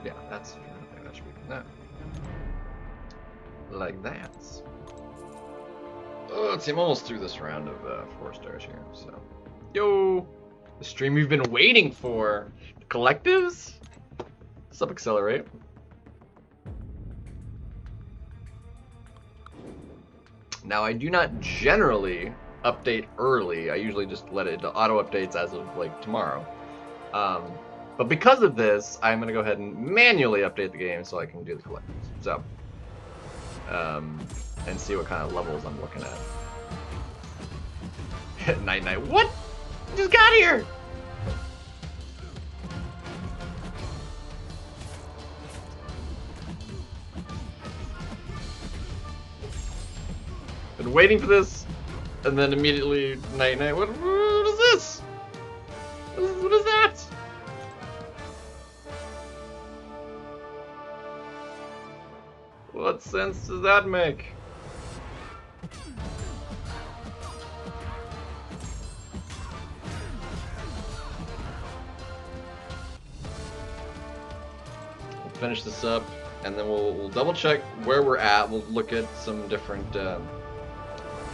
Yeah, that's that should be that. Like that. Oh, let's see, I'm almost through this round of 4 stars here, so. Yo! The stream we've been waiting for! Collectives? Sub accelerate. Now, I do not generally update early. I usually just let it auto updates as of like tomorrow. But because of this, I'm gonna go ahead and manually update the game so I can do the collectives. So, and see what kind of levels I'm looking at. Night night. What? Just got here. Been waiting for this, and then immediately night night. What is this? What is that? What sense does that make? We'll finish this up, and then we'll double check where we're at. We'll look at some different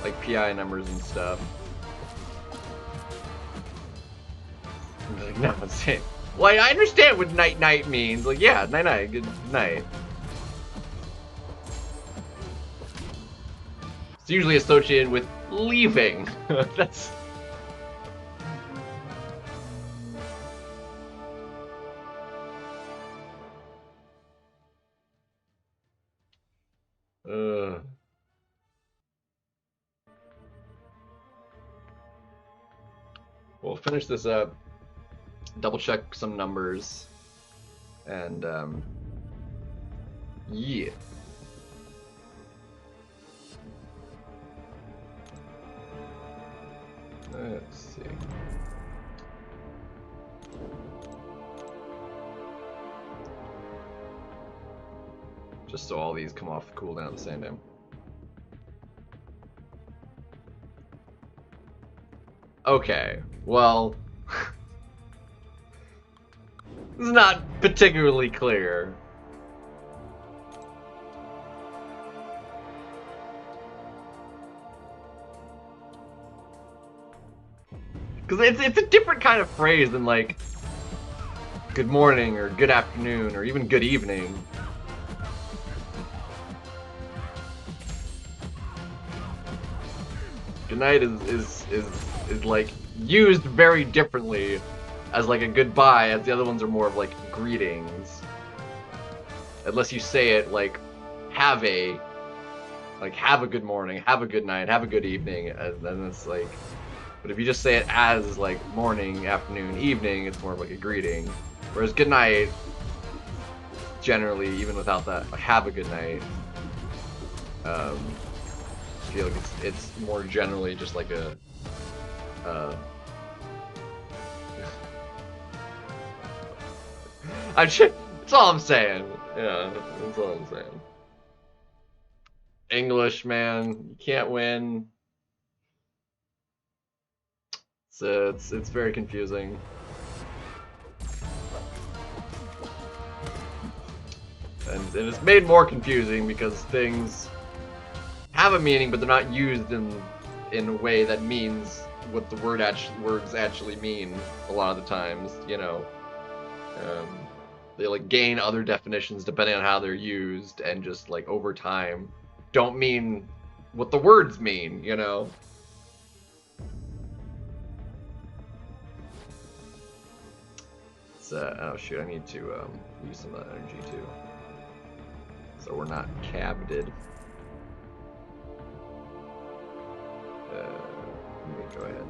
like PI numbers and stuff. Like, no, it's it. Well, I understand what night night means. Like, yeah, night night, good night. It's usually associated with leaving. That's. We'll finish this up, double check some numbers, and yeah. Let's see. Just so all these come off cooldown at the same time. Okay, well, it's not particularly clear. Because it's a different kind of phrase than like good morning or good afternoon or even good evening. Good night is like used very differently as like a goodbye, as the other ones are more of like greetings. Unless you say it like have a good morning, have a good night, have a good evening, and then it's like. But if you just say it as like morning, afternoon, evening, it's more of like a greeting. Whereas good night, generally, even without that, like have a good night. I feel like it's more generally just like a. That's all I'm saying. Yeah, that's all I'm saying. English, man, you can't win. So it's very confusing. And it's made more confusing because things have a meaning, but they're not used in a way that means what the words actually mean a lot of the times, you know. They like gain other definitions depending on how they're used, and just like over time don't mean what the words mean, you know. Oh shoot, I need to use some of that energy too, so we're not cabbed. Let me go ahead.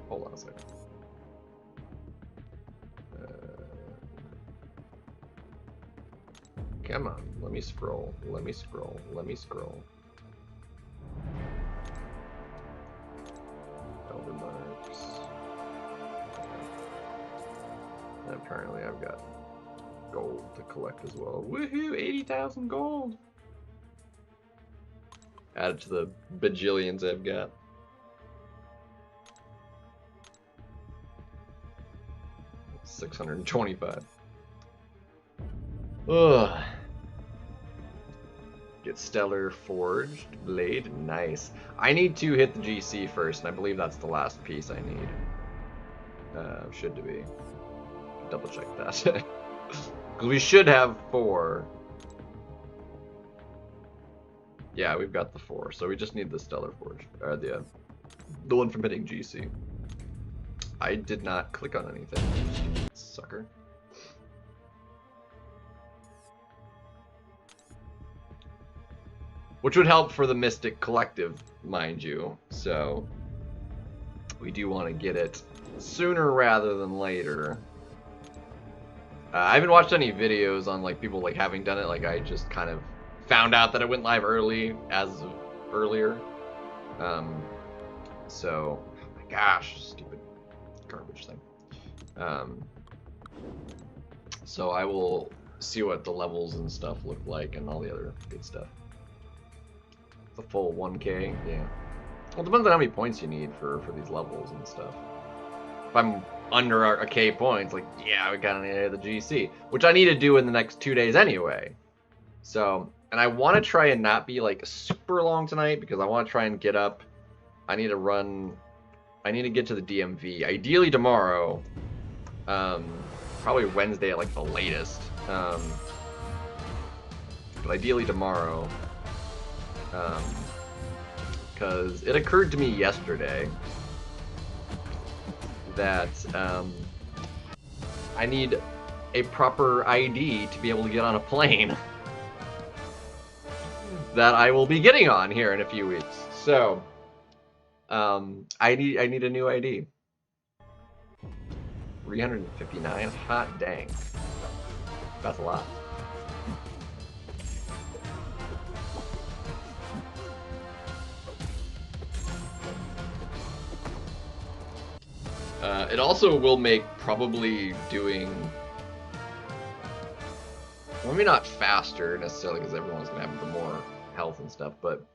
Hold on a second. Come on, let me scroll. Let me scroll. Let me scroll. Elder marks. And apparently I've got gold to collect as well. Woohoo! 80,000 gold! Add it to the bajillions I've got. $625. Ugh. Get Stellar Forged Blade. Nice. I need to hit the GC first, and I believe that's the last piece I need. Should be. Double check that. Because we should have 4. Yeah, we've got the 4, so we just need the Stellar Forge. The one from hitting GC. I did not click on anything, stupid sucker. Which would help for the Mystic Collective, mind you. So we do want to get it sooner rather than later. I haven't watched any videos on like people like having done it. Like I just kind of found out that it went live earlier. So, oh my gosh, stupid garbage thing. So I will see what the levels and stuff look like and all the other good stuff. The full 1K, yeah. Well, it depends on how many points you need for these levels and stuff. If I'm under a K points, like, yeah, we kind of need the GC, which I need to do in the next 2 days anyway. So, and I want to try and not be like super long tonight because I want to try and get up. I need to get to the DMV, ideally tomorrow. Probably Wednesday at like the latest. But ideally tomorrow. Because it occurred to me yesterday that I need a proper ID to be able to get on a plane that I will be getting on here in a few weeks. So I need a new ID. 359, hot dang. That's a lot. It also will make probably doing, well, maybe not faster necessarily because everyone's gonna have the more health and stuff, but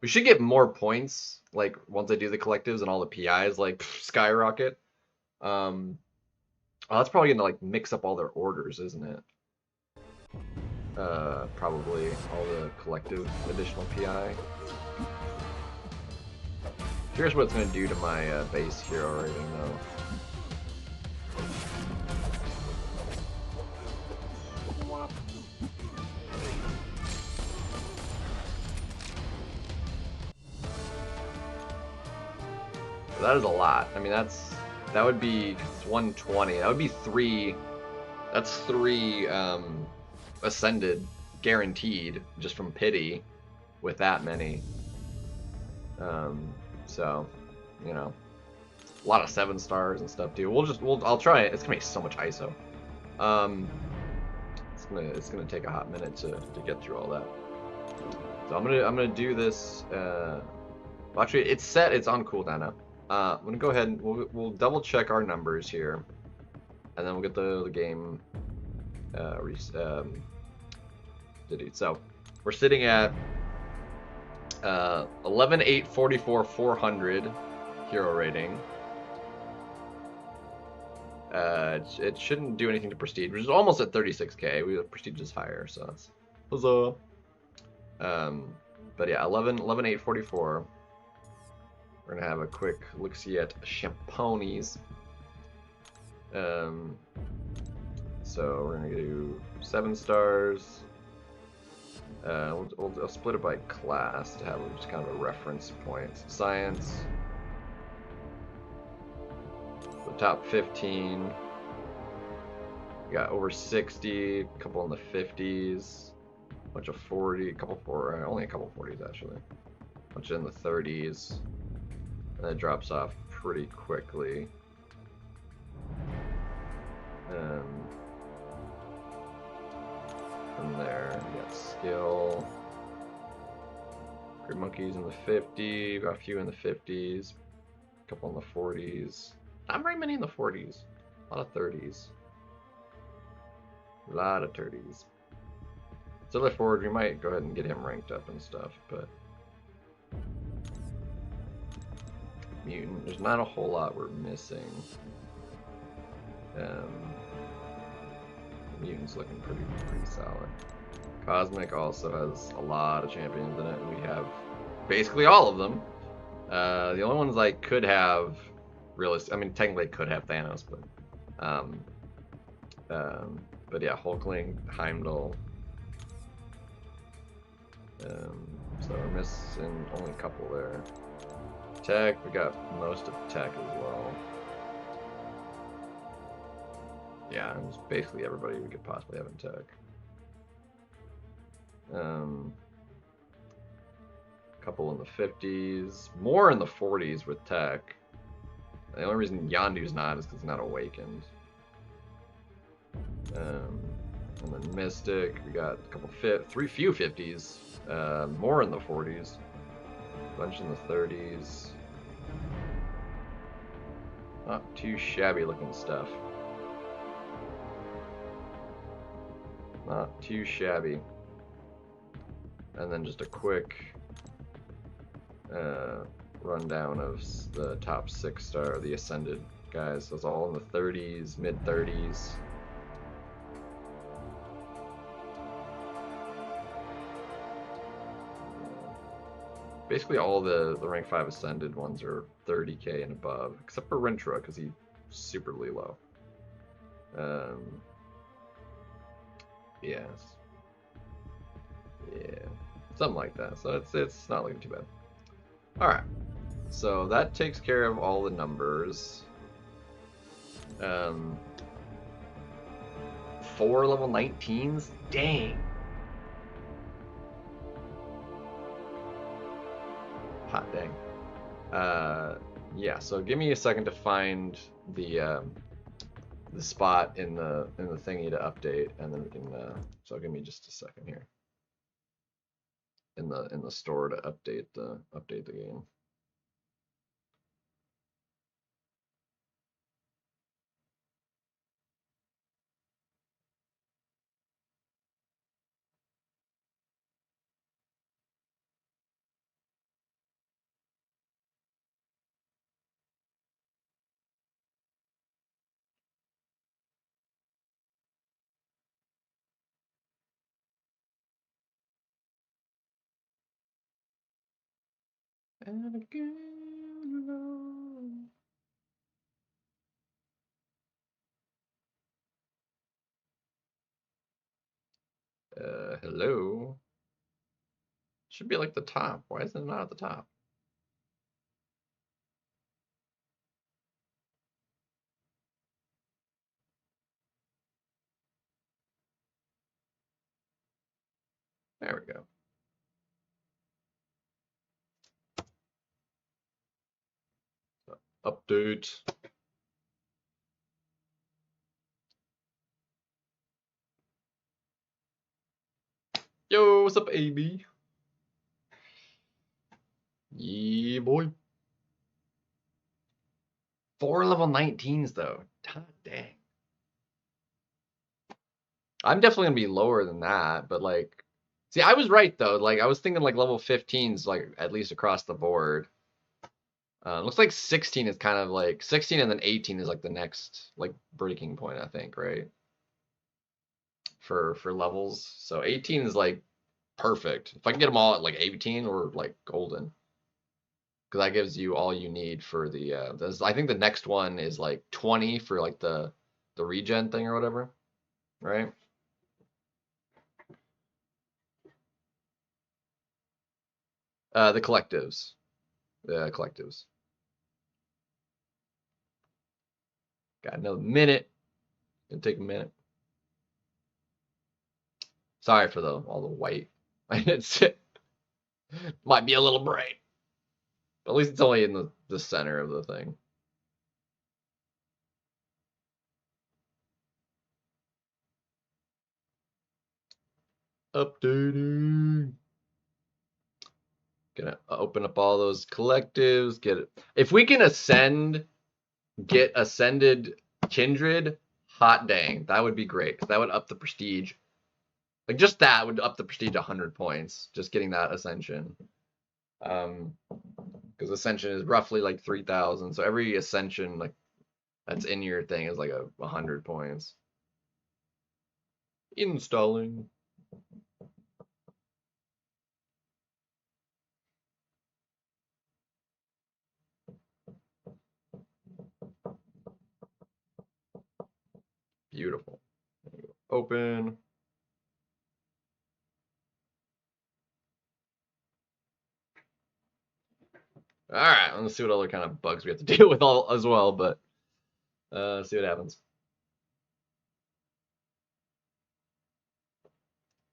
we should get more points like once I do the collectives and all the PIs like skyrocket. Oh, that's probably gonna like mix up all their orders, isn't it? Probably all the collective additional PI. Curious what it's gonna do to my base hero rating though. That is a lot. I mean, that would be, it's 120. That would be 3. That's 3 ascended guaranteed just from pity with that many. So, you know, a lot of 7 stars and stuff too. I'll try it. It's gonna be so much ISO. It's gonna take a hot minute to get through all that. So I'm gonna do this. Well, actually, it's set. It's on cooldown now. I'm gonna go ahead and we'll double check our numbers here, and then we'll get the game. So we're sitting at 11,844 400 hero rating. It shouldn't do anything to prestige, which is almost at 36k. Prestige is higher, so that's huzzah. But yeah, 11,844. We're gonna have a quick look-see at Champonies. So we're gonna do 7 stars. I'll split it by class to have just kind of a reference point. Science. The top 15. We got over 60, a couple in the 50s, a bunch of 40, only a couple 40s actually. A bunch in the 30s. And it drops off pretty quickly. From there, we got skill. Great monkeys in the 50s, got a few in the 50s, a couple in the 40s. Not very many in the 40s. A lot of 30s. A lot of 30s. So look forward, we might go ahead and get him ranked up and stuff, but Mutant. There's not a whole lot we're missing. Mutant's looking pretty solid. Cosmic also has a lot of champions in it, and we have basically all of them. The only ones I could have, I mean, technically I could have Thanos, but yeah, Hulkling, Heimdall. So we're missing only a couple there. Tech, we got most of Tech as well. Yeah, it's basically everybody we could possibly have in Tech. Couple in the 50s, more in the 40s with Tech. The only reason Yondu's not is because he's not awakened. And then Mystic, we got a couple few 50s, more in the 40s, a bunch in the 30s. Not too shabby looking stuff. Not too shabby. And then just a quick rundown of the top 6-star, the Ascended guys. So it's all in the 30s, mid 30s. Basically all the rank 5 Ascended ones are 30k and above, except for Rintra, because he's superly low. Yes. Yeah. Something like that. So it's not looking too bad. Alright. So that takes care of all the numbers. 4 level 19s? Dang. Hot dang. Yeah, so give me a second to find the spot in the thingy to update, and then we can so give me just a second here. In the store to update the game. And again, hello. Should be like the top. Why is it not at the top? There we go. Update. Yo, what's up, AB? Yeah, boy. 4 level 19s though. God dang. I'm definitely gonna be lower than that, but like, see, I was right though. Like, I was thinking like level 15s, like at least across the board. Looks like 16 is kind of like 16, and then 18 is like the next like breaking point, I think, right? For levels. So 18 is like perfect. If I can get them all at like 18, we're like golden. Because that gives you all you need for the I think the next one is like 20 for like the regen thing or whatever, right? The collectives. The collectives. Got another minute. Gonna take a minute. Sorry for all the white. It's might be a little bright. But at least it's only in the center of the thing. Updating. Gonna open up all those collectives. Get it. If we can get ascended kindred, hot dang, that would be great. Because that would up the prestige. Like just that would up the prestige 100 points. Just getting that ascension. Because Ascension is roughly like 3,000. So every Ascension like that's in your thing is like 100 points. Installing. Beautiful. Open. All right, let's see what other kind of bugs we have to deal with all as well, but see what happens.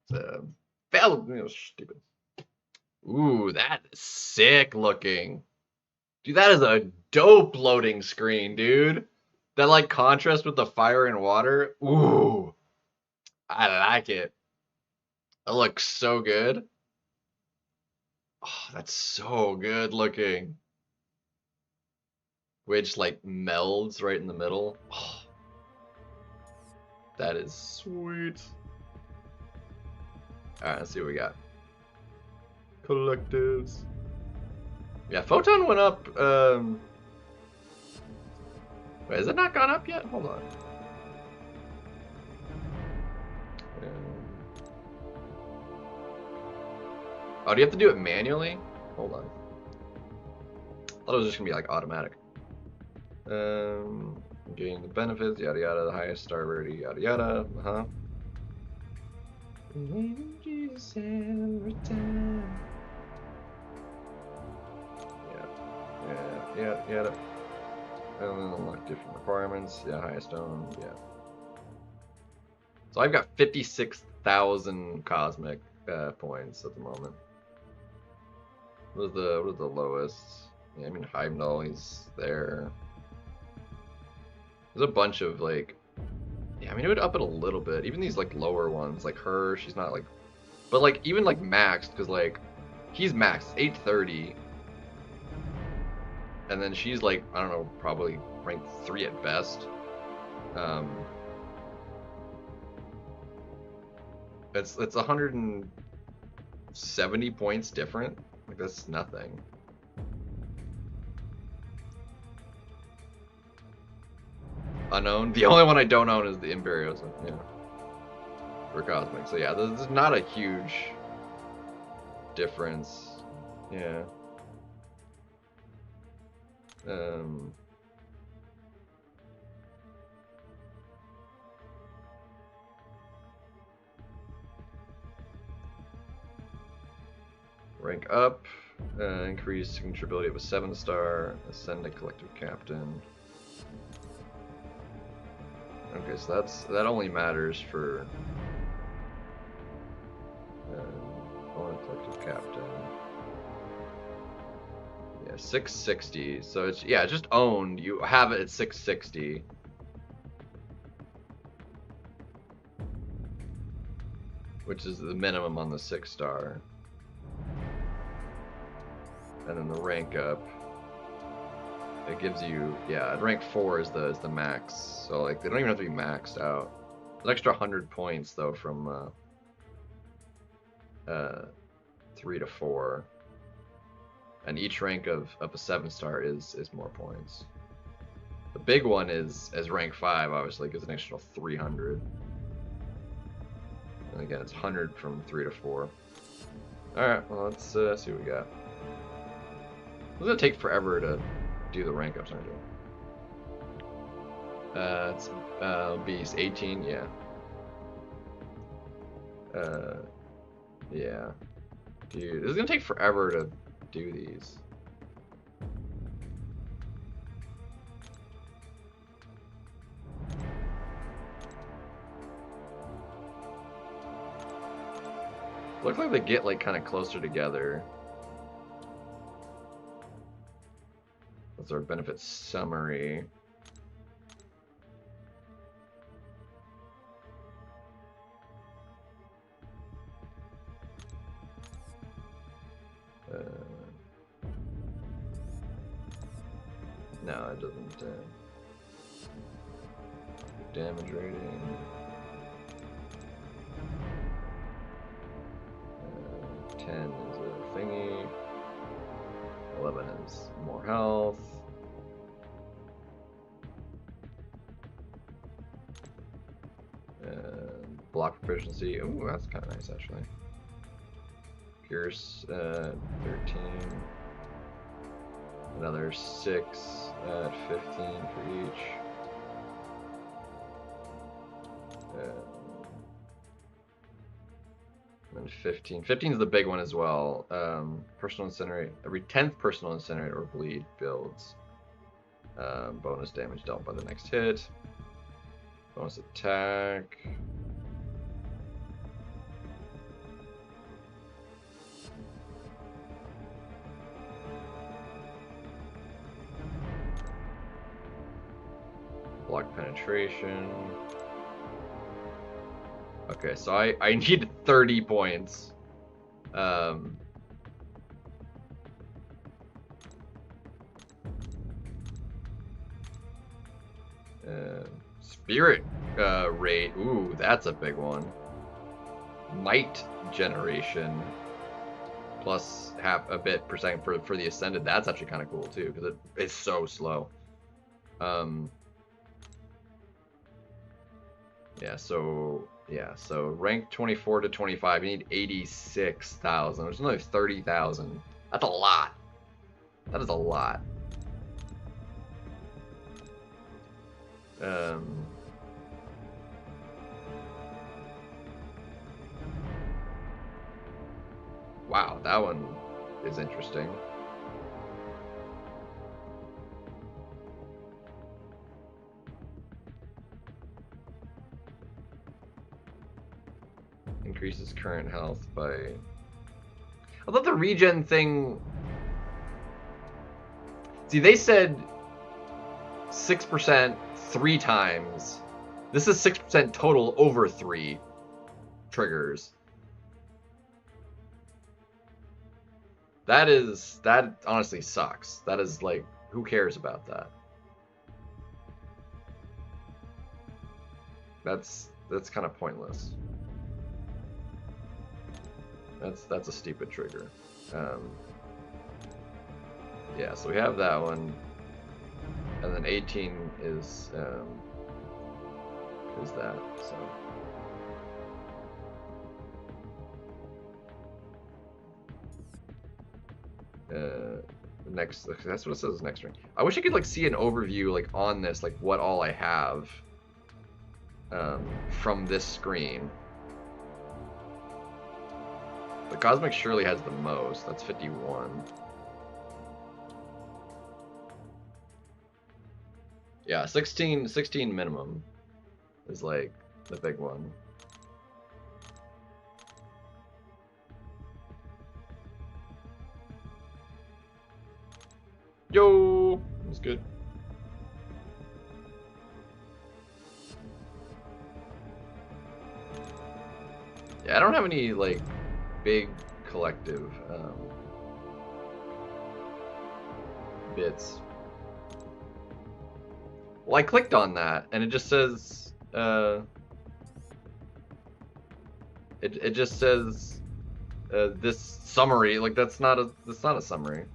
Stupid. Ooh, that is sick looking. Dude, that is a dope loading screen, dude. That like contrast with the fire and water. Ooh, I like it. That looks so good. Oh, that's so good looking. Which like melds right in the middle. Oh, that is sweet. Alright, let's see what we got. Collectives. Yeah, Photon went up. Wait, has it not gone up yet? Hold on. Oh, do you have to do it manually? Hold on. I thought it was just gonna be like automatic. Getting the benefits, yada yada, the highest star rarity, yada yada, Jesus every time. Yeah. Unlock different requirements. Yeah, highest stone. Yeah. So I've got 56,000 cosmic points at the moment. What is the lowest? Yeah, I mean Heimdall, he's there. There's a bunch of like, yeah, I mean it would up it a little bit. Even these like lower ones, like her, she's not like, but like even like maxed, because like he's maxed 830, and then she's like, I don't know, probably ranked 3 at best. It's 170 points different. Like that's nothing. Unknown. The only one I don't own is the Imperiosa. Yeah. For Cosmic. So yeah, there's not a huge difference. Yeah. Rank up. Increase contribuability of a 7-star. Ascend a collective captain. Okay, so that only matters for collective captain. Yeah, 660. So it's just owned. You have it at 660. Which is the minimum on the 6-star. And then the rank up, it gives you, rank 4 is the max. So like they don't even have to be maxed out. An extra 100 points though from 3 to 4. And each rank of a 7-star is more points. The big one is as rank 5, obviously, gives an extra 300. And again, it's 100 from 3 to 4. Alright, well, let's see what we got. It's gonna take forever to do the rank ups, aren't it? It's Beast 18, yeah. Yeah. Dude, this is gonna take forever to do these. Looks like they get like kind of closer together. That's our benefit summary. No, it doesn't. Damage rating. 10 is a thingy. 11 is more health. Block proficiency. Ooh, that's kind of nice actually. Pierce 13. Another 6 at 15 for each. And 15. 15 is the big one as well. Personal incinerate. Every 10th personal incinerate or bleed builds. Bonus damage dealt by the next hit. Bonus attack. Block penetration. Okay, so I need 30 points. Spirit rate. Ooh, that's a big one. Might generation. Plus half a bit per second for the Ascended. That's actually kind of cool too, because it's so slow. Yeah, so rank 24 to 25, you need 86,000. There's another 30,000. That's a lot. That is a lot. Wow, that one is interesting. Increases current health by... I thought the regen thing... See, they said 6% 3 times. This is 6% total over 3 triggers. That honestly sucks. That is like, who cares about that? That's kind of pointless. That's a stupid trigger. Yeah, so we have that one, and then 18 is that. So next, that's what it says next ring. I wish I could like see an overview like on this, like what all I have from this screen. The Cosmic surely has the most. That's 51. Yeah, 16 minimum is like the big one. Yo, that's good. Yeah, I don't have any like big collective bits. Well, I clicked on that and it just says it just says this summary. Like that's not a summary.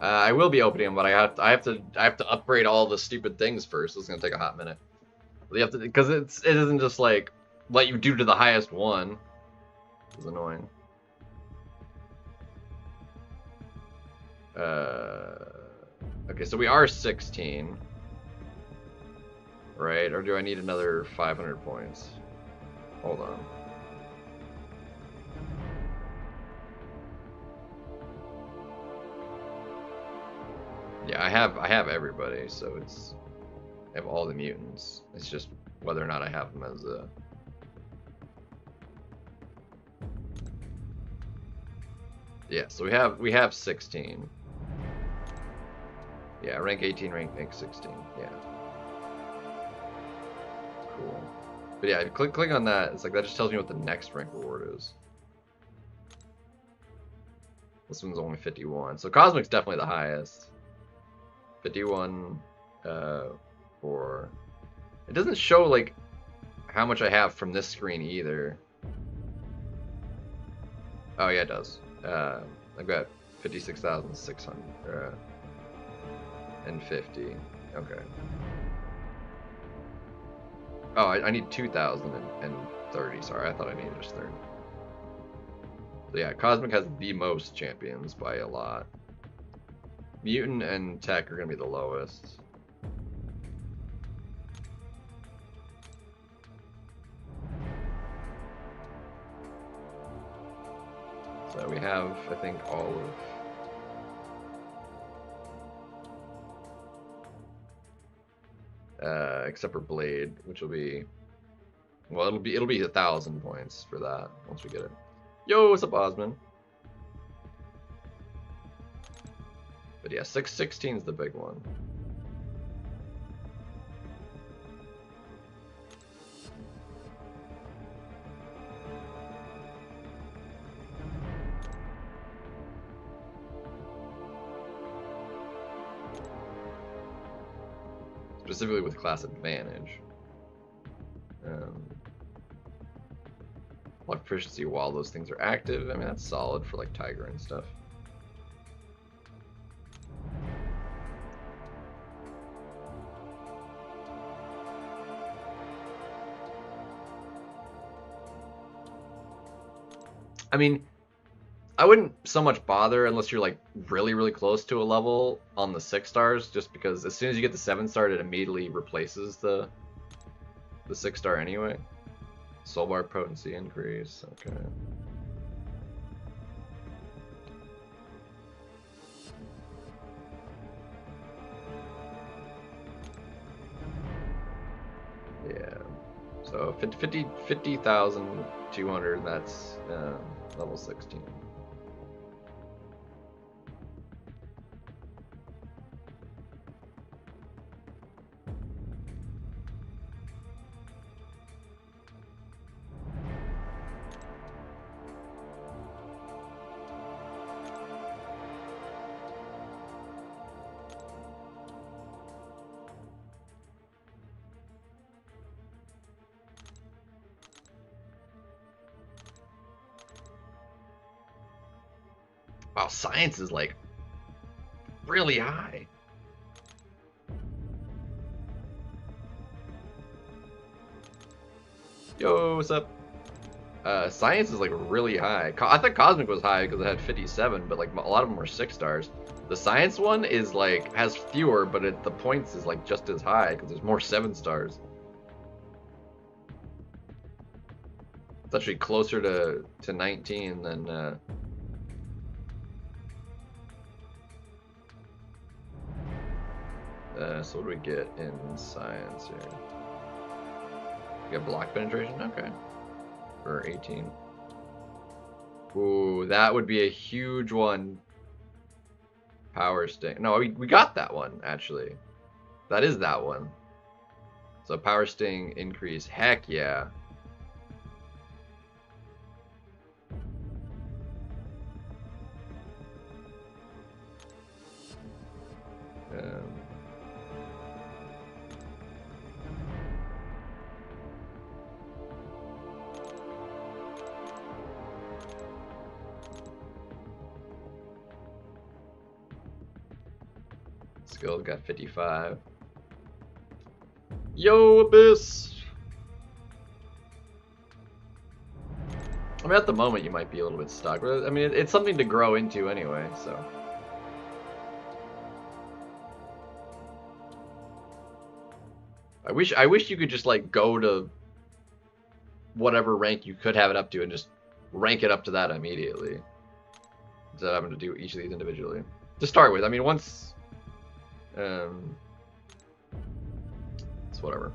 I will be opening them, but I have to upgrade all the stupid things first. It's gonna take a hot minute. You have to, because it isn't just like let you do to the highest one. It's annoying. Okay, so we are 16, right? Or do I need another 500 points? Hold on. Yeah, I have everybody, so I have all the mutants. It's just whether or not I have them as a... Yeah, so we have 16. Yeah, rank 18, rank 16. Yeah. Cool. But yeah, click on that. It's like that just tells me what the next rank reward is. This one's only 51. So Cosmic's definitely the highest. 51 for... It doesn't show like how much I have from this screen either. Oh yeah, it does. I've got 56,650. Okay. Oh, I need 2,030. Sorry, I thought I needed just 30. So yeah, Cosmic has the most champions by a lot. Mutant and Tech are gonna be the lowest. So we have, I think, all of except for Blade, which will be, well, it'll be 1,000 points for that once we get it. Yo, what's up, Osman? But yeah, 616 is the big one. Specifically with class advantage. Luck proficiency while those things are active. I mean, that's solid for like Tiger and stuff. I mean, I wouldn't so much bother unless you're like really, really close to a level on the 6 stars, just because as soon as you get the 7 star, it immediately replaces the 6 star anyway. Soul bar potency increase, okay. Yeah, so 50,200, that's level 16. Wow, science is like really high. Yo, what's up? Science is like really high. I thought Cosmic was high because it had 57, but like a lot of them were 6 stars. The science one is like has fewer, but the points is like just as high because there's more 7 stars. It's actually closer to 19 than so what do we get in science here? We got block penetration, okay. For 18. Ooh, that would be a huge one. Power sting. No, we got that one, actually. That is that one. So power sting increase, heck yeah. Skill got 55. Yo, Abyss! I mean, at the moment you might be a little bit stuck, but I mean, it's something to grow into anyway, so. I wish you could just like go to whatever rank you could have it up to and just rank it up to that immediately, instead of having to do each of these individually. To start with, I mean, once it's whatever.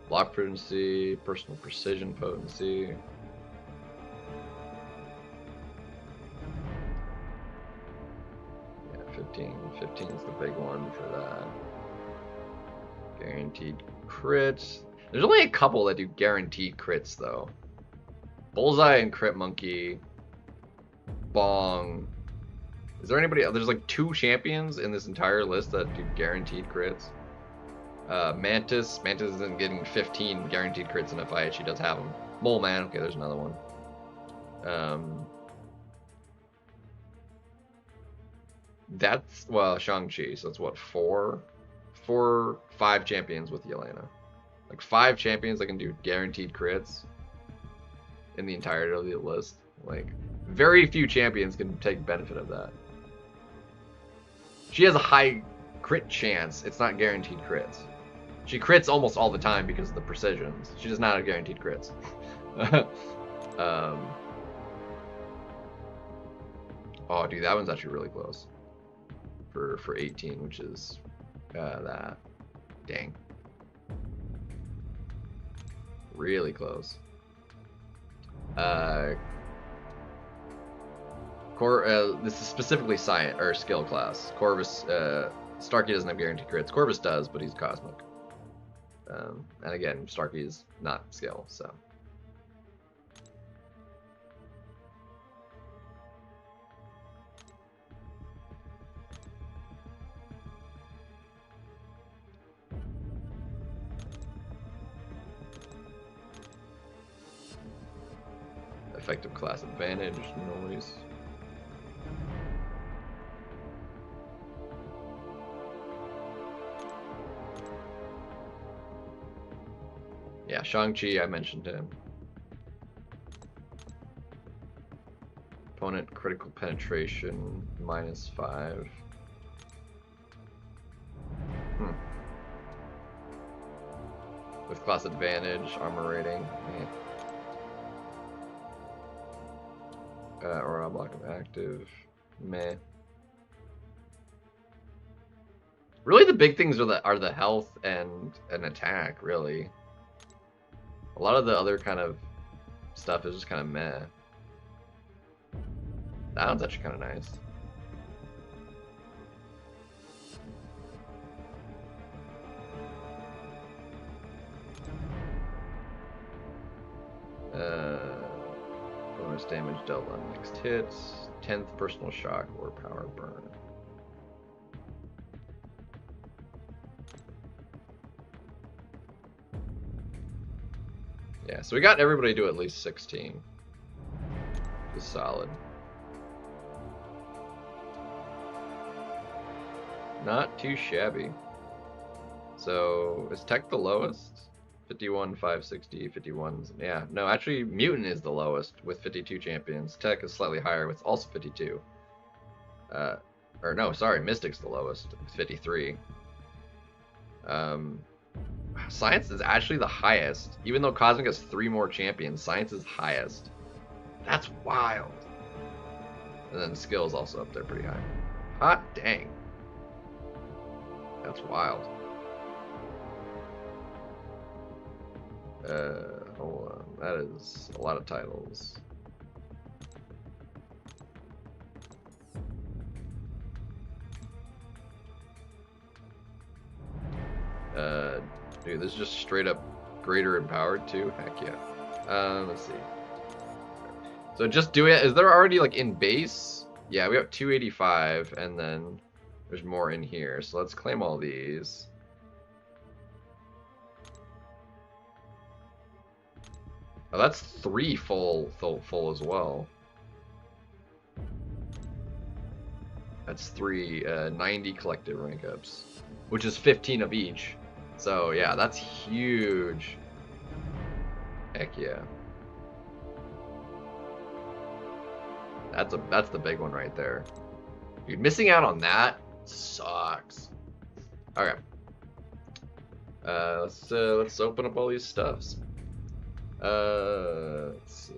Block potency, personal precision potency. Yeah, 15. 15 is the big one for that. Guaranteed crits. There's only a couple that do guaranteed crits though. Bullseye and Crit Monkey. Bong. Is there anybody else? There's like 2 champions in this entire list that do guaranteed crits. Mantis. Mantis isn't getting 15 guaranteed crits in a fight. She does have them. Mole Man. Okay, there's another one. That's, well, Shang-Chi. So that's what, 5 champions with Yelena. Like 5 champions that can do guaranteed crits in the entirety of the list. Like, very few champions can take benefit of that. She has a high crit chance. It's not guaranteed crits. She crits almost all the time because of the precisions. She does not have guaranteed crits. Oh, dude, that one's actually really close. For 18, which is that. Dang. Really close. This is specifically science or skill class. Corvus, Starkey doesn't have guaranteed crits. Corvus does, but he's cosmic. And again, Starkey is not skill, so. Effective class advantage, noise. Yeah, Shang-Chi, I mentioned him. Opponent critical penetration, -5. With class advantage, armor rating. Or a block of active. Meh. Really, the big things are the health and an attack. Really, a lot of the other kind of stuff is just kind of meh. That one's actually kind of nice. Bonus damage dealt on next hits. 10th personal shock or power burn. Yeah, so we got everybody to at least 16. Just solid. Not too shabby. So, is Tech the lowest? 51, 560, 51s. Yeah, no, actually, Mutant is the lowest with 52 champions. Tech is slightly higher with also 52. Or no, sorry, Mystic's the lowest with 53. Science is actually the highest. Even though Cosmic has 3 more champions, Science is highest. That's wild. And then Skill is also up there pretty high. Hot dang. That's wild. Hold on. That is a lot of titles. Dude, this is just straight up greater empowered too. Heck yeah. Let's see. So just do it. Is there already like in base? Yeah, we have 285, and then there's more in here. So let's claim all these. Oh, that's 3 full as well. That's 3 90 collective rank ups, which is 15 of each. So yeah, that's huge. Heck yeah. That's the big one right there. Dude, missing out on that sucks. Okay. Let's open up all these stuffs. Let's see.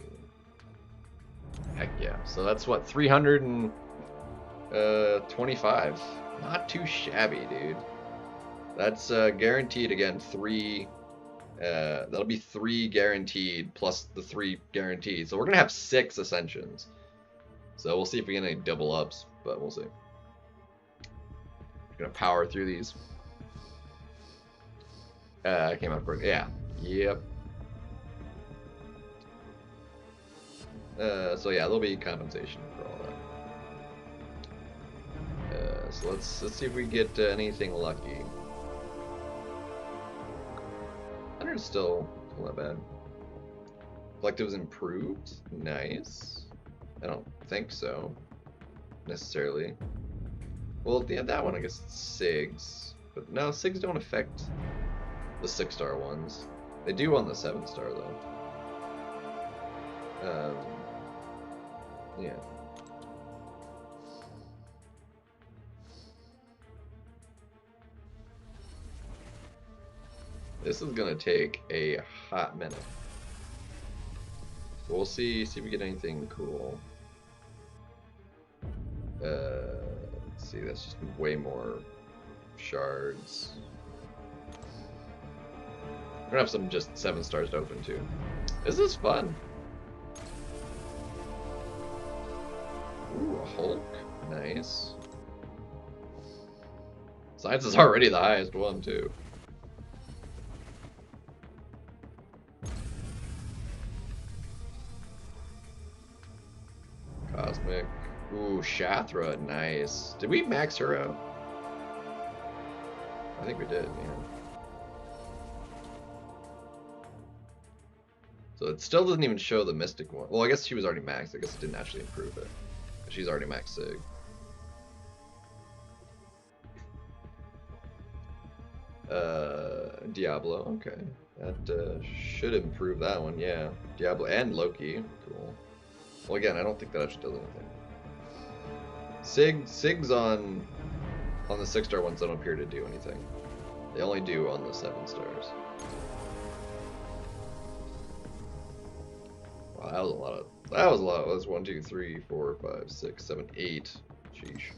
Heck yeah. So that's what, 325. Not too shabby, dude. That's guaranteed again 3. That'll be 3 guaranteed plus the 3 guaranteed. So we're gonna have 6 ascensions. So we'll see if we get any double ups, but we'll see. Gonna power through these. I came up quick. Yeah. Yep. So yeah, there'll be compensation for all that. So let's see if we get anything lucky. 100's still not bad. Collective's improved? Nice. I don't think so, necessarily. Well, yeah, that one I guess SIGs. But no, SIGs don't affect the 6-star ones. They do on the 7-star though. Yeah. This is gonna take a hot minute. We'll see if we get anything cool. Let's see, that's just way more shards. We're gonna have some just 7-stars to open too. This is fun. Ooh, a Hulk. Nice. Science is already the highest one too. Cosmic. Ooh, Shathra, nice. Did we max her out? I think we did, yeah. So it still doesn't even show the Mystic one. Well, I guess she was already maxed. I guess it didn't actually improve it. But she's already maxed Sig. Diablo, okay. That should improve that one, yeah. Diablo and Loki, cool. Well, again, I don't think that actually does anything. Sigs on the 6-star ones don't appear to do anything. They only do on the 7 stars. Wow, that was a lot. That was a lot. That was 1, 2, 3, 4, 5, 6, 7, 8. Sheesh.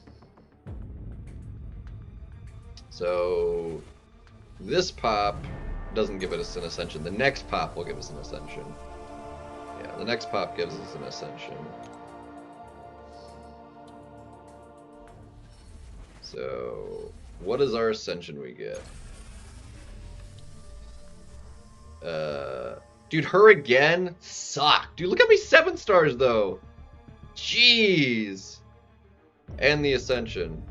So this pop doesn't give us an ascension. The next pop will give us an ascension. Yeah, the next pop gives us an ascension. So what is our ascension we get? Dude, her again? Suck. Dude, look at me 7 stars though. Jeez. And the ascension.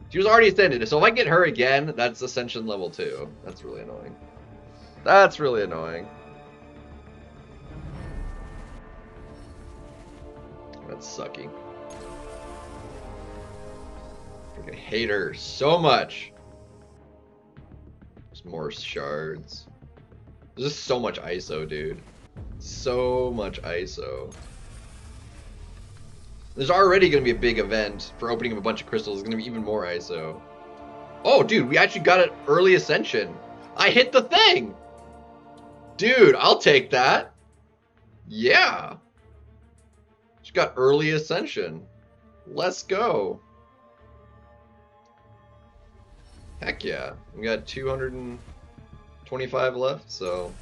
She was already ascended, so if I get her again, that's ascension level 2. That's really annoying. That's really annoying. That's sucky. Freaking hate her so much. There's more shards. There's just so much ISO, dude. So much ISO. There's already going to be a big event for opening up a bunch of crystals. There's going to be even more ISO. Oh, dude, we actually got an early ascension. I hit the thing. Dude, I'll take that. Yeah. She got early ascension. Let's go. Heck yeah. We got 225 left, so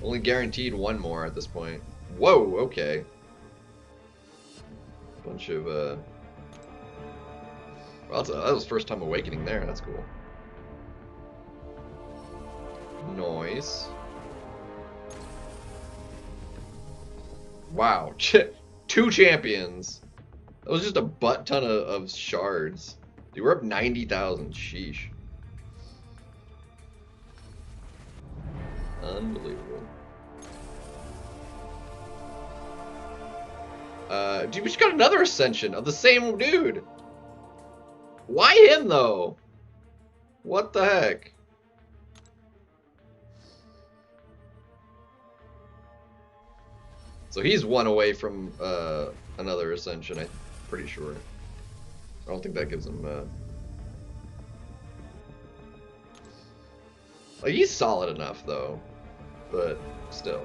only guaranteed one more at this point. Whoa, okay. Bunch of well, that was first time awakening there. That's cool. Noise. Wow, 2 champions. That was just a butt ton of shards. Dude, we're up 90,000. Sheesh. Unbelievable. Dude, we just got another ascension of the same dude. Why him though? What the heck? So he's 1 away from another ascension, I'm pretty sure. I don't think that gives him like, he's solid enough though, but still.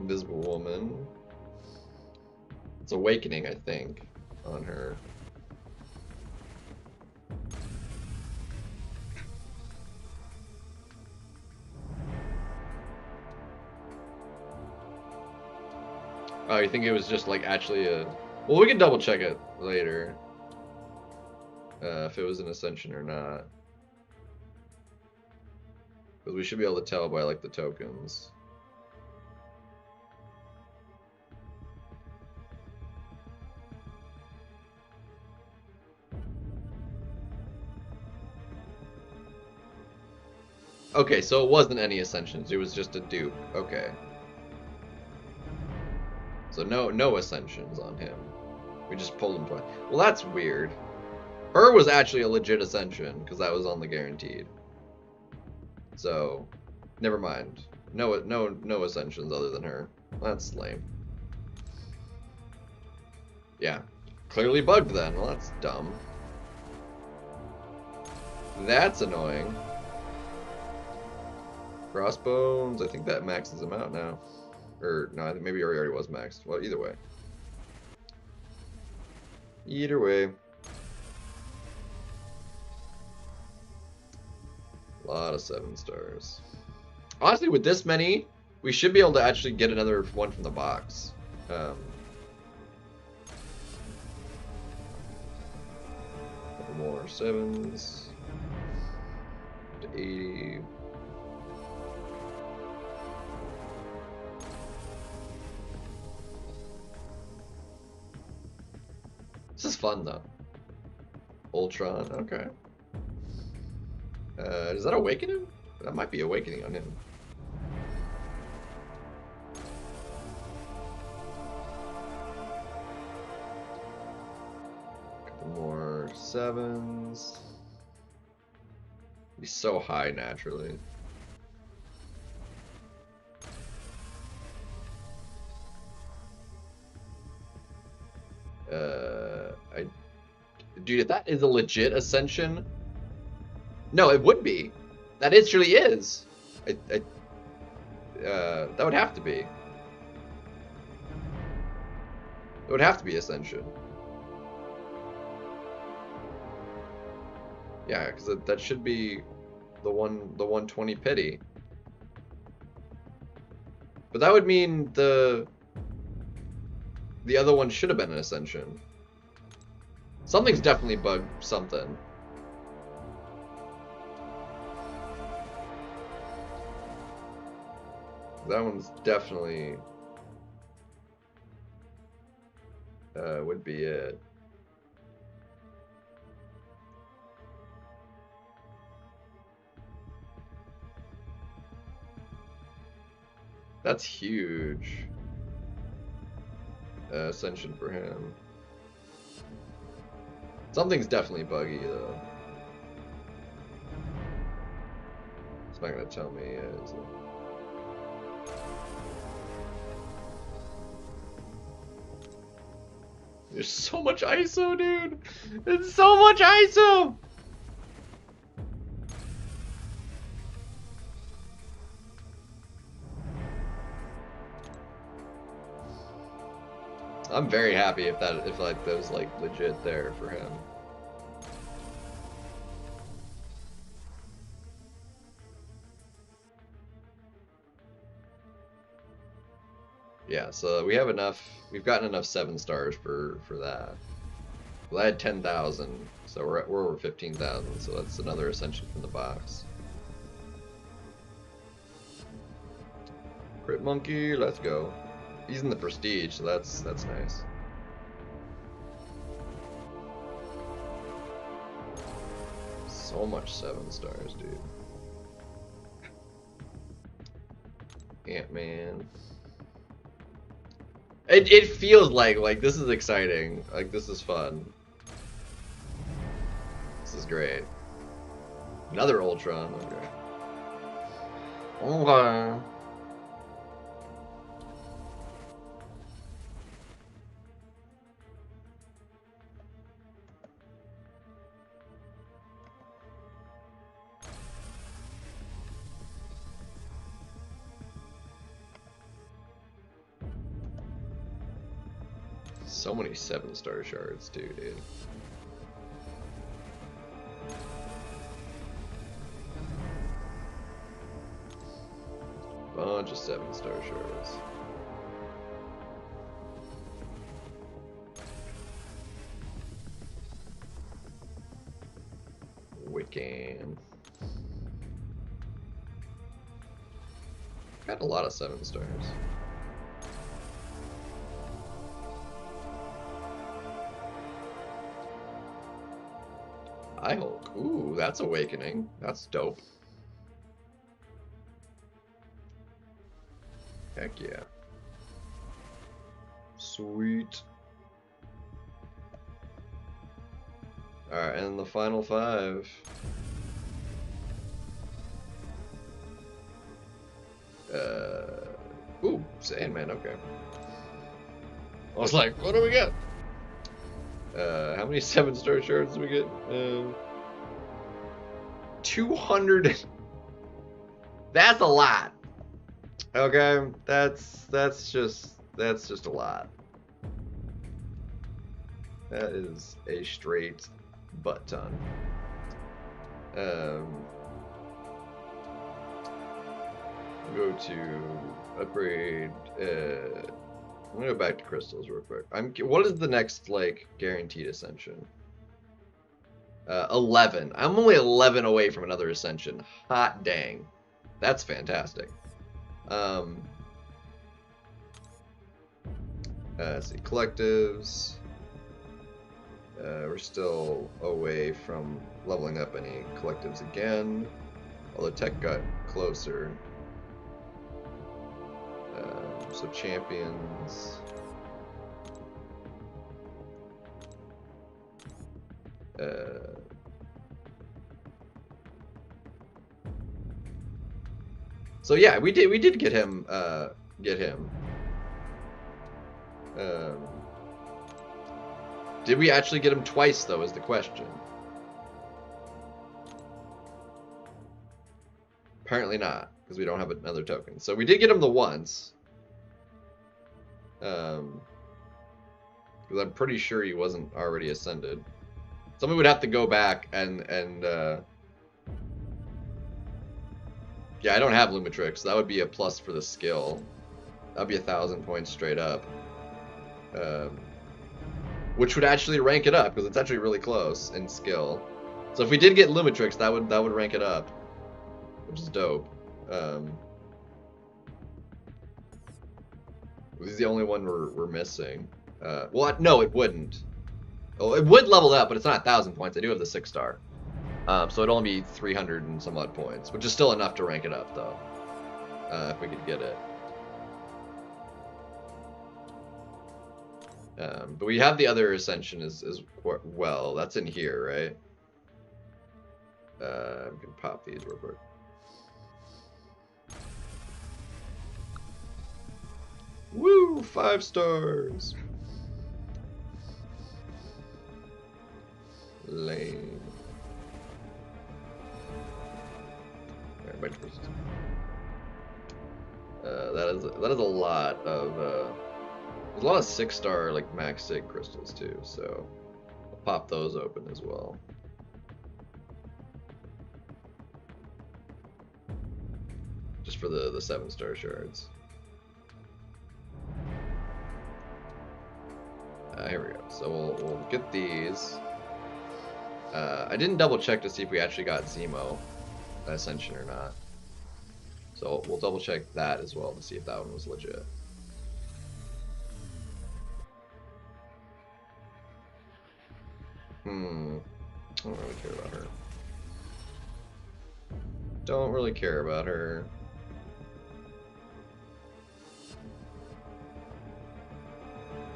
Invisible Woman. It's Awakening, I think, on her. Oh, you think it was just like actually a... Well, we can double check it later. If it was an ascension or not. Because we should be able to tell by like the tokens. Okay, so it wasn't any Ascensions, it was just a dupe. Okay. So no Ascensions on him. We just pulled him twice. Well, that's weird. Her was actually a legit Ascension, because that was on the guaranteed. So, never mind. No Ascensions other than her. That's lame. Yeah. Clearly bugged then. Well, that's dumb. That's annoying. Crossbones, I think that maxes him out now. Or, no, I think maybe he already was maxed. Well, either way. Either way. A lot of 7 stars. Honestly, with this many, we should be able to actually get another one from the box. Couple more 7s. To 80. This is fun though. Ultron, okay. Does that awaken him? That might be awakening on him. Couple more 7s. Be so high naturally. Dude, if that is a legit Ascension, no, it would be. That truly is. That would have to be. It would have to be Ascension. Yeah, because that should be the 120 pity. But that would mean the other one should have been an Ascension. Something's definitely bugged something. That one's definitely would be it. That's huge. Ascension for him. Something's definitely buggy though. It's not gonna tell me, is it? There's so much ISO, dude! It's so much ISO! I'm very happy if like that was like legit there for him. Yeah, so we have enough. We've gotten enough 7 stars for that. Well, I had 10,000, so we're over 15,000. So that's another Ascension from the box. Crit Monkey, let's go. He's in the Prestige, so that's nice. So much 7 stars, dude. Ant-Man. It feels like this is exciting. Like this is fun. This is great. Another Ultron. Okay. Okay. So many 7-star shards too, dude. Bunch of 7-star shards. Wiccan. Got a lot of 7 stars. I Hulk. Ooh, that's awakening. That's dope. Heck yeah. Sweet. Alright, and the final 5. Ooh, Sandman, okay. I was like, what do we get? How many 7-star shards do we get? 200. That's a lot. Okay, that's just a lot. That is a straight butt ton. Go to upgrade. I'm gonna go back to crystals real quick. What is the next like guaranteed ascension? 11. I'm only 11 away from another ascension. Hot dang, that's fantastic. Let's see, collectives. We're still away from leveling up any collectives again, although tech got closer. So champions. So yeah, we did get him. Did we actually get him twice though? Is the question. Apparently not, because we don't have another token. So we did get him the once. Because I'm pretty sure he wasn't already ascended. Somebody would have to go back and yeah, I don't have Lumitrix, so that would be a plus for the skill. That'd be 1,000 points straight up. Which would actually rank it up, because it's actually really close in skill. So if we did get Lumitrix, that would rank it up, which is dope. This is the only one we're missing. Well, no, it wouldn't. Oh, it would level up, but it's not 1,000 points. I do have the 6-star. So it'd only be 300 and some odd points, which is still enough to rank it up, though. If we could get it. But we have the other ascension as well. That's in here, right? We can pop these real quick. Woo! 5 stars! Lame. That is a lot of there's a lot of 6-star like max sig crystals too, so I'll pop those open as well. Just for the 7-star shards. Here we go. So we'll get these. I didn't double check to see if we actually got Zemo Ascension or not. So we'll double check that as well to see if that one was legit. I don't really care about her. Don't really care about her.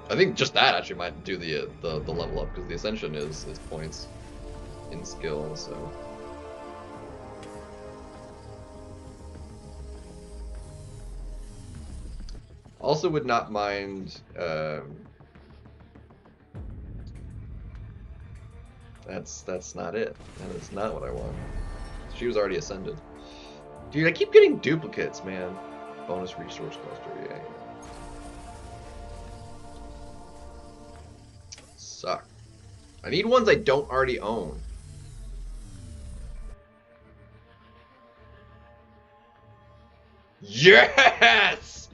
I think just that actually might do the level up, because the Ascension is points in skill, so. Also would not mind that's not it. That is not what I want. She was already ascended. Dude, I keep getting duplicates, man. Bonus resource cluster, yeah. Suck. I need ones I don't already own. Yes!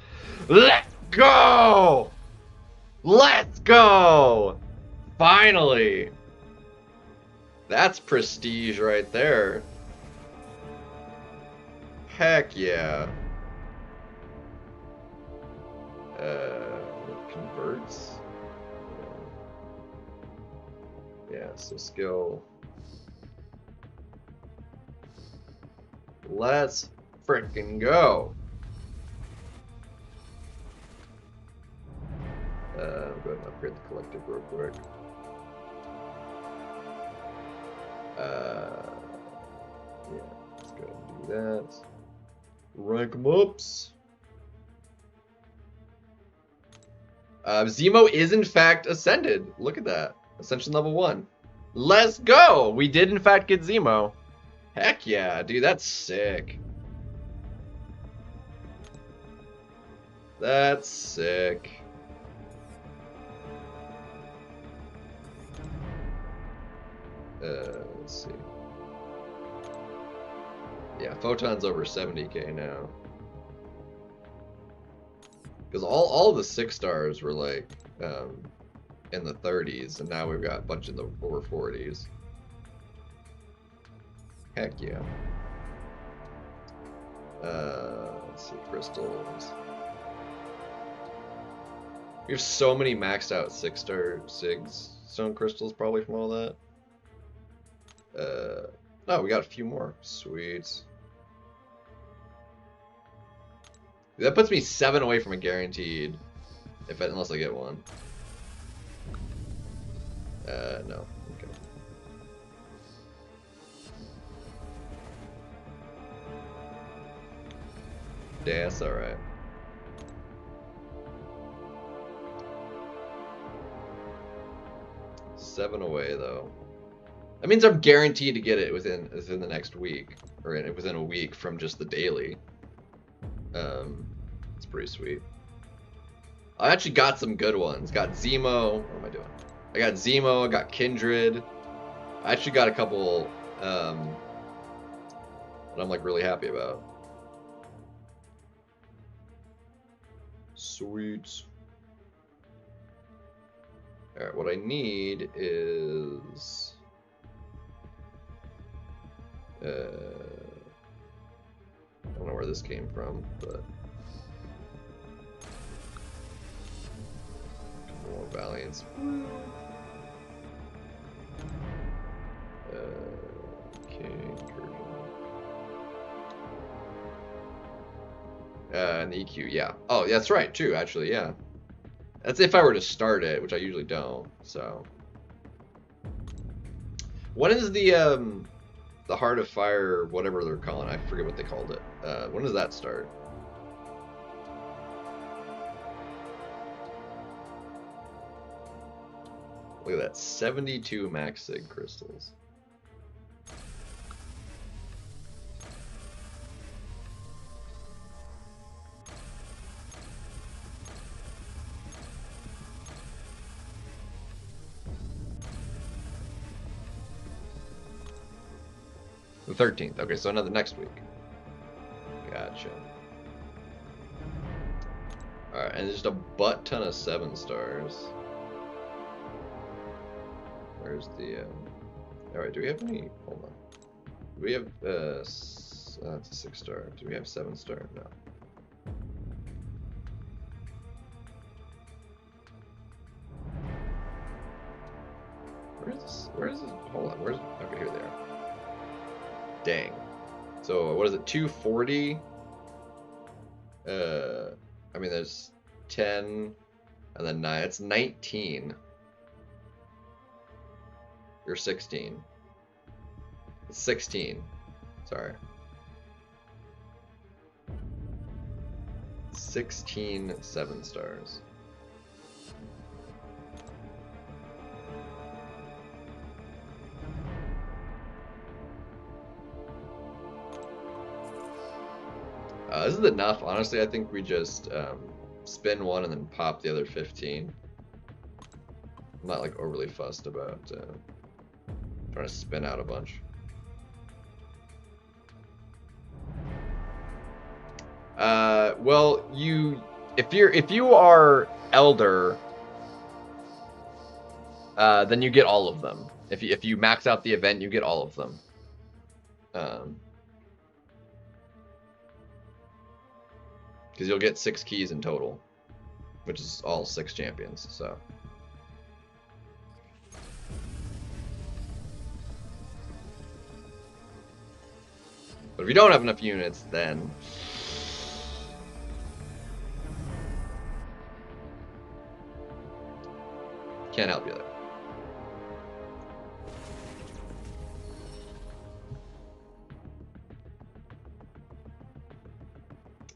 Let's go! Let's go! Finally! That's prestige right there. Heck yeah. Converts. Yeah, so skill. Let's frickin' go. upgrade the collective real quick. Yeah, let's go ahead and do that. Rank 'em ups. Zemo is in fact ascended. Look at that. Ascension level 1. Let's go! We did in fact get Zemo. Heck yeah, dude, that's sick. That's sick. Let's see. Yeah, Photon's over 70k now. Because all the 6 stars were like in the 30s, and now we've got a bunch in the over 40s. Heck yeah. Let's see, crystals. We have so many maxed out 6-star SIGs stone crystals probably from all that. No, we got a few more. Sweet. That puts me 7 away from a guaranteed, unless I get one. No. Okay. Yeah, that's alright. Seven away though. That means I'm guaranteed to get it within the next week, or within a week from just the daily. It's pretty sweet. I actually got some good ones. Got Zemo. What am I doing? I got Zemo. I got Kindred. I actually got a couple that I'm like really happy about. Sweet. All right, what I need is I don't know where this came from, but more Valiants. Okay, incursion. And the EQ, yeah. Oh, that's right, too, actually, yeah. That's if I were to start it, which I usually don't, so. When is the Heart of Fire, whatever they're calling it, I forget what they called it. When does that start? Look at that, 72 max sig crystals. The 13th. Okay, so another next week. Gotcha. Alright, and just a butt ton of 7 stars. Where's the alright, do we have any? Hold on. Do we have that's a 6-star. Do we have 7-star? No. Where is this? Hold on, where's okay, here they are. Dang. So what is it? 240? I mean there's 10 and then 9. It's 19. You're 16. It's 16. Sorry. 16 7 stars. This is enough. Honestly, I think we just spin one and then pop the other 15. I'm not like overly fussed about trying to spin out a bunch. Well, if you are Elder, then you get all of them. If you max out the event, you get all of them. Because you'll get 6 keys in total, which is all 6 champions, so. But if you don't have enough units, then Can't help you there.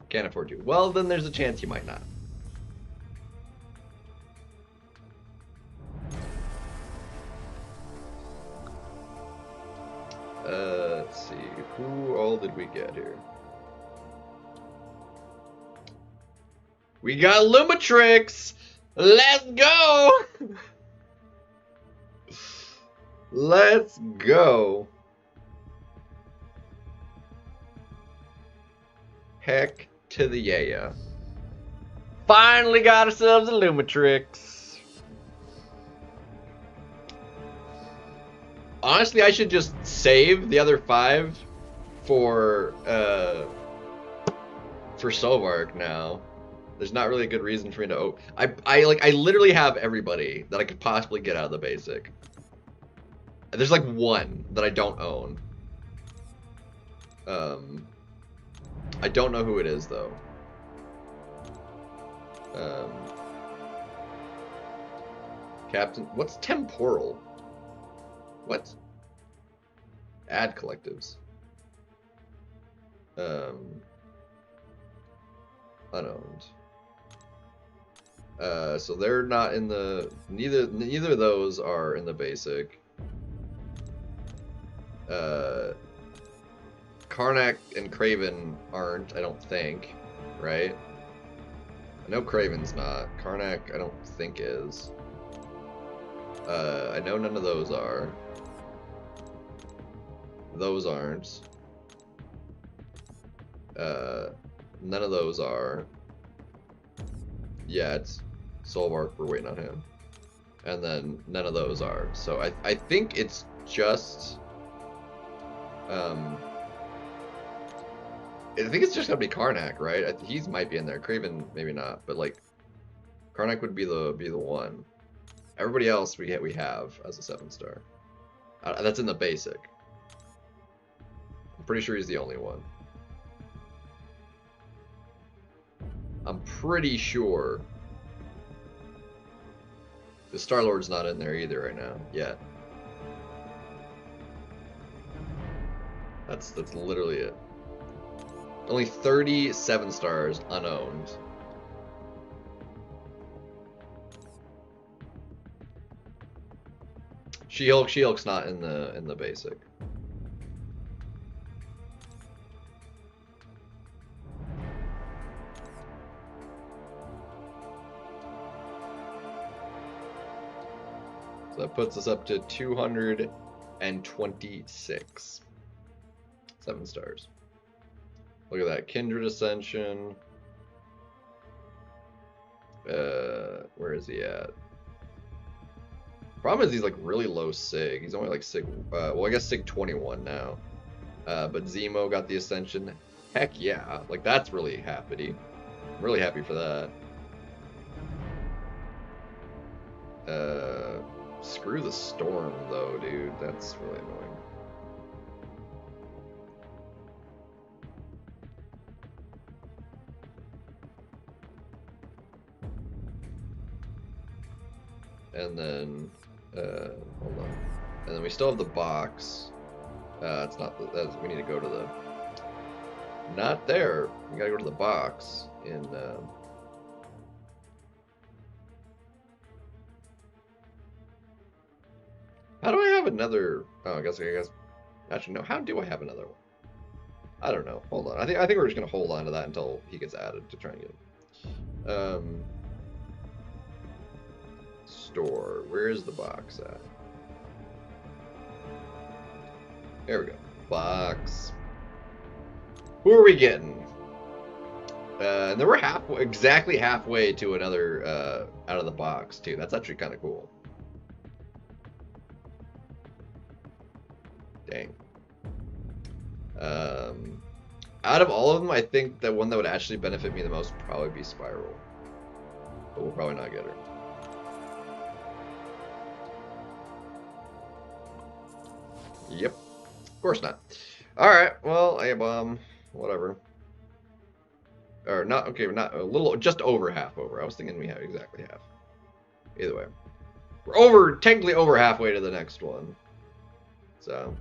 Can't afford you. Well, then there's a chance you might not. Let's see. Who all did we get here? We got Lumatrix! Let's go! Let's go. Heck to the yeah. Finally got ourselves a Lumatrix. Honestly, I should just save the other 5 for Solvark now. There's not really a good reason for me to I literally have everybody that I could possibly get out of the basic. There's like 1 that I don't own. I don't know who it is though. Captain, what's temporal? What? Add collectives. Unowned. So they're not in the neither of those are in the basic. Karnak and Craven aren't, I don't think, right? I know Craven's not. Karnak, I don't think is. I know none of those are. Those aren't. None of those are. Yet. Solvark, we're waiting on him. And then none of those are. So I think it's just... I think it's just gonna be Karnak, right? He might be in there. Craven, maybe not, but like, Karnak would be the one. Everybody else we have as a 7-star. That's in the basic. I'm pretty sure he's the only one. I'm pretty sure the Star-Lord's not in there either right now yet. That's literally it. Only 37 stars unowned. She-Hulk's not in the basic. So that puts us up to 226. 7 stars. Look at that. Kindred Ascension. Where is he at? Problem is he's like really low Sig. He's only like Sig, well I guess Sig 21 now. But Zemo got the Ascension. Heck yeah. Like that's really happy. I'm really happy for that. Screw the Storm though, dude. That's really annoying. And then, hold on. And then we still have the box. It's not, we need to go to the, not there. We gotta go to the box in, how do I have another, oh, I guess, actually no, how do I have another one? I don't know, hold on. I think we're just gonna hold on to that until he gets added to try and get him. Store. Where is the box at? There we go. Box. Who are we getting? And then we're exactly halfway to another out of the box too. That's actually kind of cool. Dang. Out of all of them, I think the one that would actually benefit me the most would probably be Spiral. But we'll probably not get her. Yep. Of course not. Alright, well, whatever. Or not, okay, not a little, just over half over. I was thinking we have exactly half. Either way. We're technically over halfway to the next one. So.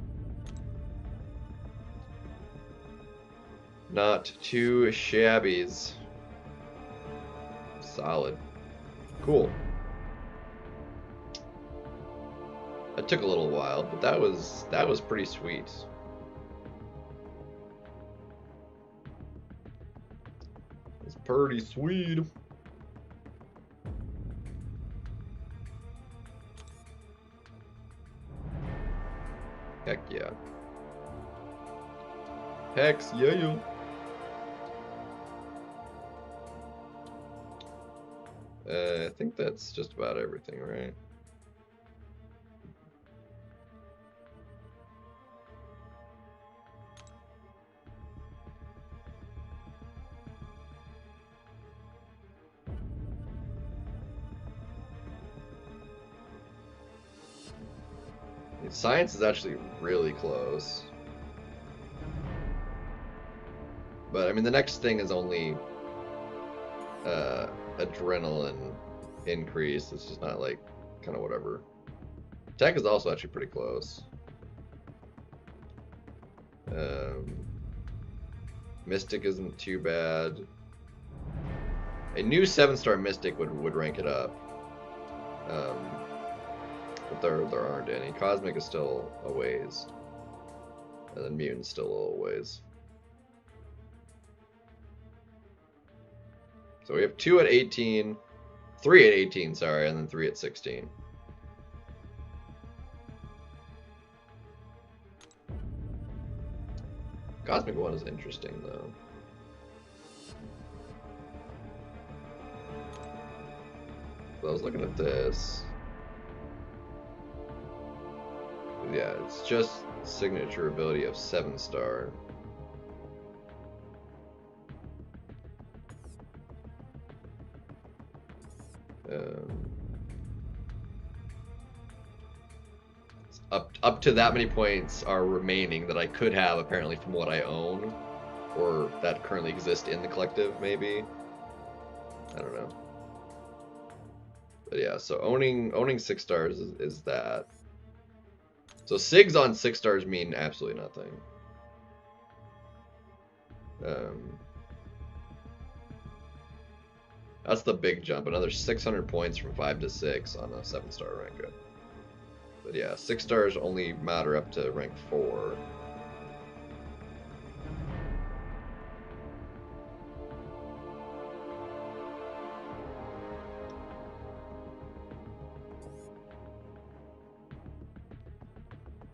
Not too shabbies. Solid. Cool. That took a little while, but that was pretty sweet. It's pretty sweet. Heck yeah. Hex yeah. I think that's just about everything, right? Science is actually really close. But, I mean, the next thing is only adrenaline increase. It's just not, like, kind of whatever. Tech is also actually pretty close. Mystic isn't too bad. A new 7-star Mystic would rank it up. But there aren't any. Cosmic is still a ways. And then Mutant's still a little ways. So we have 2 at 18, 3 at 18, sorry, and then 3 at 16. Cosmic 1 is interesting, though. So I was looking at this. Yeah, it's just signature ability of 7-star. Up to that many points are remaining that I could have apparently from what I own, or that currently exist in the collective, maybe. I don't know. But yeah, so owning 6 stars is that. So SIGs on 6 stars mean absolutely nothing. That's the big jump. Another 600 points from 5 to 6 on a 7-star rank up. But yeah, 6 stars only matter up to rank 4.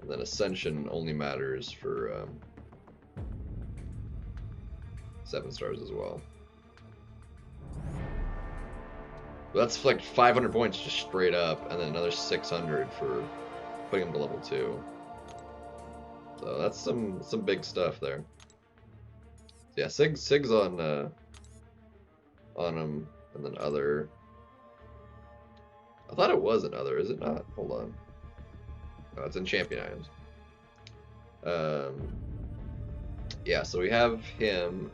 And then Ascension only matters for 7 stars as well. But that's like 500 points just straight up, and then another 600 for putting him to level 2. So that's some big stuff there. Yeah, Sig's on him, and then other. I thought it was another, is it not? Hold on. Oh, it's in champion items. Yeah, so we have him.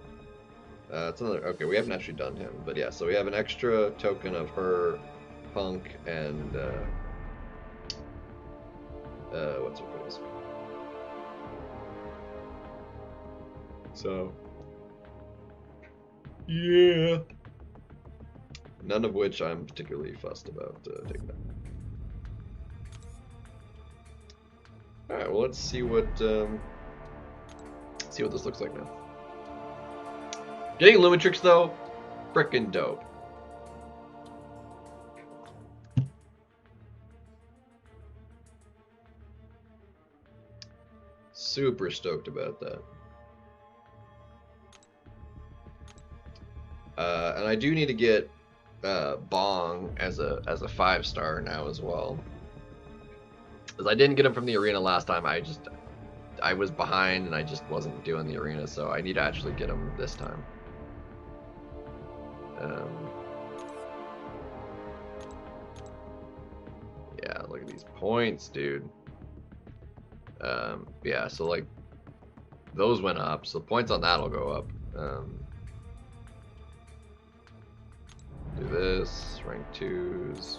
It's another. Okay, we haven't actually done him, but yeah. So we have an extra token of her, Punk, and what's her face? So yeah, none of which I'm particularly fussed about taking that. All right, well, let's see what this looks like now. Getting Lumitrix though, frickin' dope. Super stoked about that. And I do need to get Bong as a 5-star now as well. Because I didn't get him from the arena last time. I was behind and I just wasn't doing the arena, so I need to actually get him this time. Yeah, look at these points, dude. Yeah, so like those went up, so points on that will go up. Do this, rank 2s.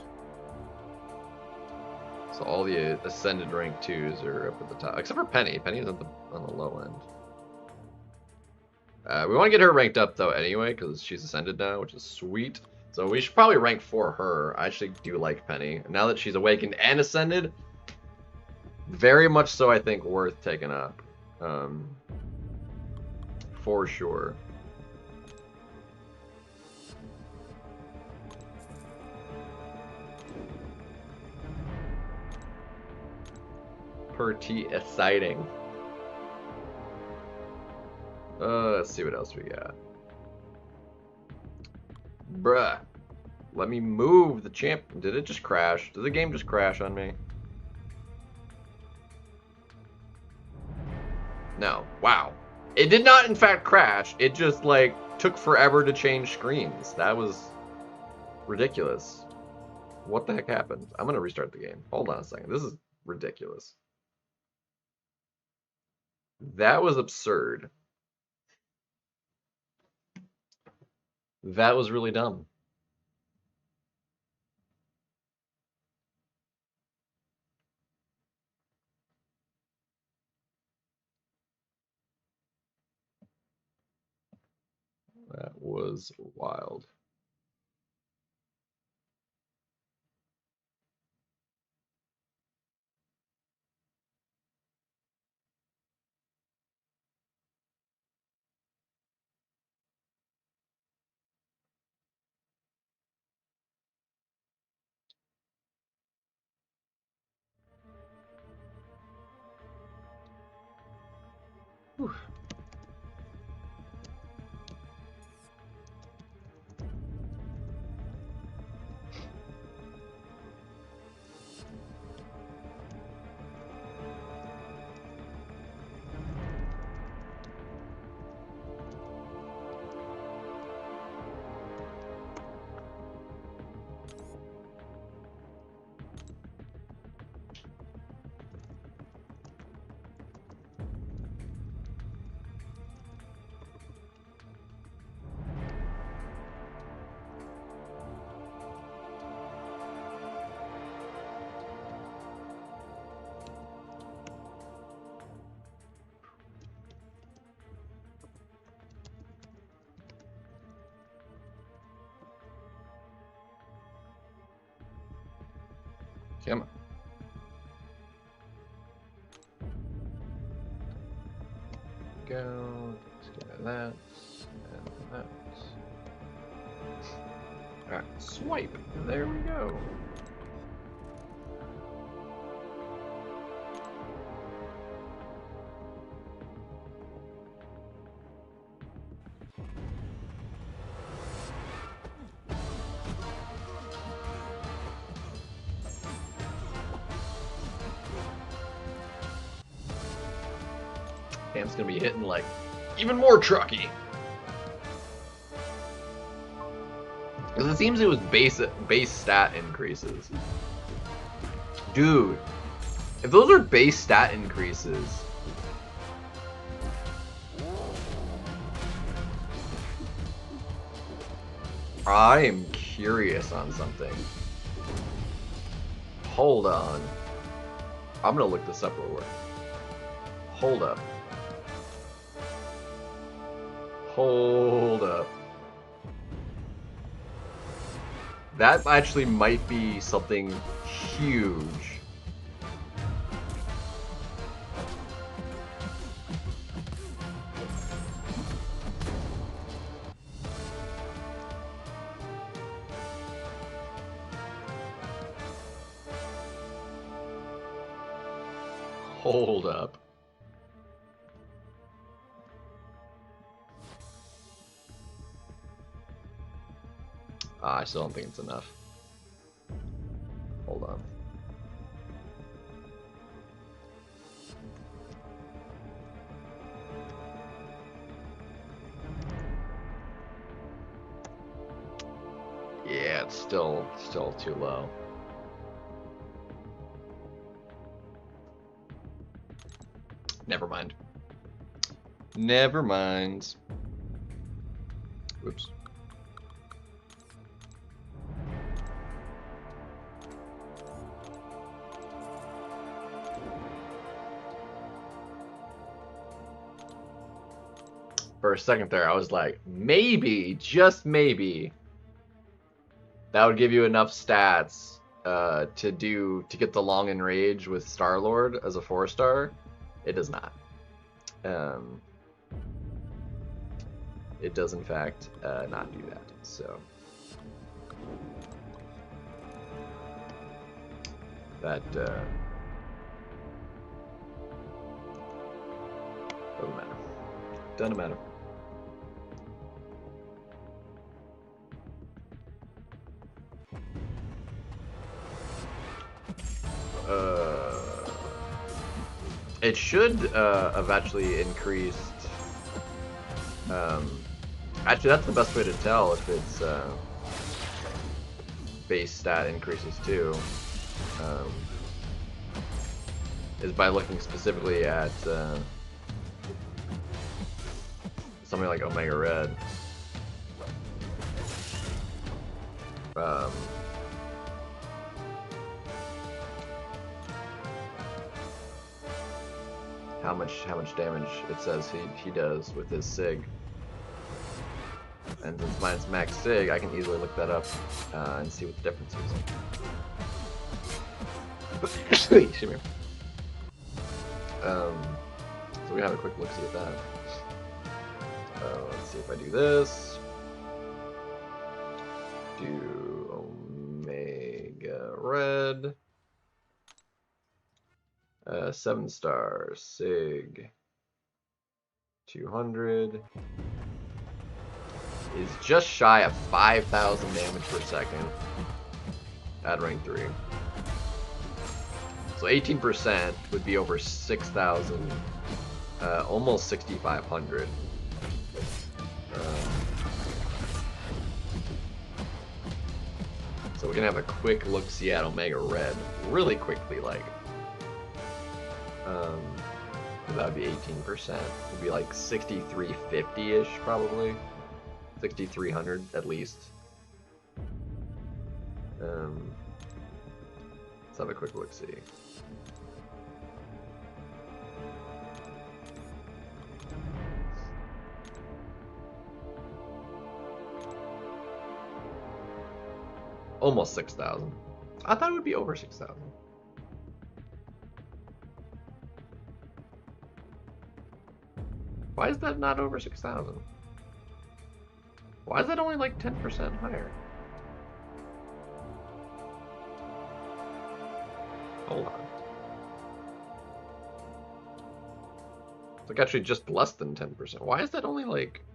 So all the ascended rank 2s are up at the top, except for Penny. Penny's on the low end. We want to get her ranked up though anyway, because she's ascended now, which is sweet. So we should probably rank for her. I actually do like Penny. Now that she's awakened and ascended, very much so I think worth taking up. For sure. Pretty exciting. Let's see what else we got. Bruh. Let me move the champ. Did it just crash? Did the game just crash on me? No. Wow. It did not, in fact, crash. It just, like, took forever to change screens. That was ridiculous. What the heck happened? I'm gonna restart the game. Hold on a second. This is ridiculous. That was absurd. That was really dumb. That was wild. Whew. Come on. Go. Let's get that. And that. Alright, swipe. There we go. Cam's gonna be hitting like even more trucky. Because it seems it was base stat increases. Dude, if those are base stat increases, I am curious on something. Hold on. I'm gonna look this up real quick. Hold up. Hold up. That actually might be something huge. Hold up. I still don't think it's enough. Hold on. Yeah, it's still too low. Never mind. Never mind. Oops. For a second there, I was like, maybe, just maybe, that would give you enough stats to get the long enrage with Star-Lord as a 4-star. It does not. It does in fact not do that. So that doesn't matter. Doesn't matter. It should have actually increased. Actually, that's the best way to tell if its base stat increases too. Is by looking specifically at something like Omega Red. How much damage it says he does with his Sig. And since mine's max Sig, I can easily look that up and see what the difference is. Excuse me. So we have a quick look see at that. Let's see if I do this. Do Omega Red. 7-star Sig 200 is just shy of 5,000 damage per second at rank 3. So 18% would be over 6,000, almost 6,500. So we're gonna have a quick look see at Omega Red really quickly, like. That would be 18%. It would be like 6,350-ish, probably. 6,300 at least. Let's have a quick look see. Almost 6,000. I thought it would be over 6,000. Why is that not over 6,000? Why is that only like 10% higher? Hold on. It's like actually just less than 10%. Why is that only like...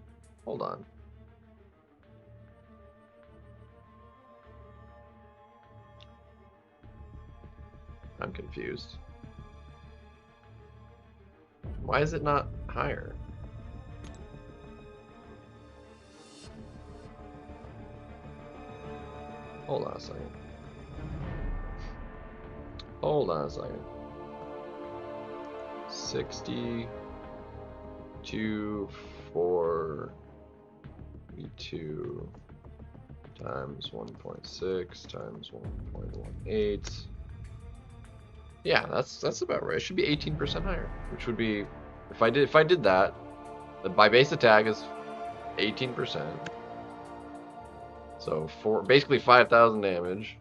Hold on. I'm confused. Why is it not higher? Hold on a second. Hold on a second. 6242 times 1.6 times 1.18. Yeah, that's about right. It should be 18% higher, which would be if I did that, my base attack is 18%. So basically 5,000 damage.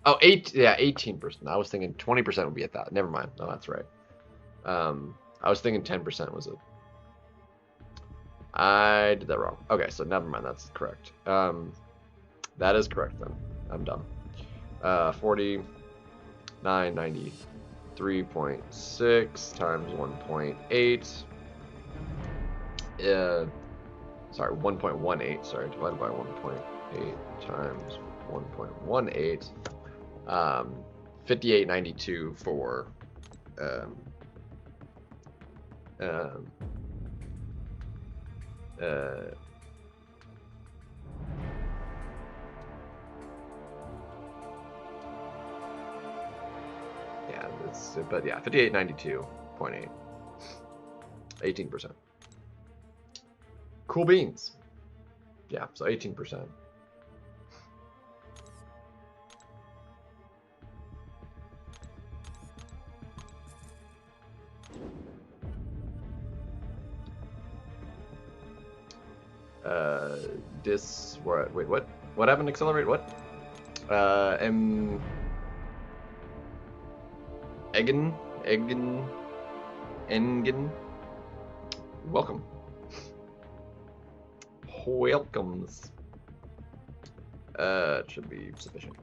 Oh, 18%. I was thinking 20% would be at that. Never mind. No, that's right. I was thinking 10% was it. I did that wrong. Okay, so never mind. That's correct. That is correct then. I'm done. 4993.6 times 1.8. Sorry, 1.18. Sorry, divided by 1.8 times 1.18. 5892 for yeah, but yeah, 5892.8. 18%. Cool beans. Yeah, so 18%. Wait, what? What happened to accelerate? What? Engen. Welcome. Welcomes. It should be sufficient.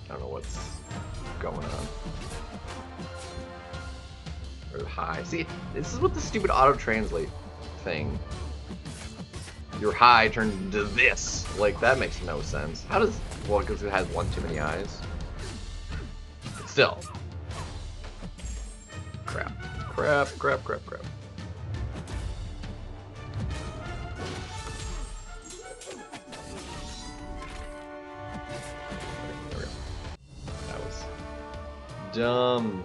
I don't know what's going on. Or high. See, this is what the stupid auto-translate thing. Your high turned into this. Like, that makes no sense. How does... Well, because it has one too many eyes. But still. Crap. Crap. There we go. That was dumb.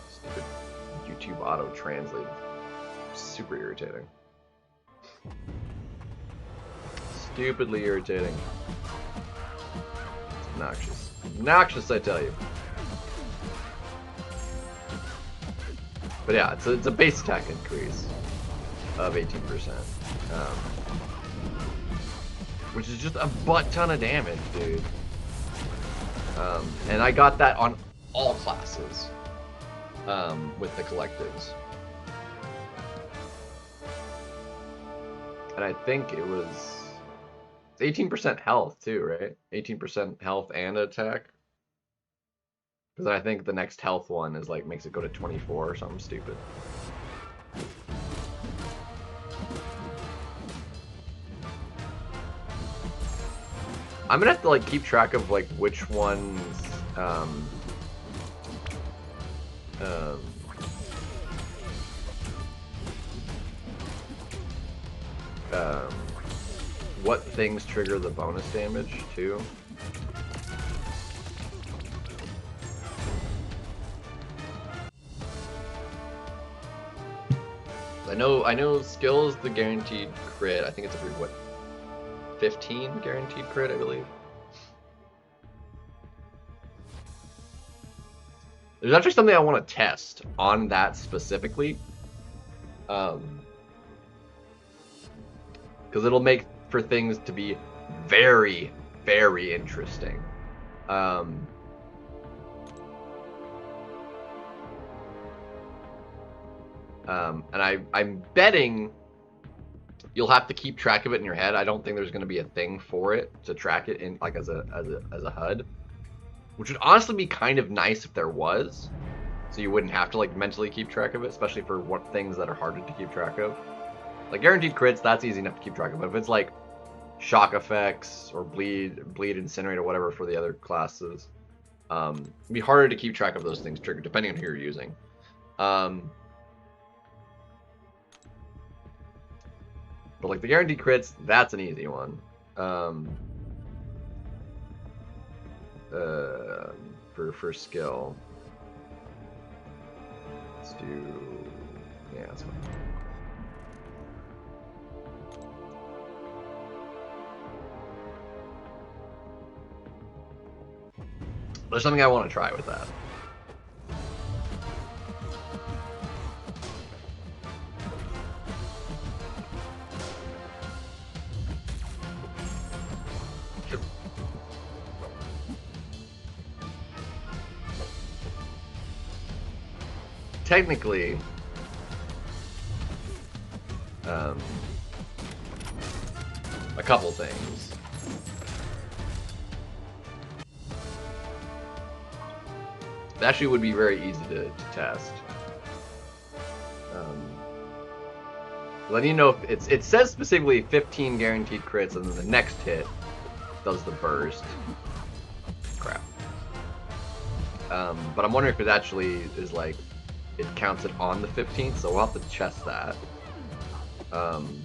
Stupid YouTube auto-translate. Super irritating. Stupidly irritating. It's obnoxious. Obnoxious, I tell you. But yeah, it's a base attack increase of 18%. Which is just a butt ton of damage, dude. And I got that on all classes with the collectives. And I think it was 18% health too, right? 18% health and attack. Because I think the next health one is like makes it go to 24 or something stupid. I'm gonna have to like keep track of like which ones what things trigger the bonus damage too. I know skill is the guaranteed crit. I think it's every what 15 guaranteed crit, I believe. There's actually something I want to test on that specifically. Because it'll make for things to be very, very interesting. And I'm betting you'll have to keep track of it in your head. I don't think there's going to be a thing for it to track it in like as a HUD, which would honestly be kind of nice if there was, so you wouldn't have to like mentally keep track of it, especially for what things that are harder to keep track of. Like guaranteed crits, that's easy enough to keep track of. But if it's like shock effects or bleed, incinerate, or whatever for the other classes, it'd be harder to keep track of those things triggered depending on who you're using. But like the guaranteed crits, that's an easy one. For skill, let's do, yeah, that's fine. There's something I want to try with that. Technically, a couple things. It actually would be very easy to test. Letting you know if it says specifically 15 guaranteed crits, and then the next hit does the burst. Crap. But I'm wondering if it actually is like, it counts it on the 15th, so we'll have to test that. And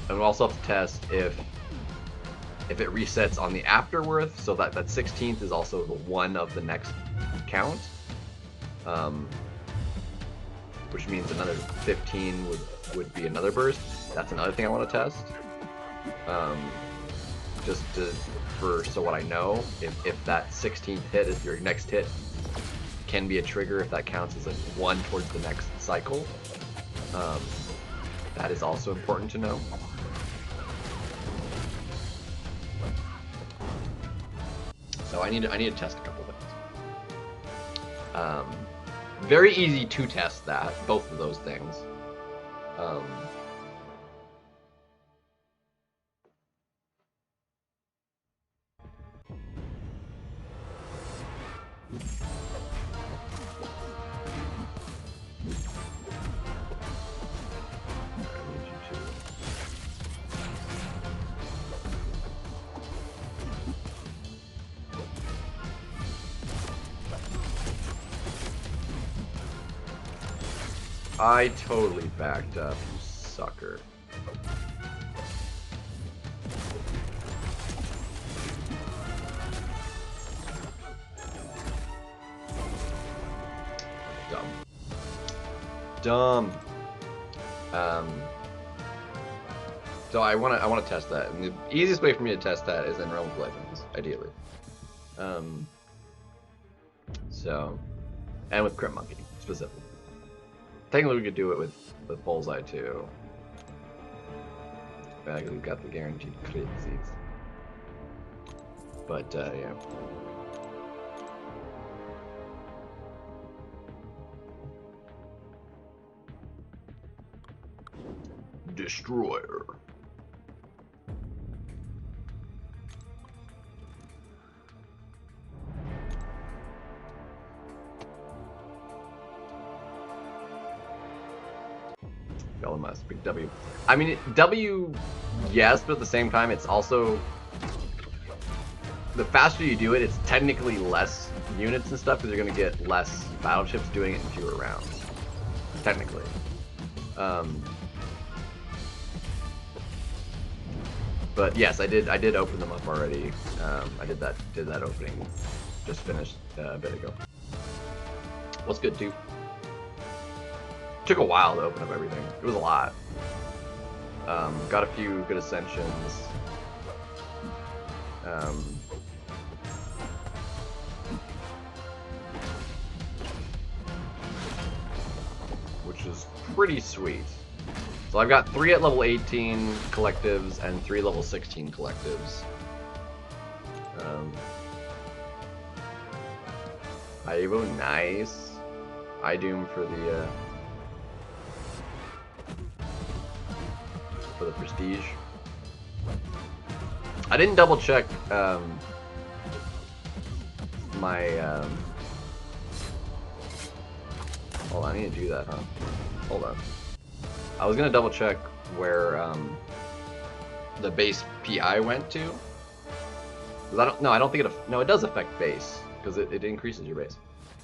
we'll also have to test if it resets on the afterworth, so that 16th is also the one of the next count. Which means another 15 would be another burst. That's another thing I want to test. Just so what I know, if that 16th hit is your next hit, can be a trigger if that counts as a 1 towards the next cycle. That is also important to know. So I need to test a couple things. Very easy to test that, both of those things. I totally backed up, you sucker. Dumb. So I want to test that, and the easiest way for me to test that is in Realm of Legends, ideally. So, and with Crit Monkey specifically. Technically, we could do it with Bullseye too. Because we've got the guaranteed crit seeds. But yeah. Destroyer. Must big W. I mean, W, yes, but at the same time, it's also the faster you do it, it's technically less units and stuff because you're going to get less battleships doing it in fewer rounds. Technically. But yes, I did open them up already. I did that opening. Just finished a bit ago. What's good, too? Took a while to open up everything. It was a lot. Got a few good ascensions. Which is pretty sweet. So I've got 3 at level 18 collectives and 3 level 16 collectives. Ivo, nice. Idoom for the prestige. I didn't double check my hold on, I need to do that, huh? Hold on. I was gonna double check where the base PI went to. I don't think it does affect base because it increases your base.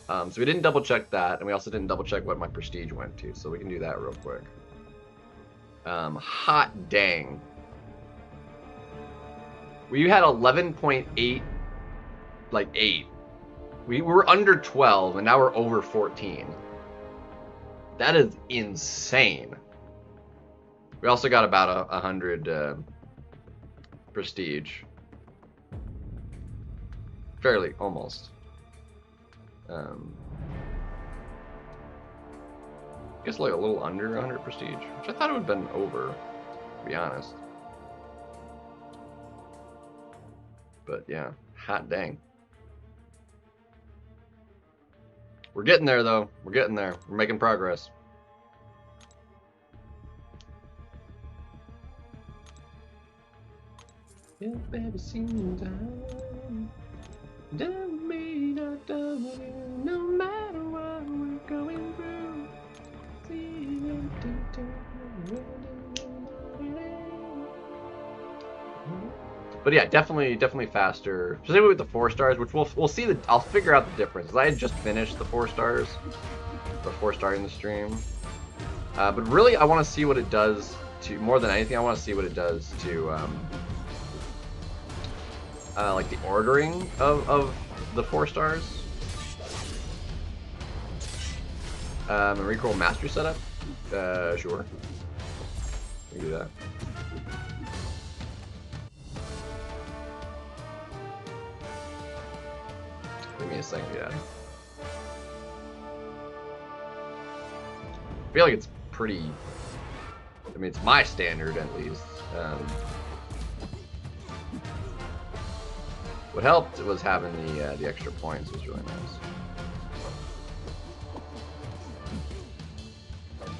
So we didn't double check that, and we also didn't double check what my prestige went to, so we can do that real quick. Hot dang. We had 11.8, like 8. We were under 12, and now we're over 14. That is insane. We also got about 100 prestige. Fairly, almost. I guess like a little under 100 prestige, which I thought it would have been over, to be honest. But yeah, hot dang. We're getting there though. We're getting there. We're making progress. Yeah, baby, sing time. Don't be not done with you, no matter what we're going through. But yeah, definitely faster. Specifically with the 4 stars, which we'll see I'll figure out the difference. I had just finished the 4 stars before starting the stream. But really, I want to see what it does to, more than anything, I want to see what it does to like the ordering of the 4 stars. And recoil mastery setup. Sure. We can do that. Give me a second, yeah. I feel like it's pretty. I mean, it's my standard at least. What helped was having the extra points was really nice.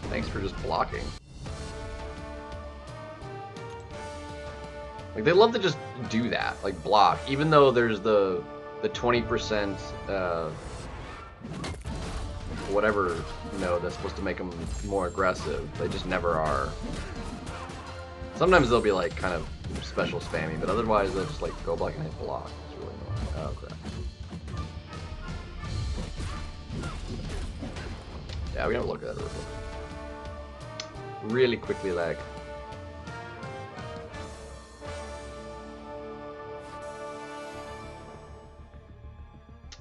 Thanks for just blocking. Like, they love to just do that, like block, even though there's the 20% whatever, you know, that's supposed to make them more aggressive. They just never are. Sometimes they'll be like kind of special spammy, but otherwise they'll just like go block and hit block. It's really annoying. Oh crap. Yeah, we gotta look at it really quickly, like.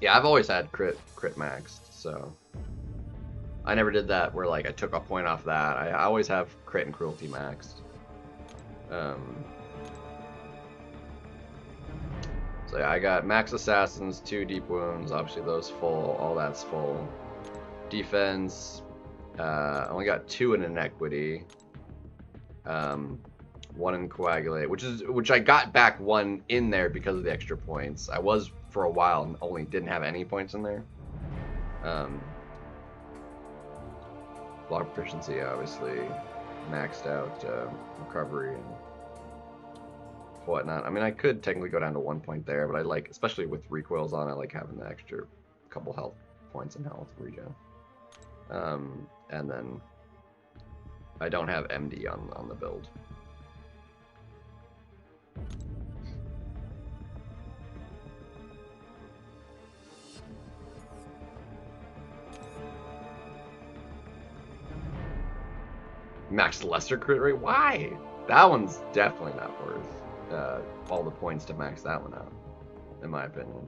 Yeah, I've always had crit maxed, so I never did that where like I took a point off that. I always have crit and cruelty maxed. So yeah, I got max assassins, 2 deep wounds, obviously those full, all that's full. Defense, only got 2 in inequity. 1 in coagulate, which I got back 1 in there because of the extra points. I was for a while and only didn't have any points in there. Block proficiency, obviously maxed out, recovery and whatnot. I mean, I could technically go down to 1 point there, but I like, especially with recoils on, I like having the extra couple health points and health regen. And then I don't have MD on the build. Max lesser crit rate? Why? That one's definitely not worth all the points to max that one out, in my opinion.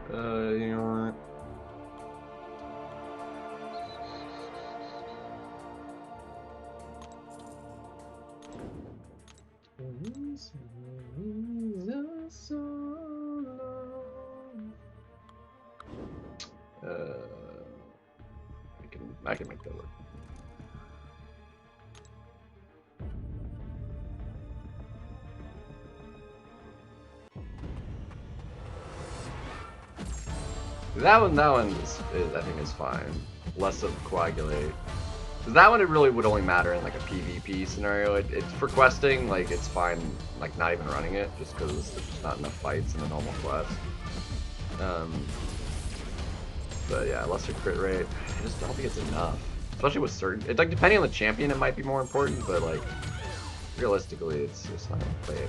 You know what? I can make that work. That one is I think is fine. Less of coagulate. Because that one, it really would only matter in like a PvP scenario. It's for questing, like it's fine, like not even running it, just because there's just not enough fights in the normal quest. But yeah, lesser crit rate. I just don't think it's enough, especially with certain. It's like depending on the champion, it might be more important, but like realistically, it's not gonna play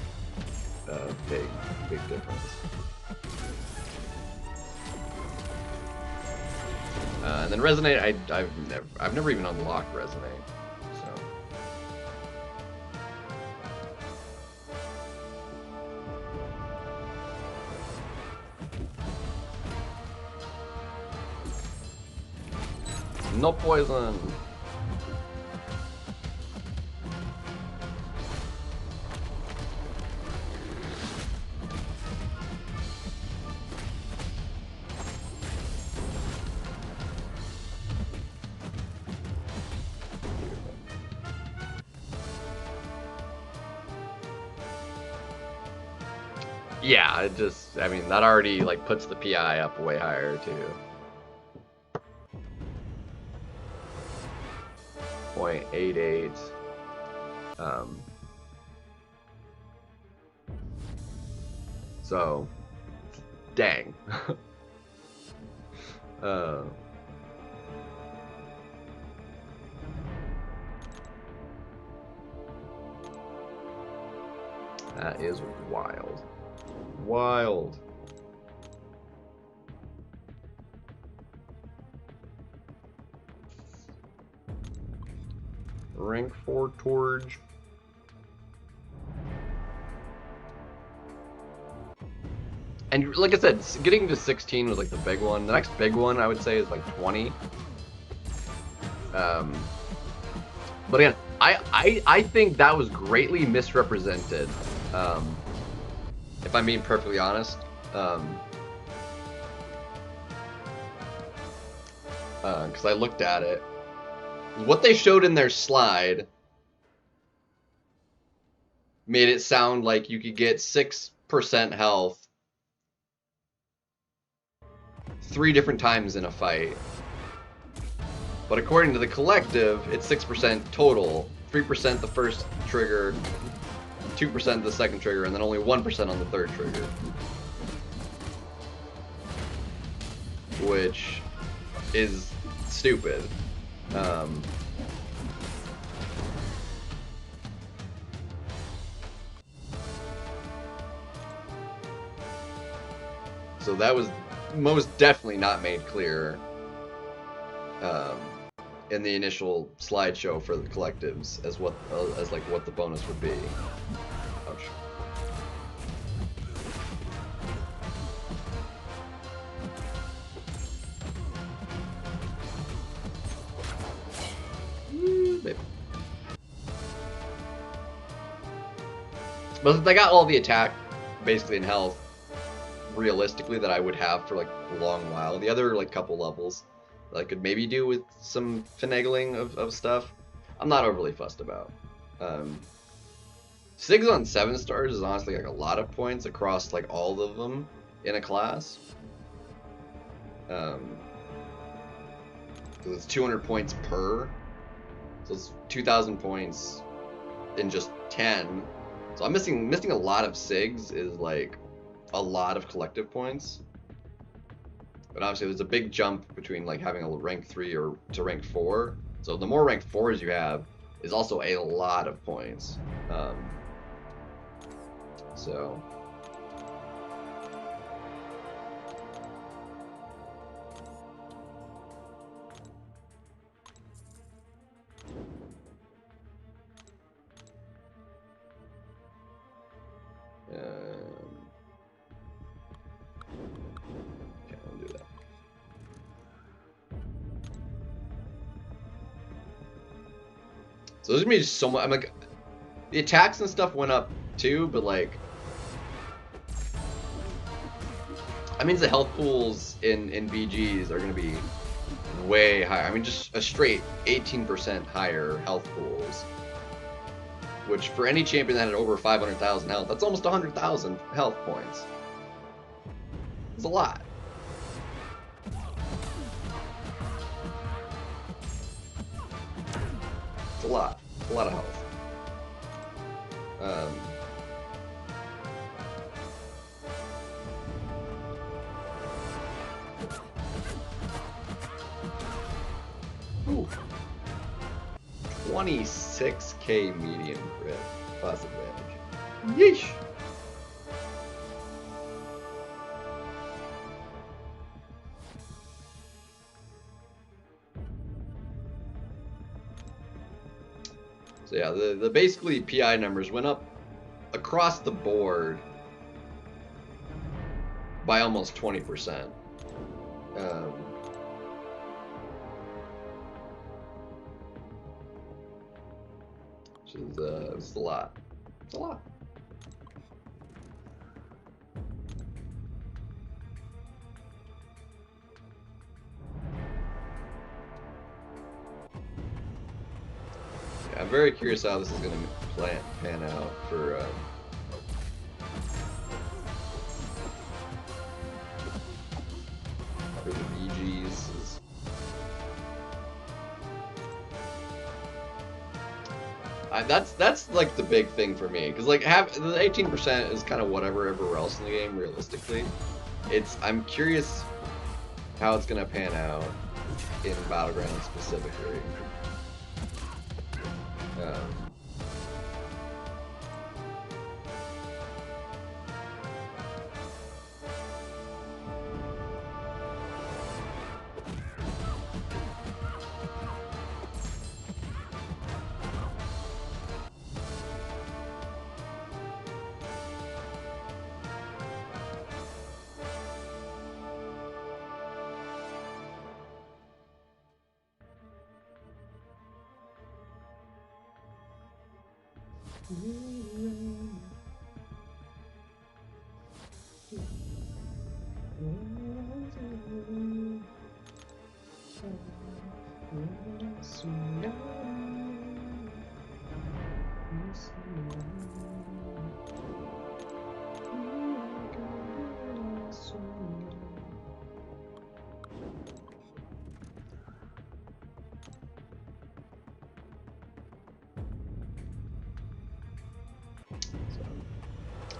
a big difference. And then resonate, I've never even unlocked resonate, so. No poison. Yeah, it just, I mean, that already like puts the PI up way higher too. 0.88. So, dang. That is wild. Wild. Rank 4 Torge. And like I said, getting to 16 was like the big one. The next big one I would say is like 20. But again, I think that was greatly misrepresented. If I'm being perfectly honest. Because I looked at it. What they showed in their slide made it sound like you could get 6% health 3 different times in a fight. But according to the collective, it's 6% total. 3% the first trigger, 2% the second trigger, and then only 1% on the third trigger. Which is stupid. So that was most definitely not made clear in the initial slideshow for the collectives as what the bonus would be. Ouch. Baby. But since I got all the attack basically in health realistically that I would have for like a long while, the other like couple levels that I could maybe do with some finagling of stuff, I'm not overly fussed about. 6 on 7 stars is honestly like a lot of points across like all of them in a class. It's 200 points per, so it's 2,000 points in just 10. So I'm missing a lot of SIGs is like a lot of collective points. But obviously there's a big jump between like having a rank 3 or to rank 4. So the more rank 4s you have is also a lot of points. So So there's gonna be so much. I'm like, the attacks and stuff went up too, but like, that means the health pools in BGs are gonna be way higher. I mean, just a straight 18% higher health pools, which for any champion that had over 500,000 health, that's almost 100,000 health points. It's a lot. It's a lot of health. Ooh. 26k medium crit class advantage. Yeesh. So yeah, the basically PI numbers went up across the board by almost 20%. Which is it's a lot. It's a lot. Yeah, I'm very curious how this is going to pan out for the BGs. That's like the big thing for me, because like the 18% is kind of whatever everywhere else in the game realistically. I'm curious how it's gonna pan out in Battlegrounds specifically.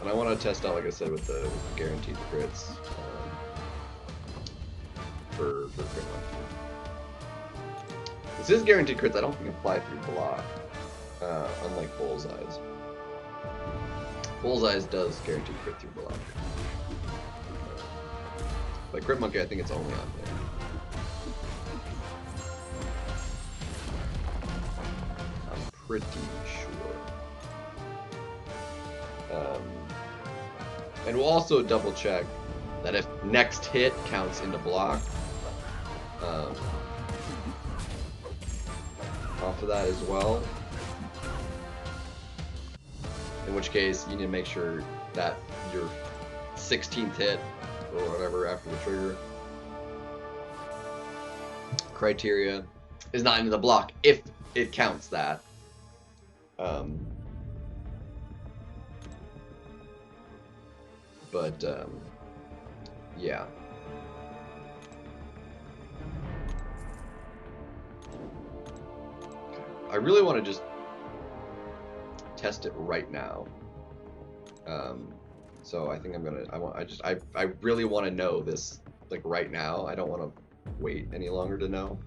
And I want to test out, like I said, with the guaranteed crits for crit monkey. This is guaranteed crits. I don't think apply through block, unlike Bullseye's. Bullseye's does guaranteed crit through block. But crit monkey, I think it's only on hit. I'm pretty sure. And we'll also double check that if next hit counts into block, off of that as well. In which case, you need to make sure that your 16th hit, or whatever after the trigger, criteria is not into the block if it counts that. Yeah. I really want to just test it right now. So I think I'm gonna. I really want to know this like right now. I don't want to wait any longer to know.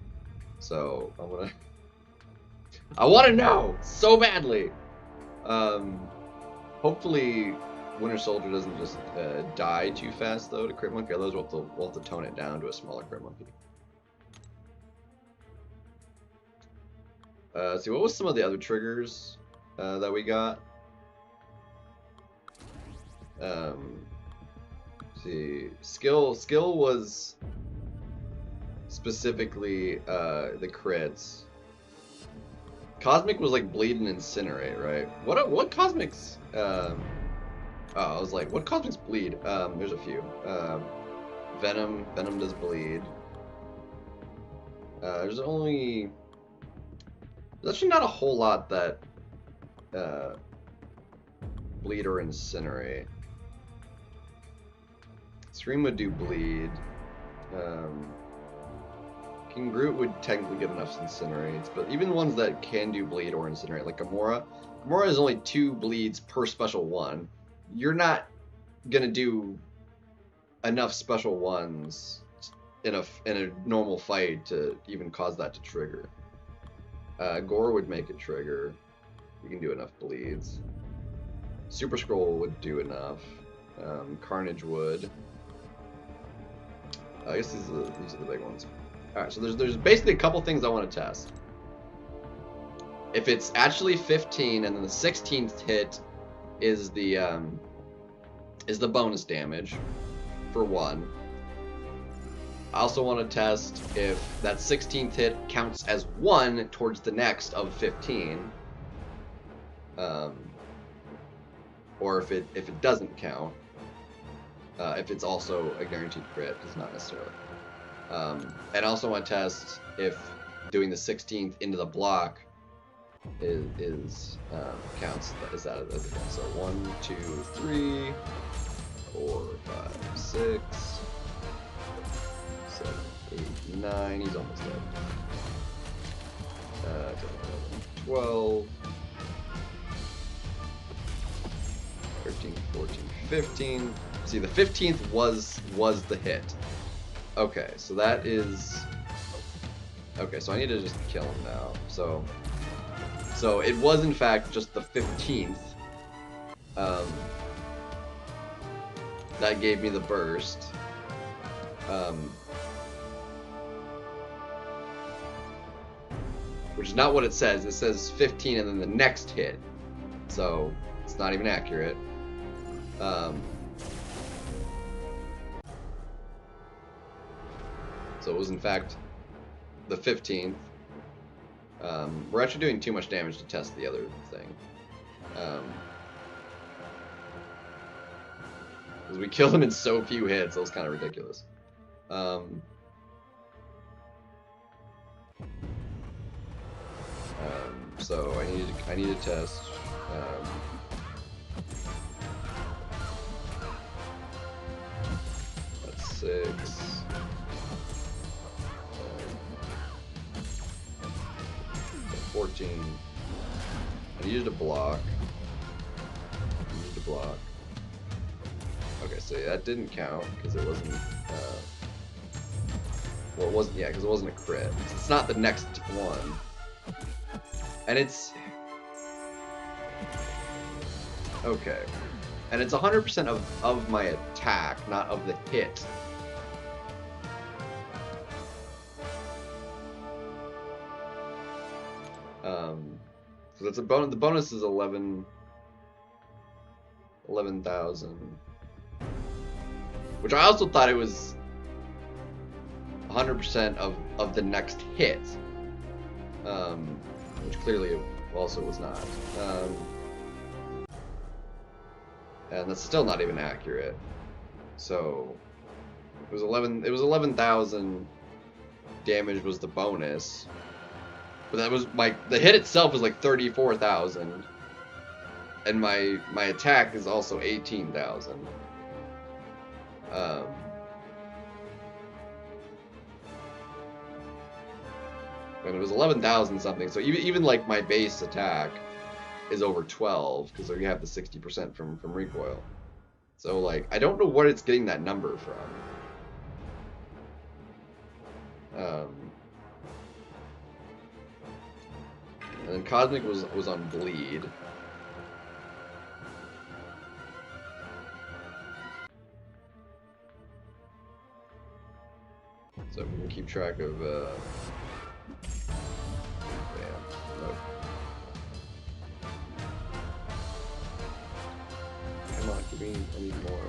So I want to know so badly. Hopefully Winter Soldier doesn't just die too fast though to crit monkey. Otherwise we'll have to tone it down to a smaller crit monkey. See, what was some of the other triggers that we got? See, skill was specifically the crits. Cosmic was like bleed and incinerate, right? What cosmics? Oh, I was like, what cosmics bleed? There's a few. Venom does bleed. There's actually not a whole lot that bleed or incinerate. Scream would do bleed. King Groot would technically get enough incinerates, but even the ones that can do bleed or incinerate, like Gamora is only 2 bleeds per special one. You're not gonna do enough special ones in a normal fight to even cause that to trigger. Gore would make it trigger. You can do enough bleeds. Super Scroll would do enough. Carnage would. I guess these are the big ones. All right, so there's basically a couple things I want to test. If it's actually 15, and then the 16th hit is the bonus damage, for one. I also want to test if that 16th hit counts as 1 towards the next of 15, or if it doesn't count. If it's also a guaranteed crit, it's not necessarily. And I also want to test if doing the 16th into the block counts. Is that as a count? So 1, 2, 3, 4, 5, 6, 7, 8, 9. He's almost dead. 10, 11, 12, 13, 14, 15. See, the 15th was the hit. Okay, so that is... Okay, so I need to just kill him now. So it was in fact just the 15th that gave me the burst. Which is not what it says. It says 15 and then the next hit. So it's not even accurate. So it was in fact the 15th. We're actually doing too much damage to test the other thing. Because we killed him in so few hits, that was kind of ridiculous. So I need to test. That's 6. 14. I needed a block. Okay, so that didn't count because it wasn't. Well, it wasn't. Yeah, because it wasn't a crit. It's not the next one, and it's okay. And it's 100% of my attack, not of the hit. So that's a bonus. The bonus is 11,000, which I also thought it was 100% of the next hit, which clearly it also was not. And that's still not even accurate. So it was 11,000 damage was the bonus. But that was the hit itself was like 34,000, and my attack is also 18,000. And it was 11,000 something. So even like my base attack is over 12 because you have the 60% from recoil. So like I don't know what it's getting that number from. And then Cosmic was on bleed. So we can keep track of nope. Come on, give me, I need more.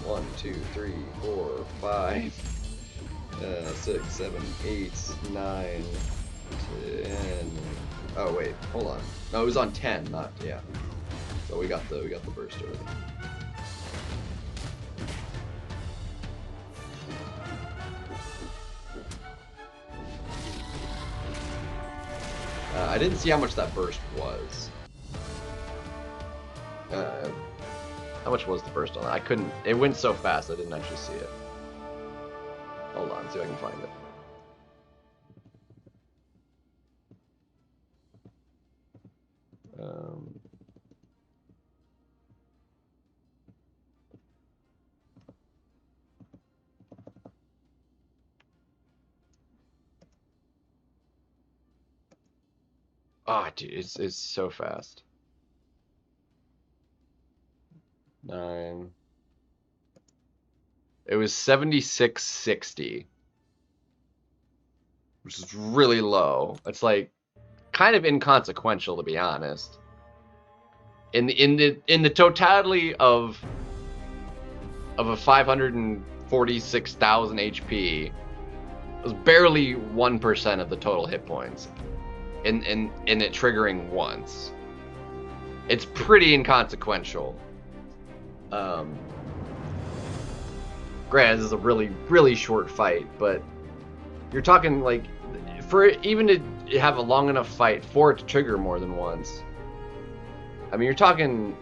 1, 2, 3, 4, 5, 6, 7, 8, 9, 10. Oh wait, hold on. No, it was on 10, not yeah. So we got the burst already. I didn't see how much that burst was. How much was the burst on that? I couldn't. It went so fast I didn't actually see it. Hold on, see if I can find it. Oh, dude, it's so fast. 9. It was 7660, which is really low. It's like kind of inconsequential, to be honest. In the totality of a 546,000 HP, it was barely 1% of the total hit points. In it triggering once. It's pretty inconsequential. Granted, this is a really short fight, but you're talking like for even to have a long enough fight for it to trigger more than once. I mean, you're talking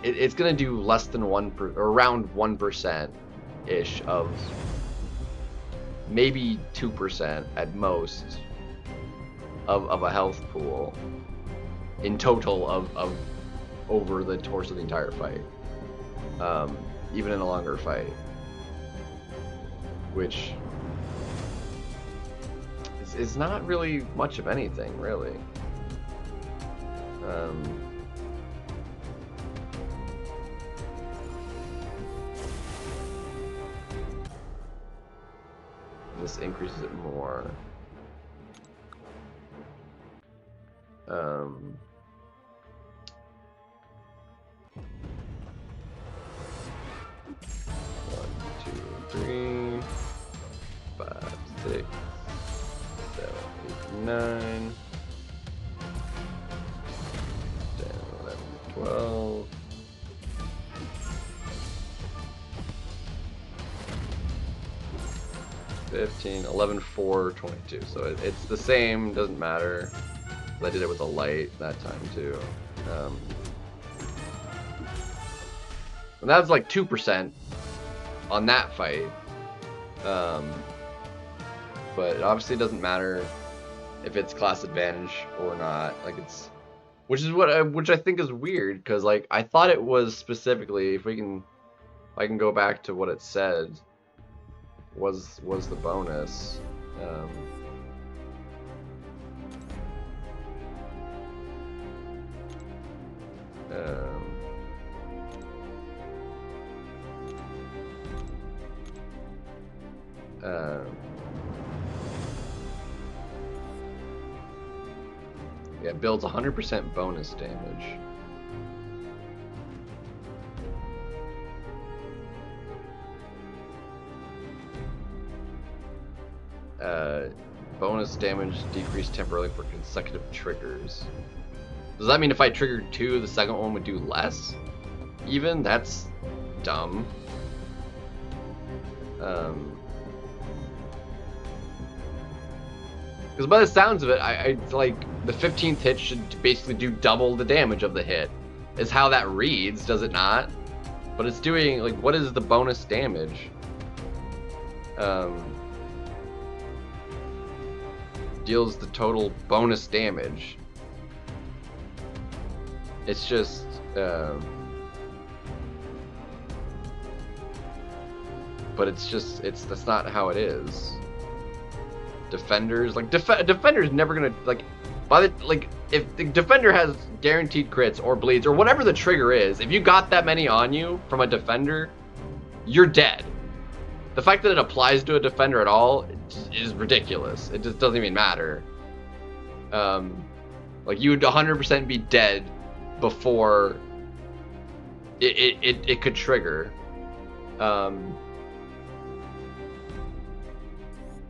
it's gonna do less than or around 1% ish of maybe 2% at most of a health pool in total of over the course of the entire fight, even in a longer fight, which is not really much of anything, really. This increases it more. 1, 2, 3, 5, 6, 7, 8, 9, 10, 12. 15, 11, 4, 22. So it's the same, doesn't matter. I did it with a light that time too. And that was like 2% on that fight. But it obviously doesn't matter if it's class advantage or not. Like it's, which I think is weird, because like I thought it was specifically, if I can go back to what it said, was the bonus. Yeah, it builds 100% bonus damage. Bonus damage decreased temporarily for consecutive triggers. Does that mean if I triggered 2, the second one would do less? Even? That's dumb. Because by the sounds of it, I like the 15th hit should basically do double the damage of the hit. Is how that reads, does it not? But it's doing, like, what is the bonus damage? Deals the total bonus damage. It's just, but it's just, that's not how it is. Defenders, like, Defender's never gonna, like, if the Defender has guaranteed crits or bleeds or whatever the trigger is, if you got that many on you from a Defender, you're dead. The fact that it applies to a Defender at all is ridiculous. It just doesn't even matter. Like, you would 100% be dead before it could trigger.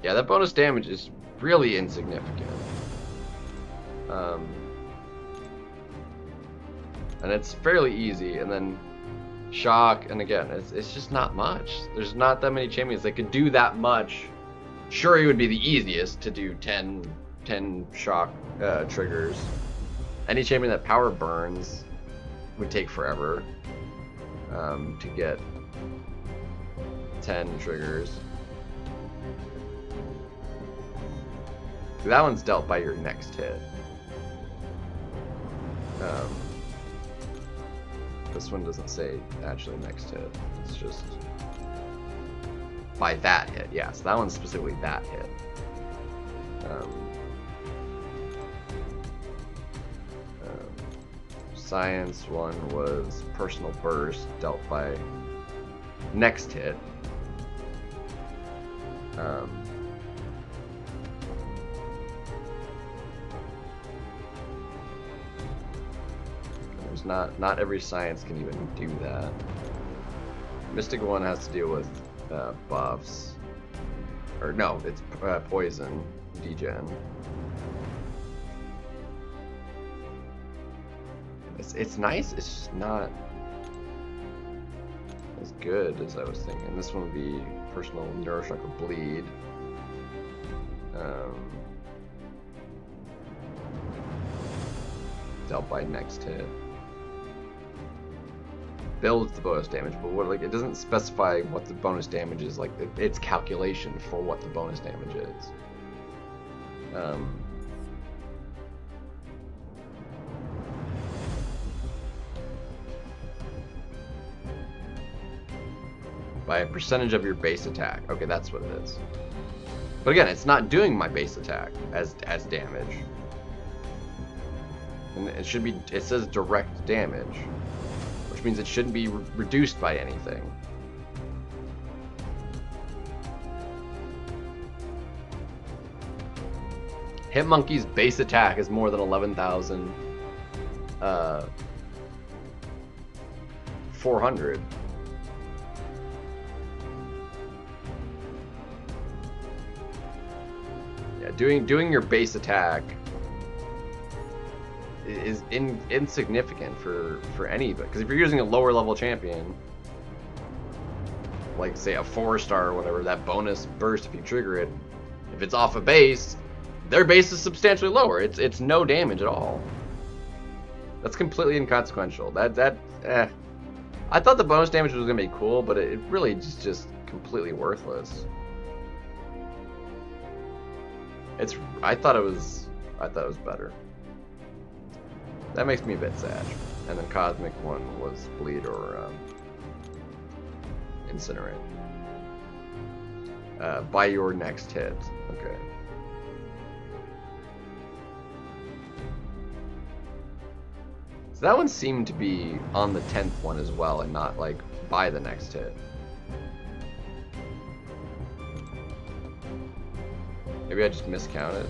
Yeah, that bonus damage is really insignificant. And it's fairly easy, and then shock, and again, it's just not much. There's not that many champions that could do that much. Shuri would be the easiest to do 10 shock triggers. Any champion that power burns would take forever to get 10 triggers. That one's dealt by your next hit. This one doesn't say actually next hit. It's just by that hit. Yeah, so that one's specifically that hit. Science one was personal burst dealt by next hit. There's not every science can even do that. Mystic one has to deal with buffs, or no, it's poison degen. It's nice. It's just not as good as I was thinking. This one would be personal neuroshock or bleed. Dealt by next hit. Builds the bonus damage, but what, like, it doesn't specify what the bonus damage is. Like, it's calculation for what the bonus damage is. By a percentage of your base attack. Okay, that's what it is. But again, it's not doing my base attack as damage. And it should be, it says direct damage, which means it shouldn't be reduced by anything. Hitmonkey's base attack is more than 11,400. Yeah, doing your base attack is insignificant for anybody. Because if you're using a lower level champion, like say a 4-star or whatever, that bonus burst if you trigger it, if it's off a base, their base is substantially lower. It's no damage at all. That's completely inconsequential. I thought the bonus damage was gonna be cool, but it really is just completely worthless. I thought it was better. That makes me a bit sad. And then Cosmic one was Bleed or Incinerate. By your next hit. Okay. So that one seemed to be on the 10th one as well, and not like by the next hit. Maybe I just miscounted,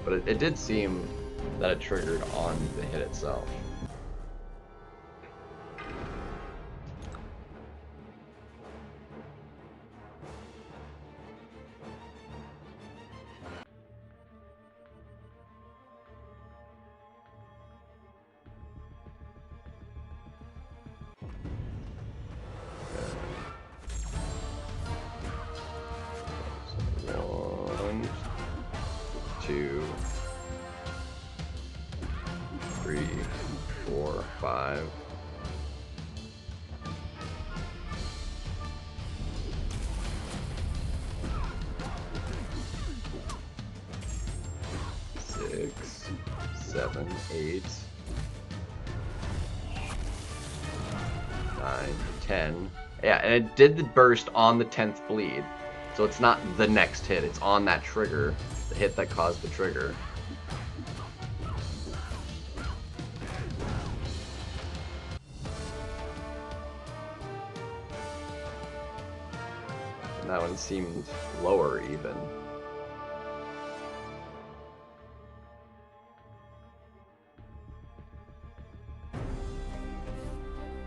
but it did seem that it triggered on the hit itself. Yeah, and it did the burst on the 10th bleed. So it's not the next hit, it's on that trigger, the hit that caused the trigger. And that one seemed lower even.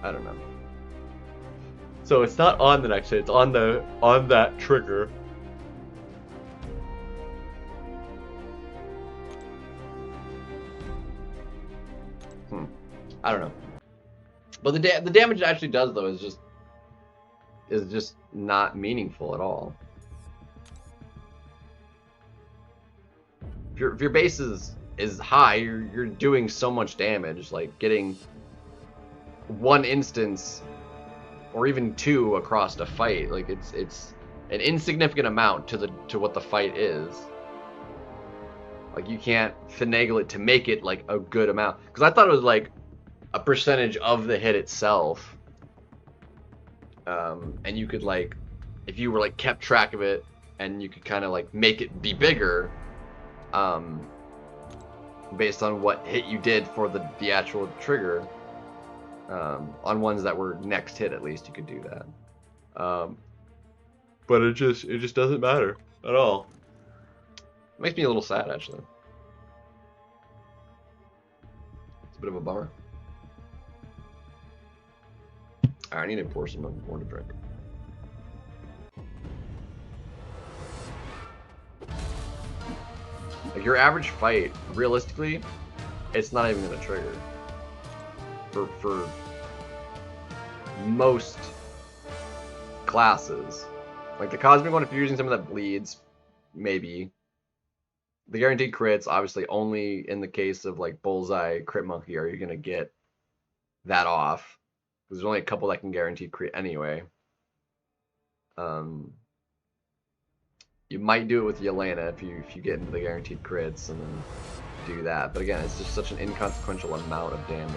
I don't know. So it's not on the next hit, it's on that trigger. I don't know. But the damage it actually does though is just not meaningful at all. If your base is high, you're doing so much damage, like getting one instance or even two across a fight, like it's an insignificant amount to what the fight is. Like you can't finagle it to make it like a good amount, because I thought it was like a percentage of the hit itself, and you could like, if you were like kept track of it, and you could kind of like make it be bigger, based on what hit you did for the actual trigger. On ones that were next hit, at least you could do that. But it just doesn't matter at all. It makes me a little sad, actually. It's a bit of a bummer. Alright, I need to pour some more to drink. Like your average fight, realistically, it's not even gonna trigger. For most classes. Like the Cosmic one, if you're using something that bleeds, maybe. The guaranteed crits, obviously only in the case of like Bullseye, Crit Monkey are you going to get that off. Because there's only a couple that can guarantee crit anyway. You might do it with Yelena if you get into the guaranteed crits and then do that. But again, it's just such an inconsequential amount of damage.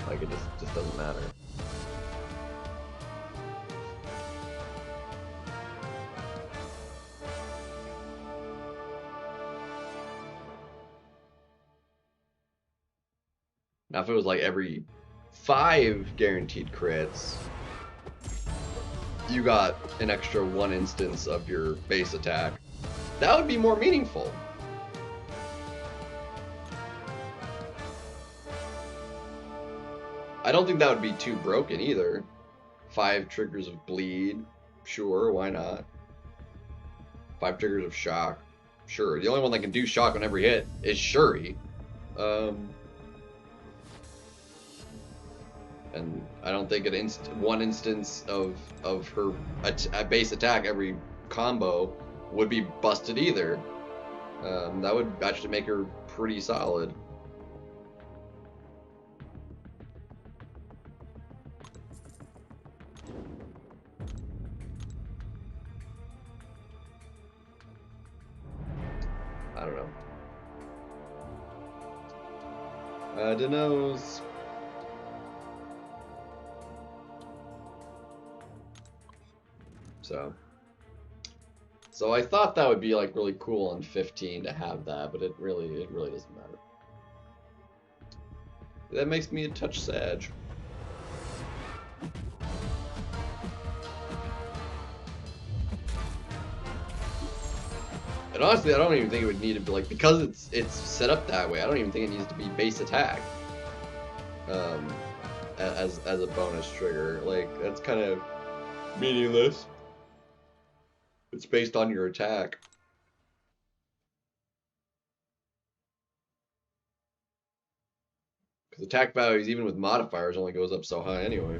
Like it just doesn't matter. Now if it was like every 5 guaranteed crits, you got an extra 1 instance of your base attack, that would be more meaningful. I don't think that would be too broken either. 5 triggers of bleed, sure, why not? 5 triggers of shock, sure. The only one that can do shock on every hit is Shuri. And I don't think one instance of her base attack every combo would be busted either. That would actually make her pretty solid. I don't know. I don't know. So I thought that would be like really cool on 15 to have that, but it really doesn't matter. That makes me a touch sad. And honestly, I don't even think it would need to be like, because it's set up that way. I don't even think it needs to be base attack. As a bonus trigger, like that's kind of meaningless. It's based on your attack. Because attack values, even with modifiers, only goes up so high anyway.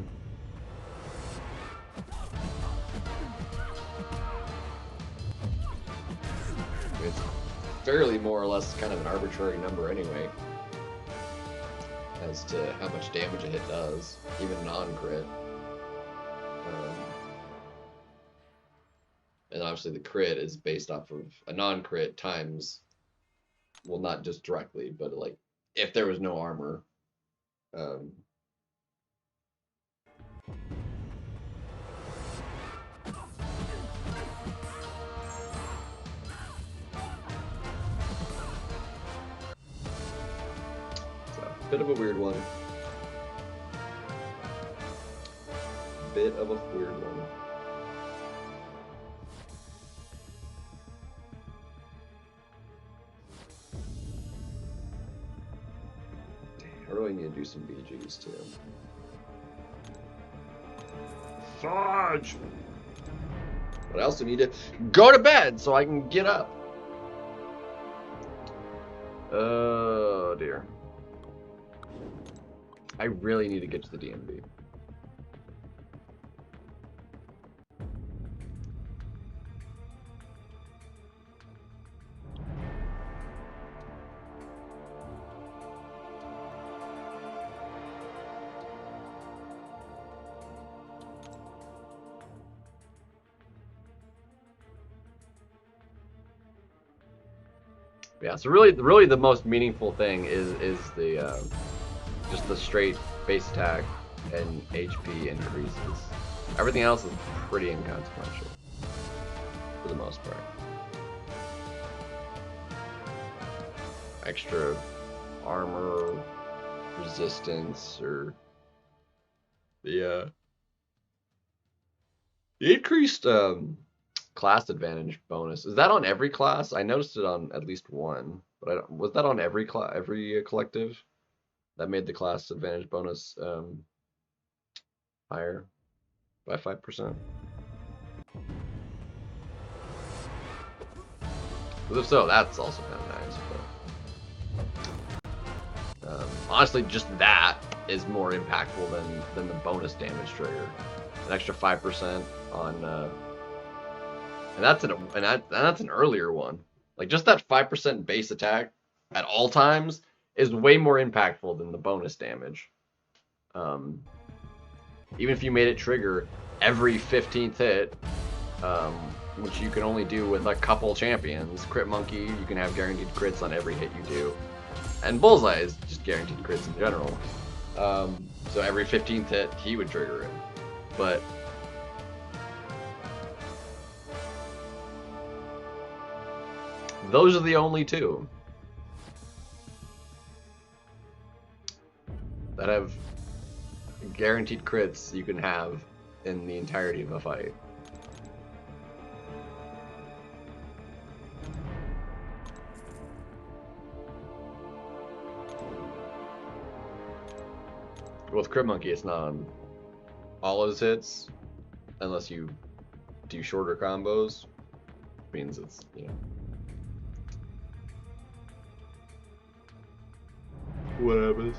It's fairly more or less kind of an arbitrary number anyway, as to how much damage a hit does, even non-crit. And obviously the crit is based off of a non-crit times, well, not just directly, but like if there was no armor. So, bit of a weird one. Bit of a weird one. I really need to do some BGs too. Sarge! But I also need to go to bed so I can get up. Oh dear. I really need to get to the DMV. Yeah, so really the most meaningful thing is the just the straight base attack and HP increases. Everything else is pretty inconsequential for the most part. Extra armor, resistance, or the increased class advantage bonus. Is that on every class? I noticed it on at least one, but was that on every collective that made the class advantage bonus higher by 5%? Because if so, that's also kind of nice. But honestly, just that is more impactful than the bonus damage trigger. An extra 5% on. And that's an earlier one. Like just that 5% base attack at all times is way more impactful than the bonus damage. Even if you made it trigger every 15th hit, which you can only do with a couple champions. Crit Monkey, you can have guaranteed crits on every hit you do. And Bullseye is just guaranteed crits in general. So every 15th hit, he would trigger it. But those are the only two that have guaranteed crits you can have in the entirety of a fight. With Crit Monkey, it's not on all his hits, unless you do shorter combos. Means it's, you know. what happens.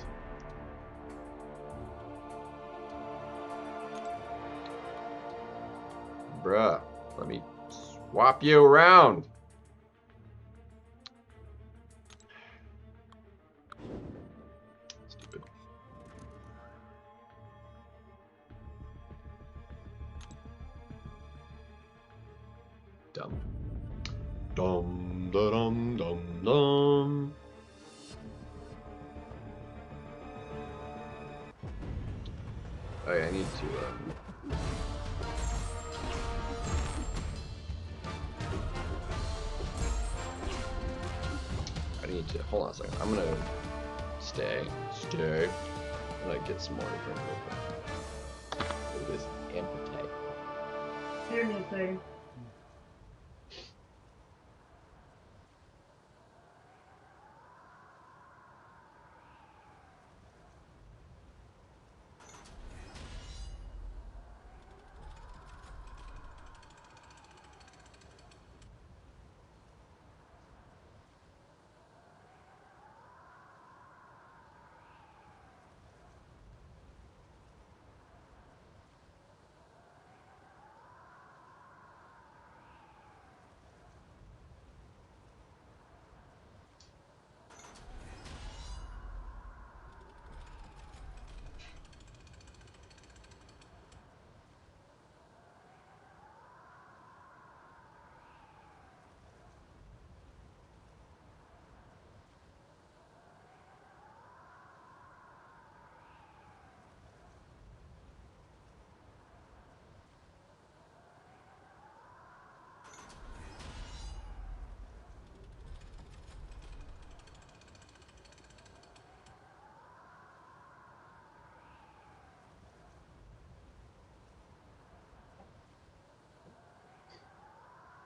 Bruh, let me swap you around. Stupid. Dumb. Dum da dum dum dum. Okay, I need to hold on a second. I'm gonna stay. I'm gonna get some more different purple. It is amputite. Here in a second.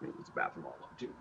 I'm gonna use the bathroom all alone too.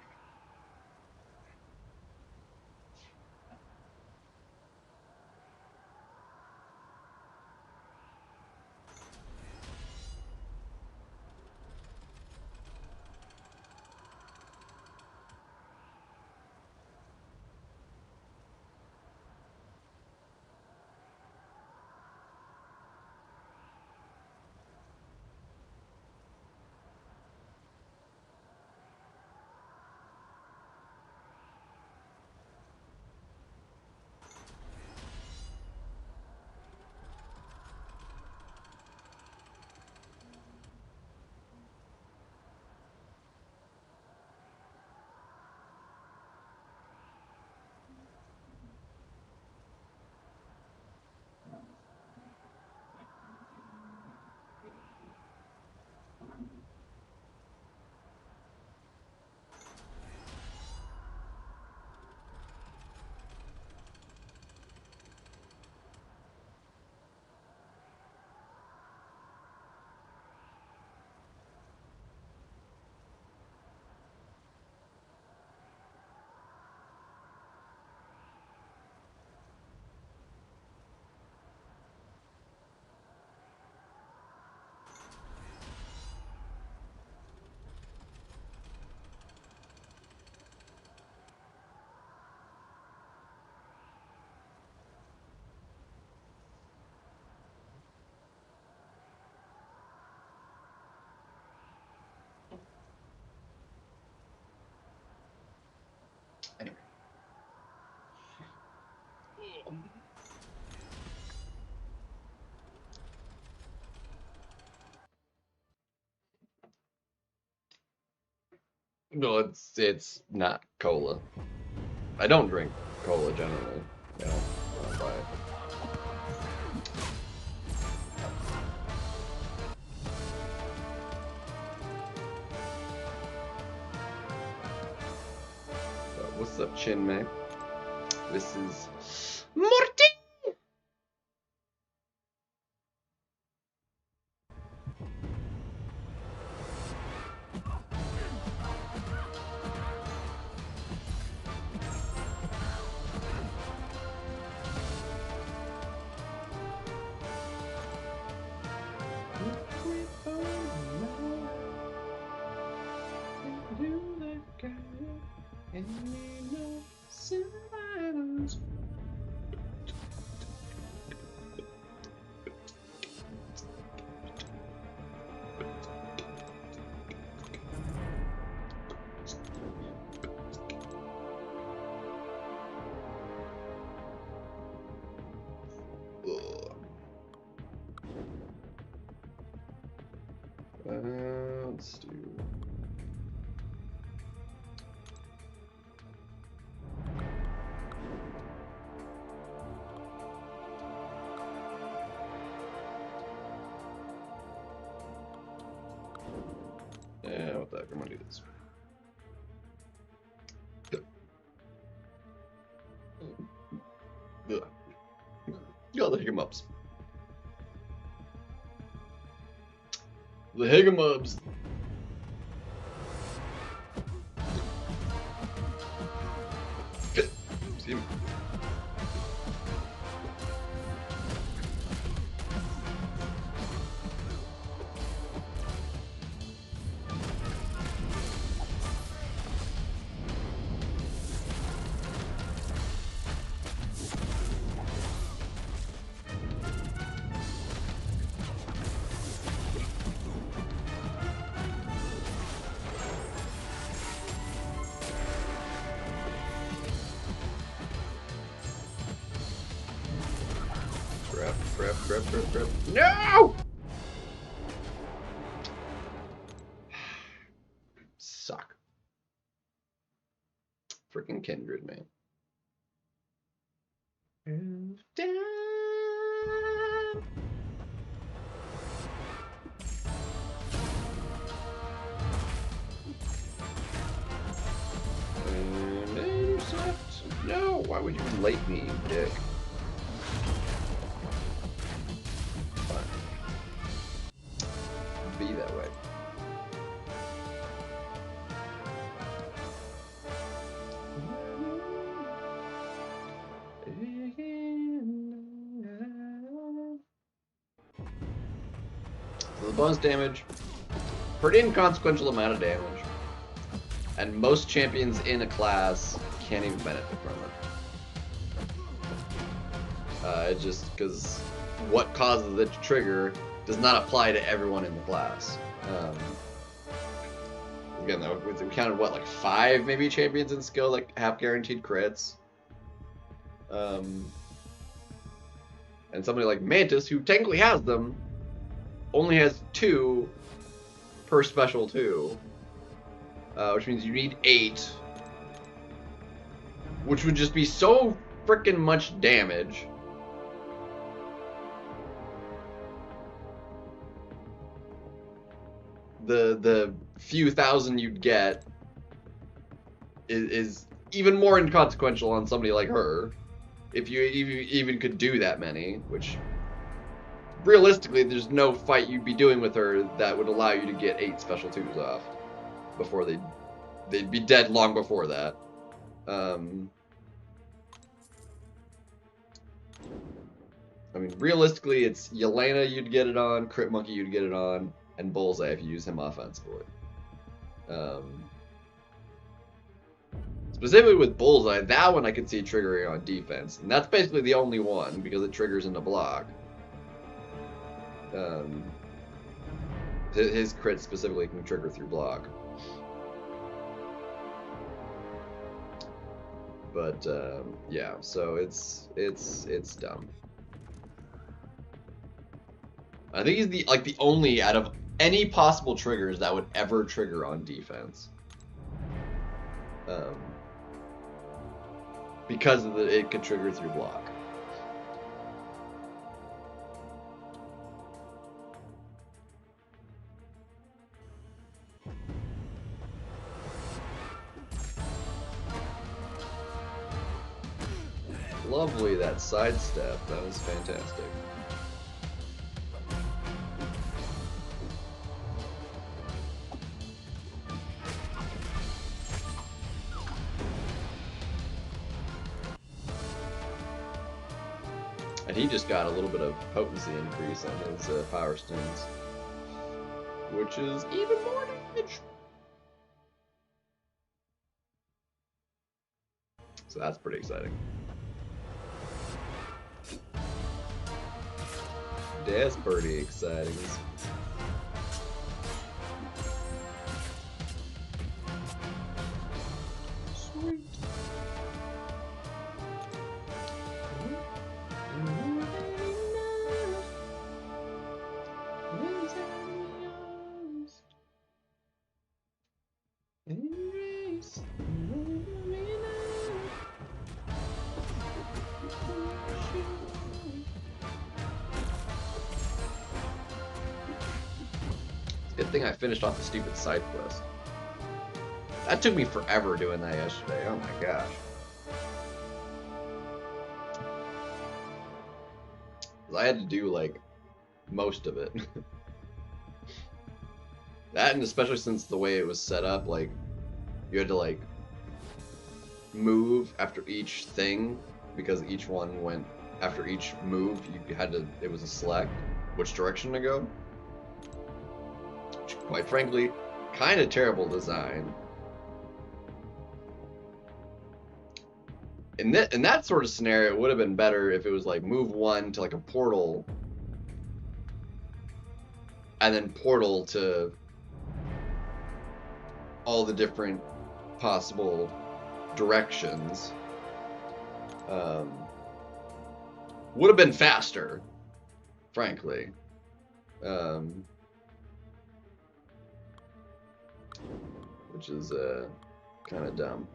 Anyway. No, it's not cola. I don't drink cola generally. You know, I don't buy it. What's up, Chin Man? This is Morty. back. I'm gonna do this. Got the hiccups. The hiccups. See him. Crap. No! Suck. Freaking Kindred, man. And intercept. No, why would you late me, you dick? Be that way. So the bonus damage, pretty inconsequential amount of damage, and most champions in a class can't even benefit from it. It's just because what causes it to trigger does not apply to everyone in the class. Again, though, we counted what, like 5 maybe champions in skill that have guaranteed crits. And somebody like Mantis, who technically has them, only has 2 per special 2, which means you need 8, which would just be so freaking much damage. The few thousand you'd get is even more inconsequential on somebody like her, if you even could do that many, which realistically there's no fight you'd be doing with her that would allow you to get 8 special 2s off before they'd be dead long before that. I mean, realistically, it's Yelena you'd get it on, Crit Monkey you'd get it on, and Bullseye if you use him offensively. Specifically with Bullseye, that one I could see triggering on defense, and that's basically the only one because it triggers into block. His crit specifically can trigger through block. But yeah, so it's dumb. I think he's the only out of any possible triggers that would ever trigger on defense. Because of it could trigger through block. Lovely, that sidestep. That was fantastic. And he just got a little bit of potency increase on his power stones, which is even more damage. So that's pretty exciting. That's pretty exciting. Sweet. Good thing I finished off the stupid side quest. That took me forever doing that yesterday. Oh my gosh. I had to do like most of it. That, and especially since the way it was set up, like you had to like move after each thing, because each one went after each move. You had to. It was a select which direction to go. Which, quite frankly, kind of terrible design. In that sort of scenario, it would have been better if it was like move one to like a portal, and then portal to all the different possible directions. Would have been faster, frankly. Which is kind of dumb.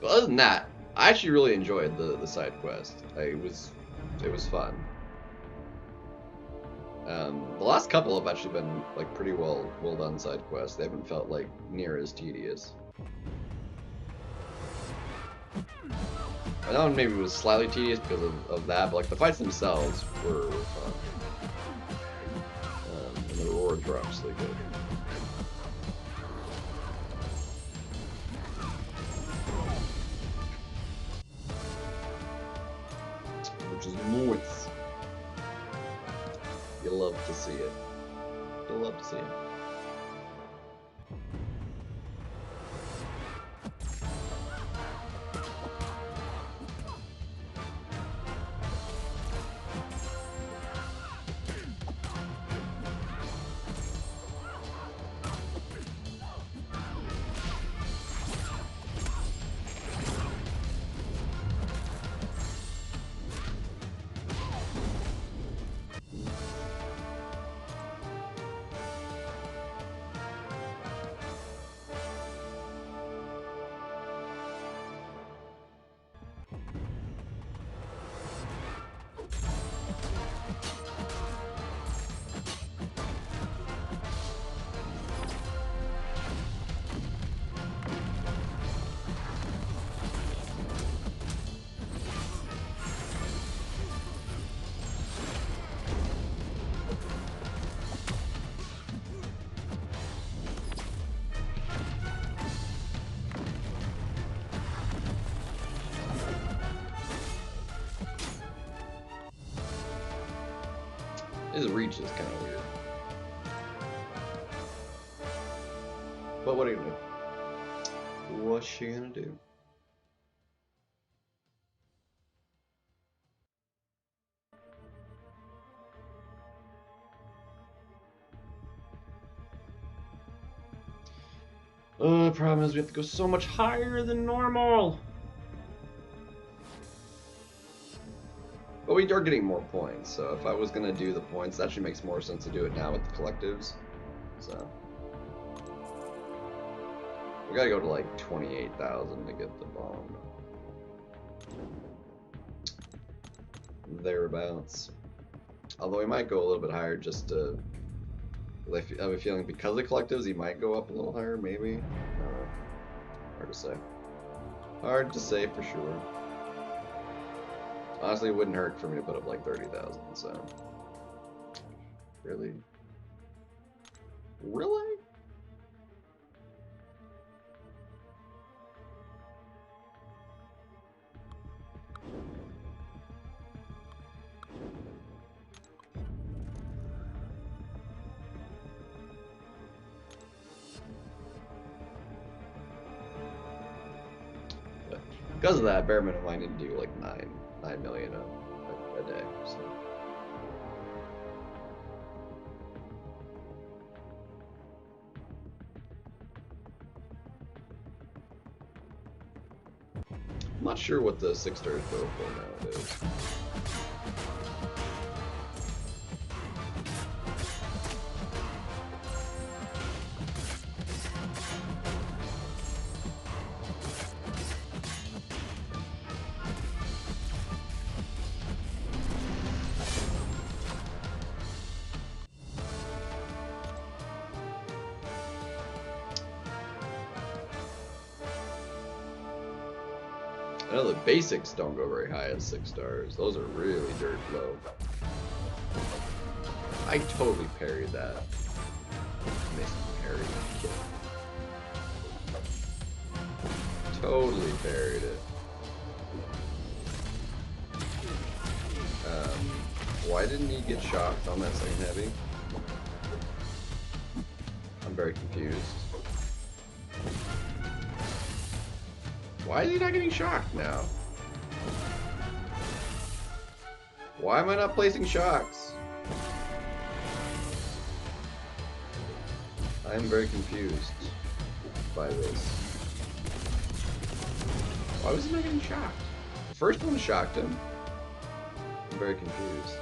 But other than that, I actually really enjoyed the side quest. It was fun. The last couple have actually been like pretty well done side quests. They haven't felt like near as tedious. And that one maybe was slightly tedious because of that, but like the fights themselves were fun. And the rewards were obviously good. Which is nice. You love to see it. You love to see it. His reach is kind of weird. But what are you gonna do? What's she gonna do? The problem is we have to go so much higher than normal. But we are getting more points, so if I was gonna do the points, it actually makes more sense to do it now with the collectives. So we gotta go to like 28,000 to get the bomb. Thereabouts. Although we might go a little bit higher just to. I have a feeling because of collectives, he might go up a little higher, maybe. I don't know. Hard to say. Hard to say for sure. Honestly, it wouldn't hurt for me to put up like 30,000, so. Really? Really? But because of that, bare minimum I need to do like 9 million a day, so. I'm not sure what the 6 stars go for nowadays. I know the basics don't go very high at 6 stars. Those are really dirt low. I totally parried that. Missed parry. Totally parried it. Why didn't he get shocked on that second heavy? I'm very confused. Why is he not getting shocked now? Why am I not placing shocks? I am very confused by this. Why was he not getting shocked? The first one shocked him. I'm very confused.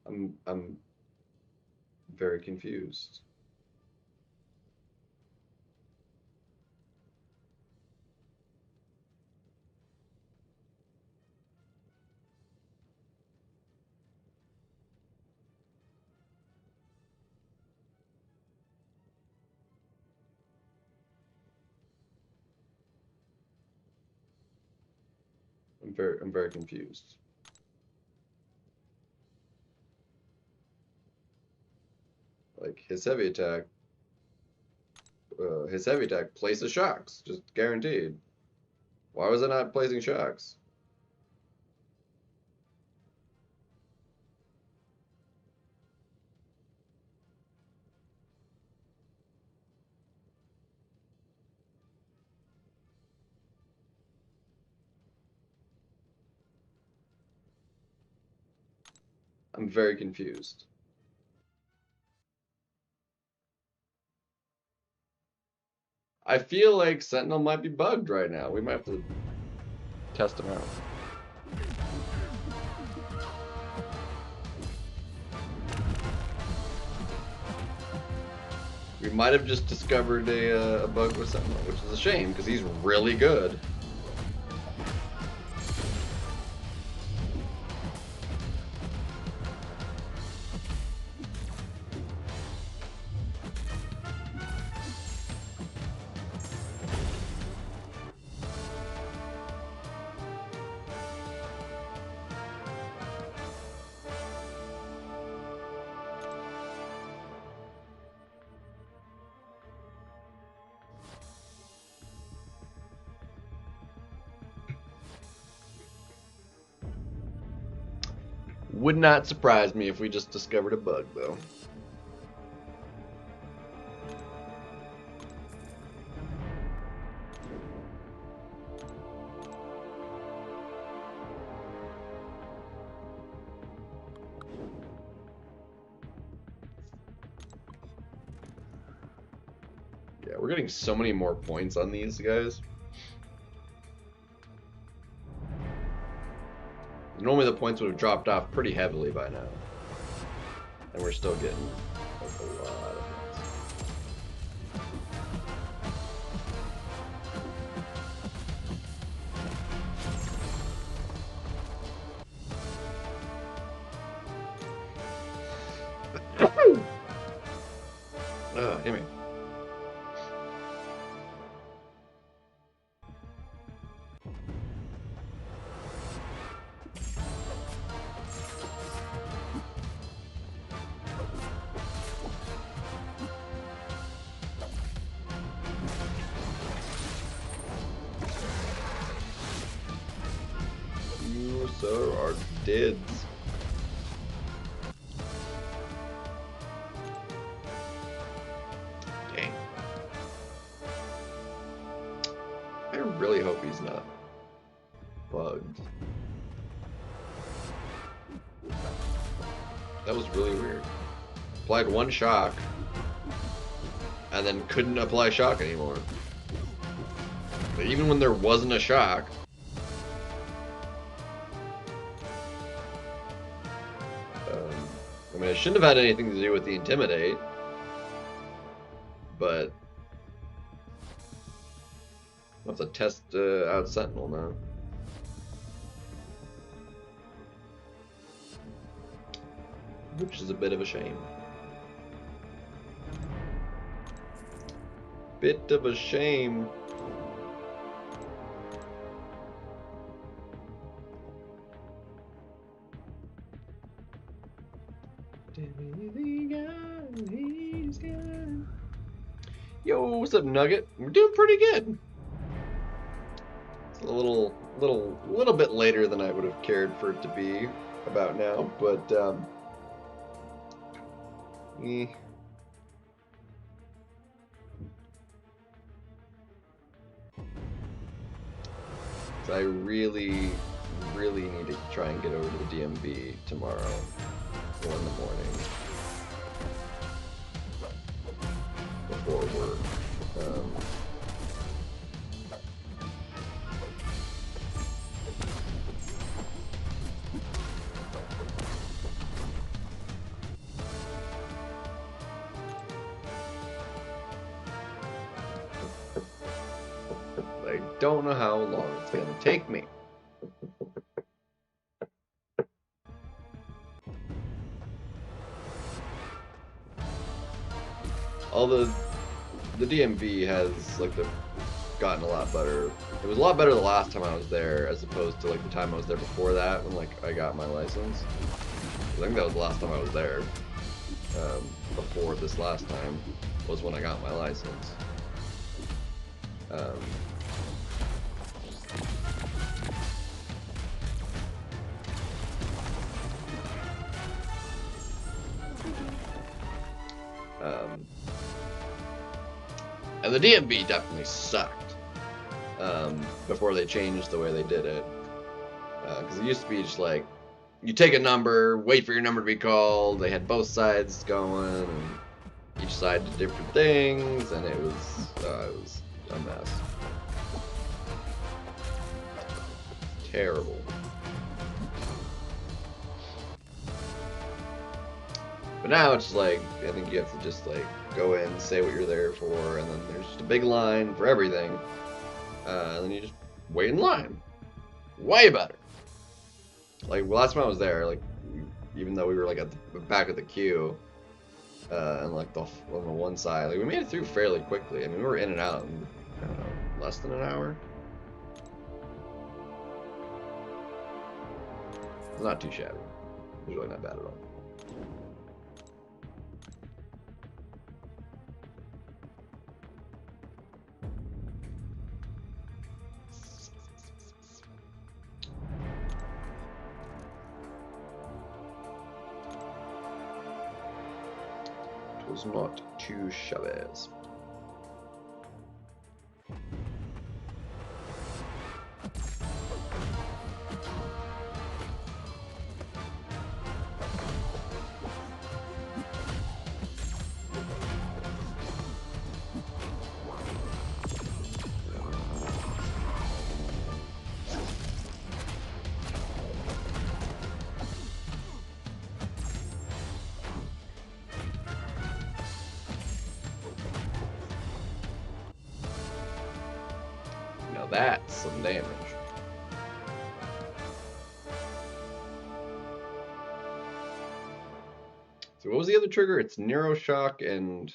I'm very confused. I'm very confused. Like his heavy attack places shocks, just guaranteed. Why was it not placing shocks? I'm very confused. I feel like Sentinel might be bugged right now. We might have to test him out. We might have just discovered a bug with Sentinel, which is a shame because he's really good. Would not surprise me if we just discovered a bug, though. Yeah, we're getting so many more points on these guys. Normally the points would have dropped off pretty heavily by now. And we're still getting like, a lot of points. Hit me. You, sir, are dead. Dang. I really hope he's not bugged. That was really weird. Applied one shock, and then couldn't apply shock anymore. But even when there wasn't a shock, I mean, it shouldn't have had anything to do with the Intimidate, but I'll have to test out Sentinel now. which is a bit of a shame. Bit of a shame. Yo, what's up, Nugget? We're doing pretty good. It's a little bit later than I would have cared for it to be about now, but I really need to try and get over to the DMV tomorrow or in the morning before work. I don't know how long it's gonna take me. Although the DMV has gotten a lot better. It was a lot better the last time I was there as opposed to like the time I was there before that when I got my license. I think that was the last time I was there. Before this last time was when I got my license. And the DMV definitely sucked before they changed the way they did it. Because it used to be just like, you take a number, wait for your number to be called. They had both sides going, and each side did different things, and it was a mess. Terrible. But now it's like, I think you have to just like go in, say what you're there for, and then there's just a big line for everything. And then you just wait in line. Way better. Like, last time I was there, like, even though we were like at the back of the queue, and like on the one side, like we made it through fairly quickly. I mean, we were in and out in, I don't know, less than an hour. Not too shabby. It was really not bad at all. It was not too shabby. That's some damage. So what was the other trigger? It's Neuroshock, and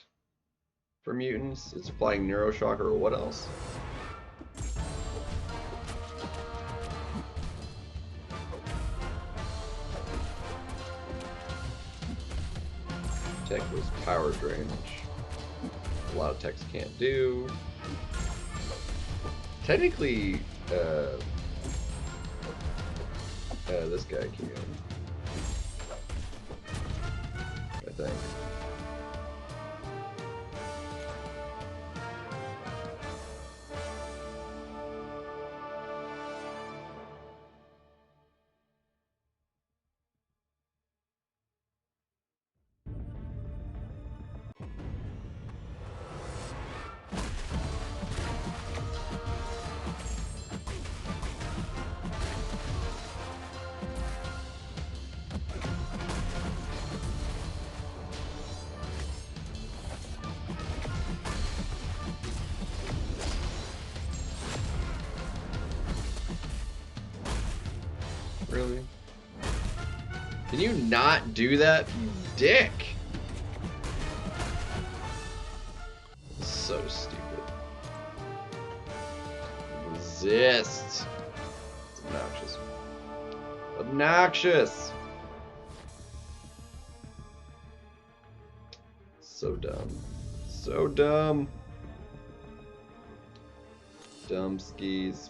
for mutants, it's applying Neuroshock, or what else? Tech was power drain, which a lot of techs can't do. Technically, this guy can, I think. Really? Can you not do that, you dick. So stupid. Resist. It's obnoxious. Obnoxious. So dumb. So dumb. Dumb skis.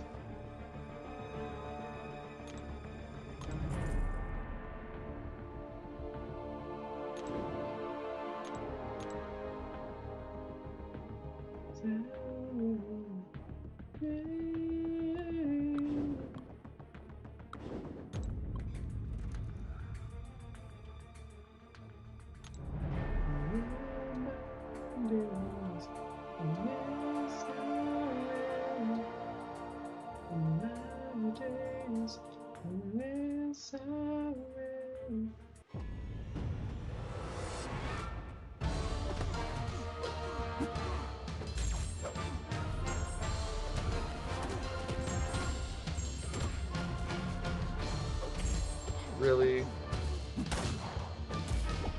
Really?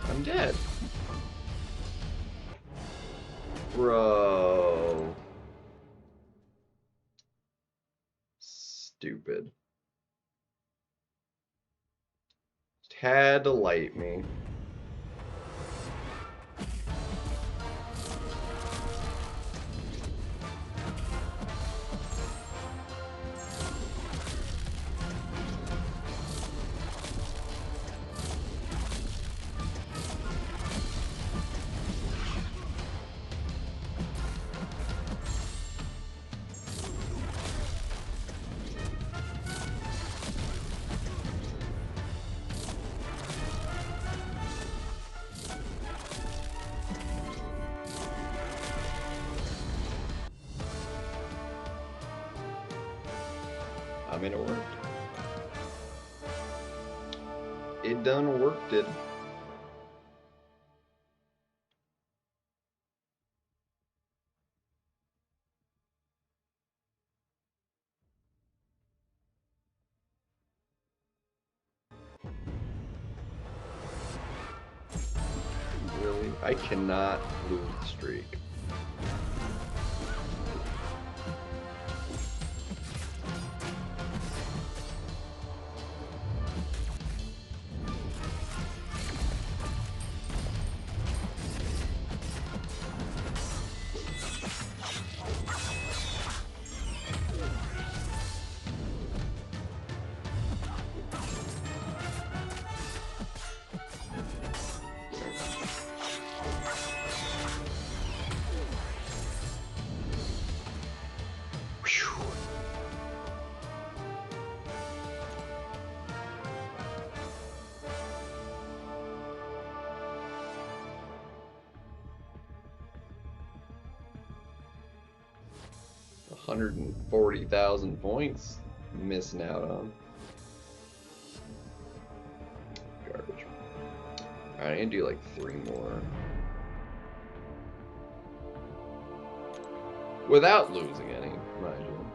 I'm dead. Bro. Stupid. Just had to light me. I mean, it worked. It done worked it. Really? I cannot lose the streak. $140,000 points missing out on. Garbage. Alright, I need to do like 3 more. Without losing any, mind you.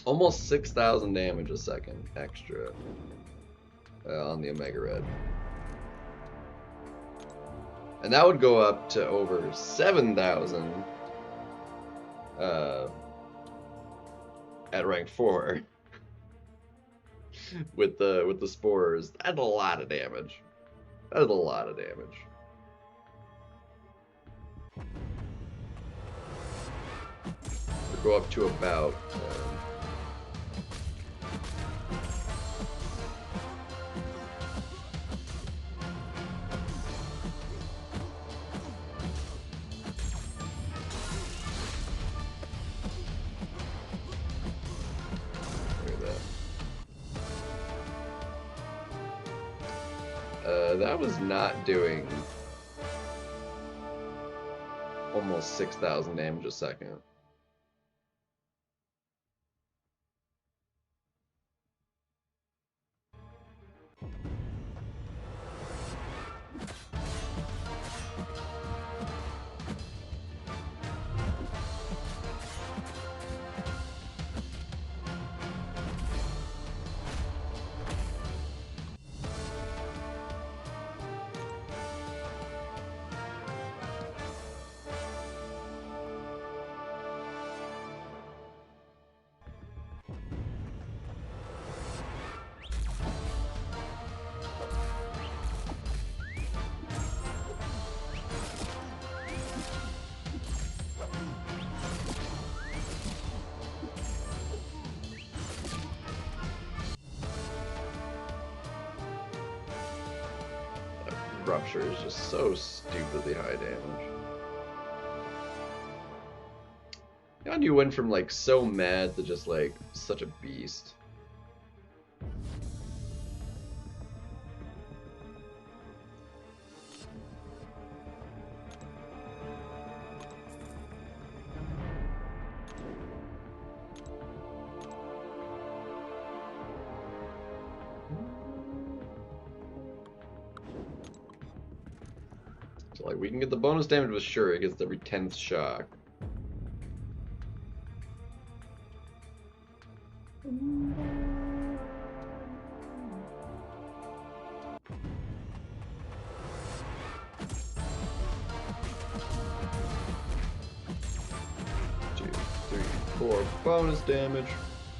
Almost 6,000 damage a second extra on the Omega Red. And that would go up to over 7,000 at rank 4 with the spores. That's a lot of damage. That is a lot of damage. We'll go up to about that was not doing almost 6,000 damage a second. Rupture is just so stupidly high damage. And you went from like so mad to just like such a beast. So like we can get the bonus damage with sure it gets every 10th shock. Bonus damage.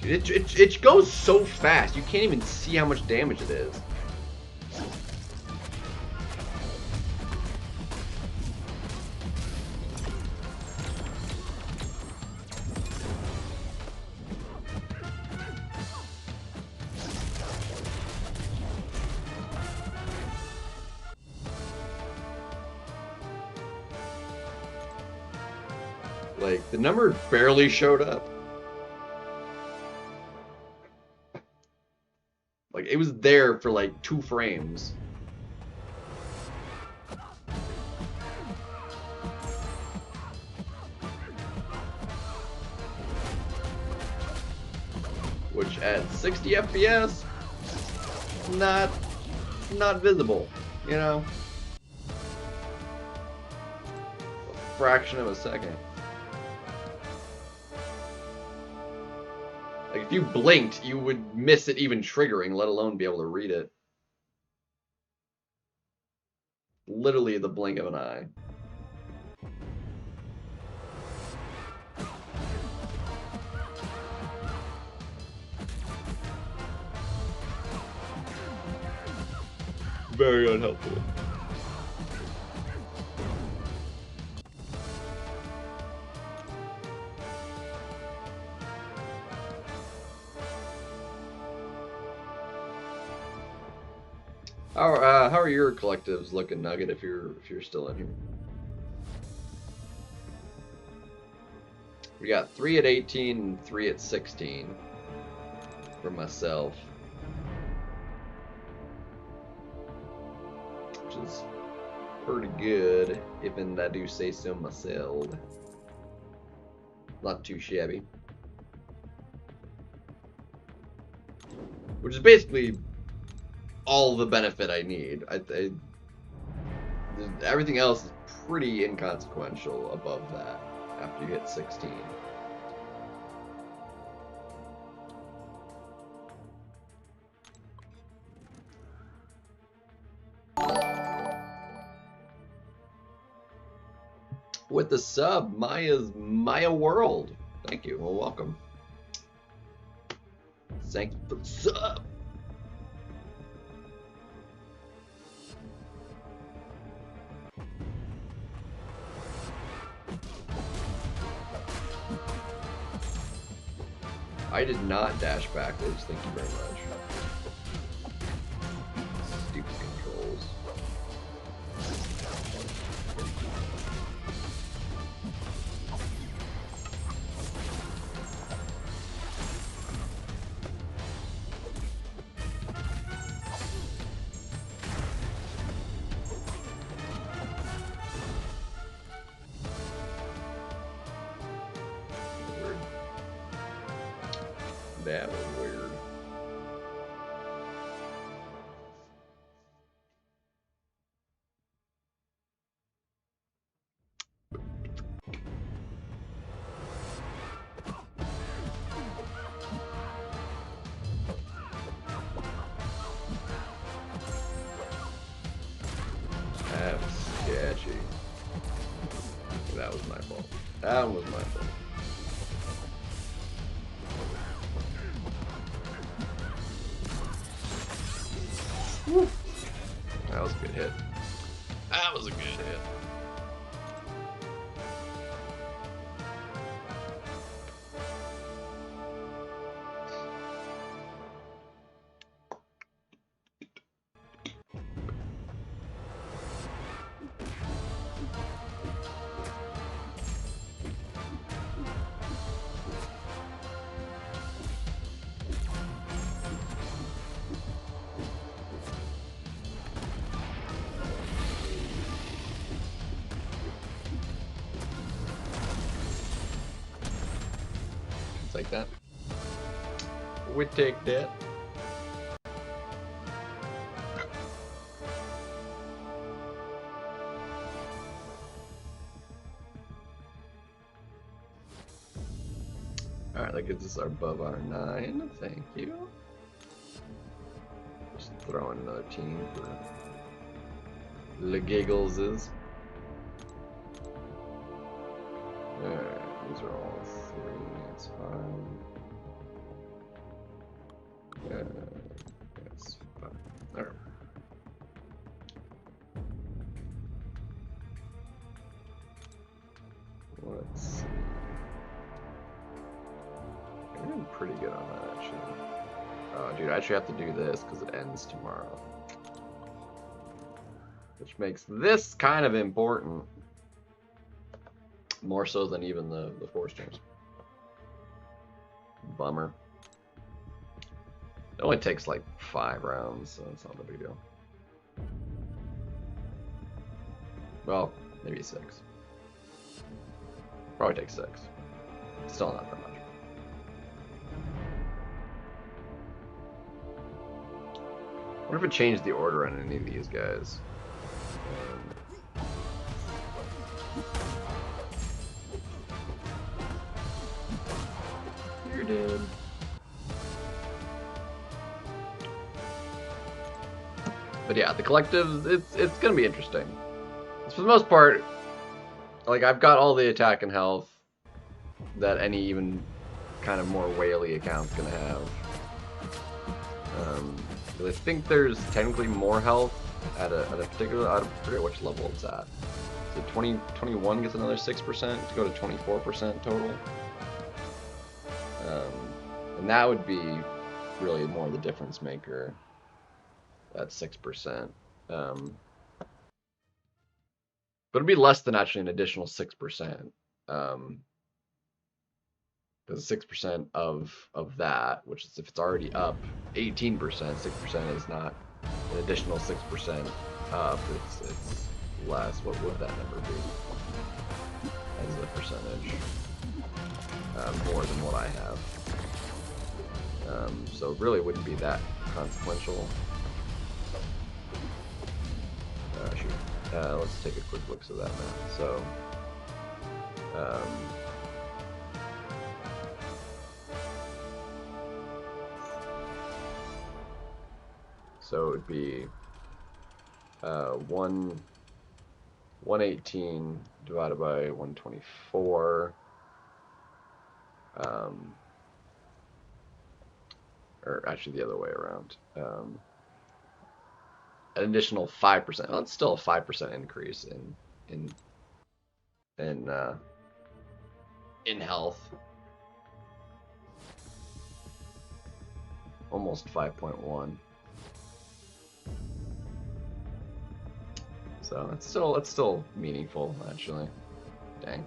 Dude, it goes so fast, you can't even see how much damage it is. Like, the number barely showed up. Like, it was there for like 2 frames. Which at 60 FPS, not visible, you know? A fraction of a second. Like, if you blinked, you would miss it even triggering, let alone be able to read it. Literally the blink of an eye. Very unhelpful. How are your collectives looking, Nugget, if you're still in here? We got 3 at 18 and 3 at 16 for myself. Which is pretty good, even I do say so myself. Not too shabby. Which is basically all the benefit I need. Everything else is pretty inconsequential above that after you hit 16. With the sub, Maya World. Thank you. Well, welcome. Thank you for the sub. I did not dash backwards, thank you very much. Stupid controls. That was weird. That was sketchy. That was my fault. That was my fault. Woo. That was a good hit. That was a good hit. take that. We take that. Alright, that gets us above our 9. Thank you. Just throw in another team for the giggleses. Alright, these are all 3. It's fine. It's fine. Alright. Let's see. You're doing pretty good on that, actually. Oh, dude, I actually have to do this because it ends tomorrow. Which makes this kind of important. More so than even the 4 streams. Bummer. It only takes like 5 rounds, so it's not a big deal. Well, maybe 6. Probably takes 6. Still not that much. I wonder if it changed the order on any of these guys. You're dead. But yeah, the collectives, it's gonna be interesting. For the most part, like I've got all the attack and health that any even kind of more whaley account's gonna have. I think there's technically more health at a particular, I forget which level it's at. So 21 gets another 6% to go to 24% total. And that would be really more the difference maker at 6%. But it'd be less than actually an additional 6%. Because 6% of that, which is if it's already up 18%, 6% is not an additional 6% up. It's less. What would that number be as a percentage? More than what I have. So it really wouldn't be that consequential. Shoot. Let's take a quick look at that now. So. So it would be 118 divided by 124, or actually the other way around. An additional 5%. Well, it's still a 5% increase in health. Almost 5.1. So it's still meaningful, actually. Dang.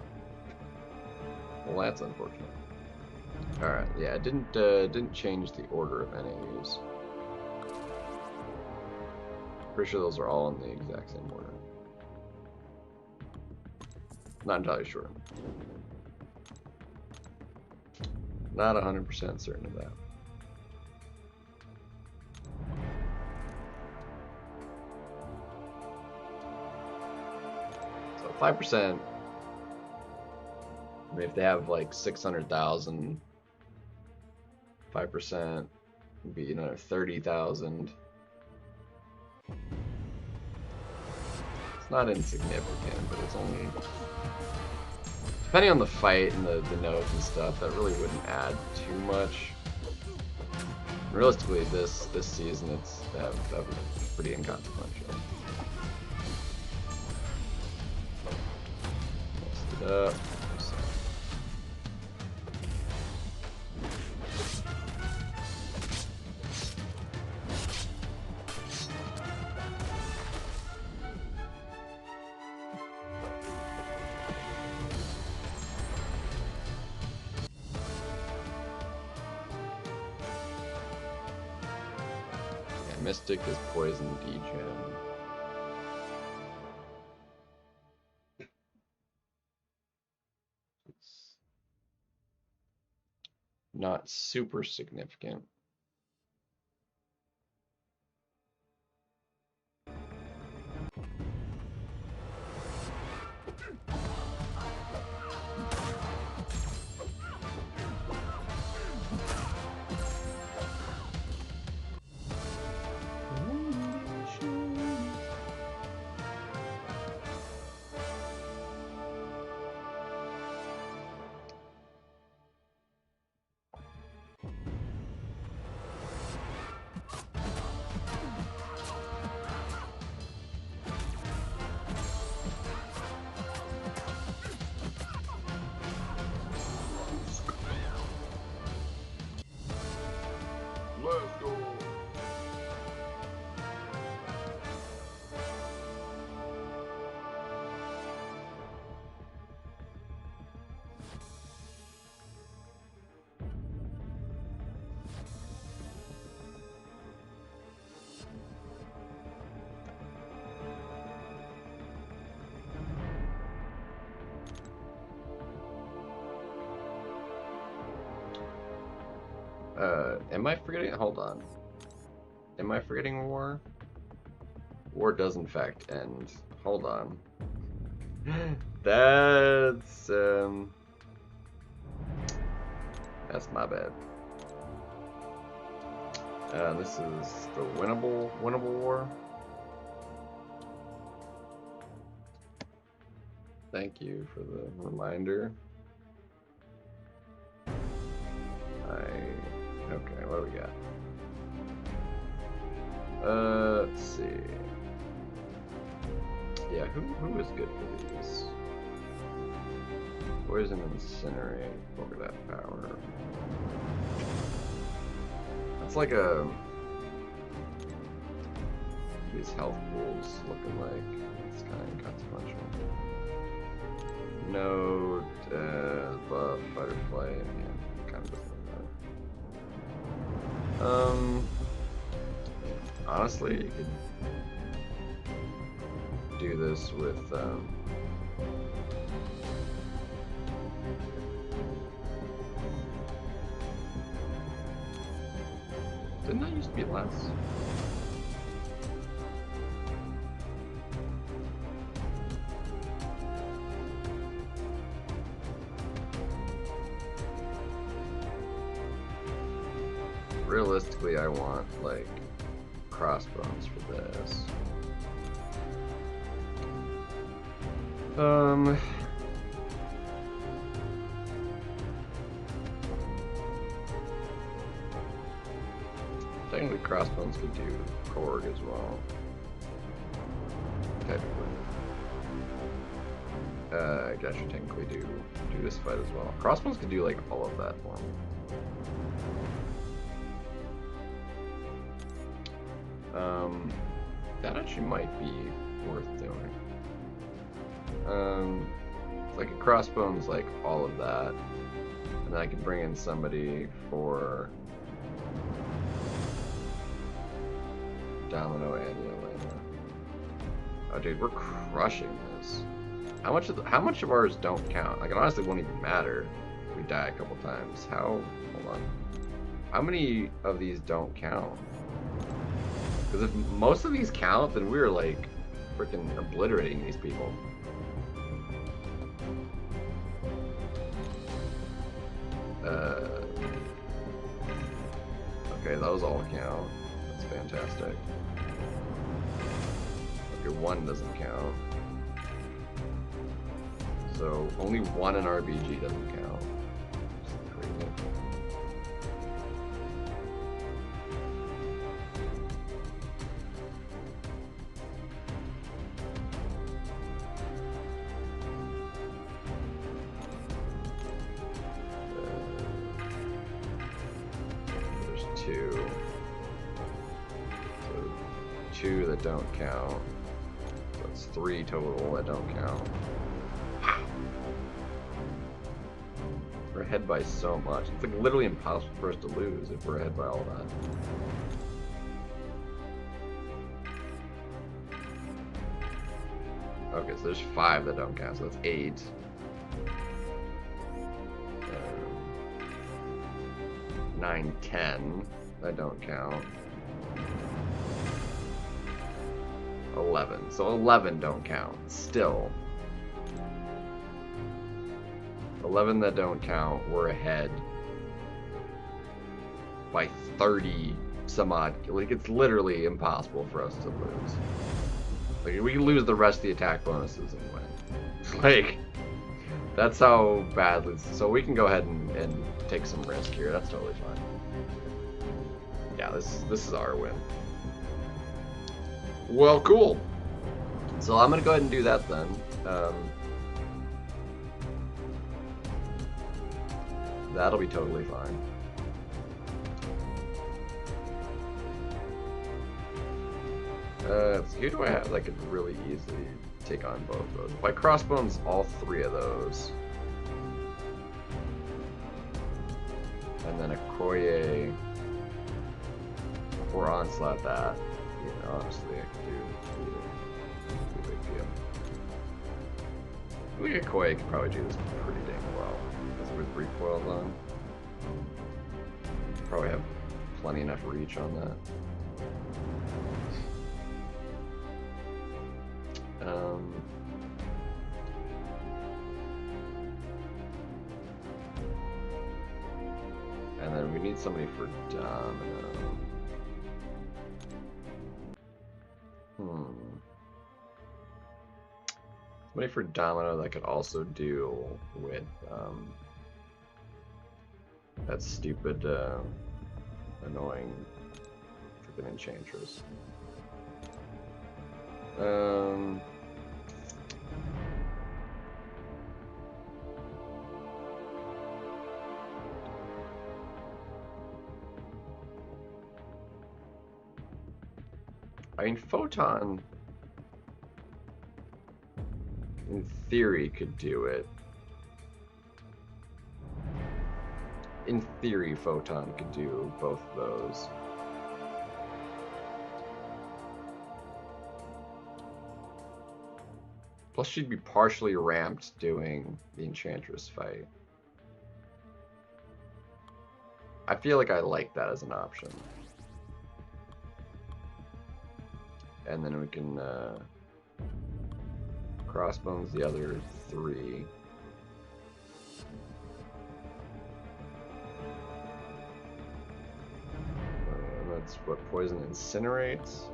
Well, that's unfortunate. All right, yeah, it didn't change the order of any of these. Pretty sure those are all in the exact same order. Not entirely sure. Not 100% certain of that. So 5%. I mean, if they have like 600,000, 5% would be another 30,000. It's not insignificant, but it's only, depending on the fight and the nodes and stuff, that really wouldn't add too much. Realistically, this season it's pretty inconsequential. Messed it up. Mystic is poison degen. super significant. Let's go. Am I forgetting? Hold on. Am I forgetting war? War does in fact end. Hold on. That's my bad. This is the winnable war. Thank you for the reminder. Okay, what do we got? Let's see. Yeah, who is good for these? Poison, incinerate, over that power. That's like a... These health pools looking like it's kind of inconsequential. Node, buff, fight or flight, yeah, kind of doesn't matter. Honestly, you could do this with, didn't that used to be less? Realistically, I want, like, crossbones for this. Technically, crossbones could do Korg as well. Technically. I guess you technically do this fight as well. Crossbones could do, like, all of that for me. That actually might be worth doing. It's like a crossbones, like all of that, and then I could bring in somebody for Domino and Yelena. Oh, dude, we're crushing this. How much of ours don't count? Like, it honestly won't even matter if we die a couple times. Hold on. How many of these don't count? Because if most of these count, then we're like freaking obliterating these people. Okay, those all count. That's fantastic. Okay, one doesn't count. So only one in RBG doesn't count. It's crazy. Two. So two that don't count. So it's three total that don't count. We're ahead by so much. It's like literally impossible for us to lose if we're ahead by all that. Okay, so there's 5 that don't count, so that's 8. 9, 10. That don't count. 11. So 11 don't count. Still. 11 that don't count. We're ahead by 30 some odd. Like, it's literally impossible for us to lose. Like, we can lose the rest of the attack bonuses and win. Like, that's how badly. So we can go ahead and take some risk here. That's totally fine. Yeah, this is our win. Well, cool. So I'm gonna go ahead and do that then. That'll be totally fine. Who do I have that could really easily take on both of those? If I crossbones all 3 of those, and then a Koye or onslaught that, you know, honestly I could do either. No big deal. I think a Koye could probably do this pretty dang well. Because with 3 coils on, probably have plenty enough reach on that. And then we need somebody for Domino. Somebody for Domino that could also deal with that stupid, annoying freaking Enchantress. I mean, Photon, in theory, could do it. In theory, Photon could do both of those. Plus, she'd be partially ramped doing the Enchantress fight. I feel like I like that as an option. And then we can crossbones the other 3. That's what poison incinerates.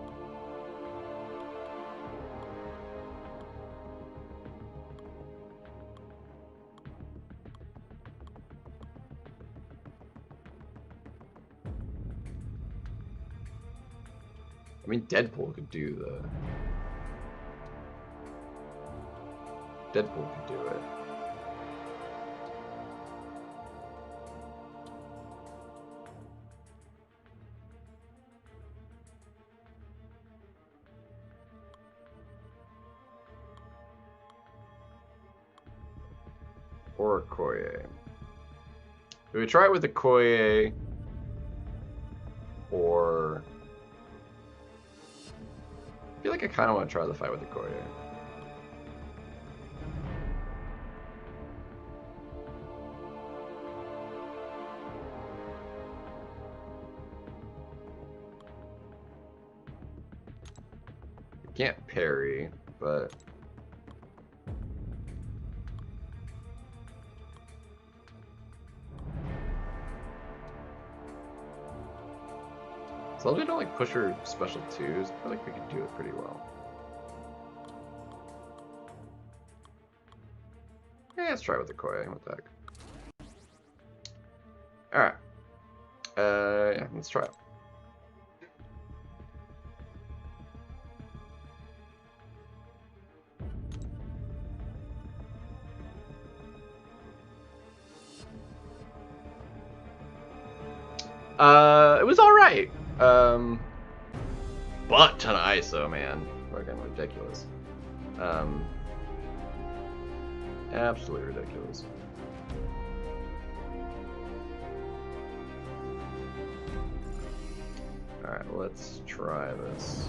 I mean, Deadpool could do the... Deadpool could do it. Or a Koye. Do we try it with a Koye? Or... I feel like I kind of want to try the fight with the Koye. I can't parry, but... As long as we don't like push her special 2s, I feel like we could do it pretty well. Yeah, let's try with the Koye. What the heck? Alright. Yeah, let's try it. It was alright. Butt ton of ISO, man. Fucking ridiculous. Absolutely ridiculous. Alright, let's try this.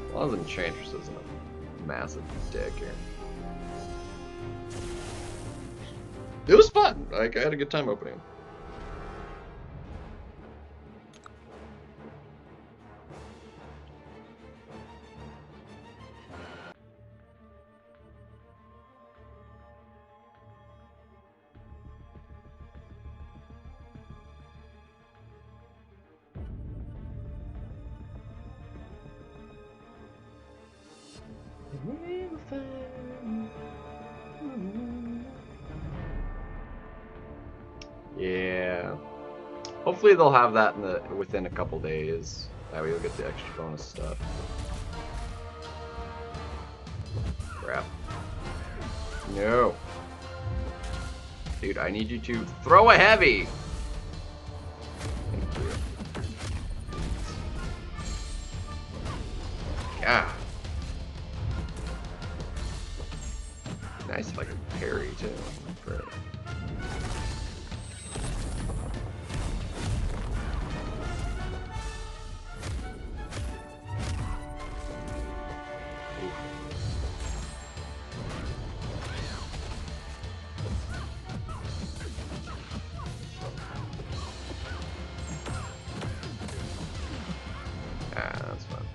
As long as Enchantress isn't a massive dick here. It was fun. Like, I had a good time opening. Yeah. Hopefully they'll have that within a couple days. That way you'll get the extra bonus stuff. Crap. No. Dude, I need you to throw a heavy! Thank you. Yeah. Nice if I could parry too. Great. That's fun.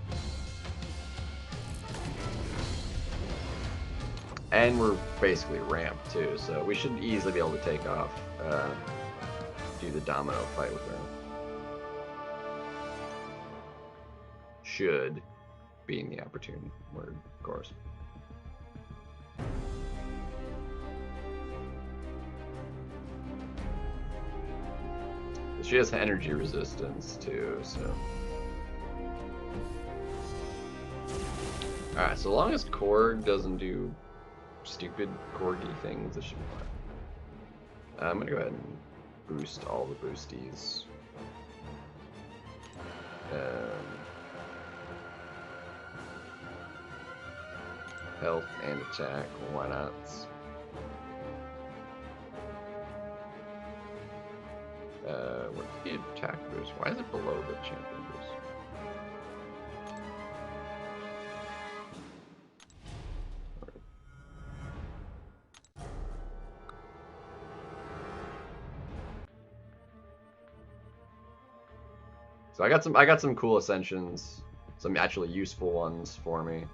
And we're basically ramped too, so we should easily be able to take off, do the domino fight with her. Should, being the opportune word, of course. She has energy resistance too, so. Alright, so long as Korg doesn't do stupid Korgy things, it should be fine. I'm gonna go ahead and boost all the boosties. Health and attack, why not? What's the attack boost? Why is it below the champion boost? So I got some cool ascensions, some actually useful ones for me.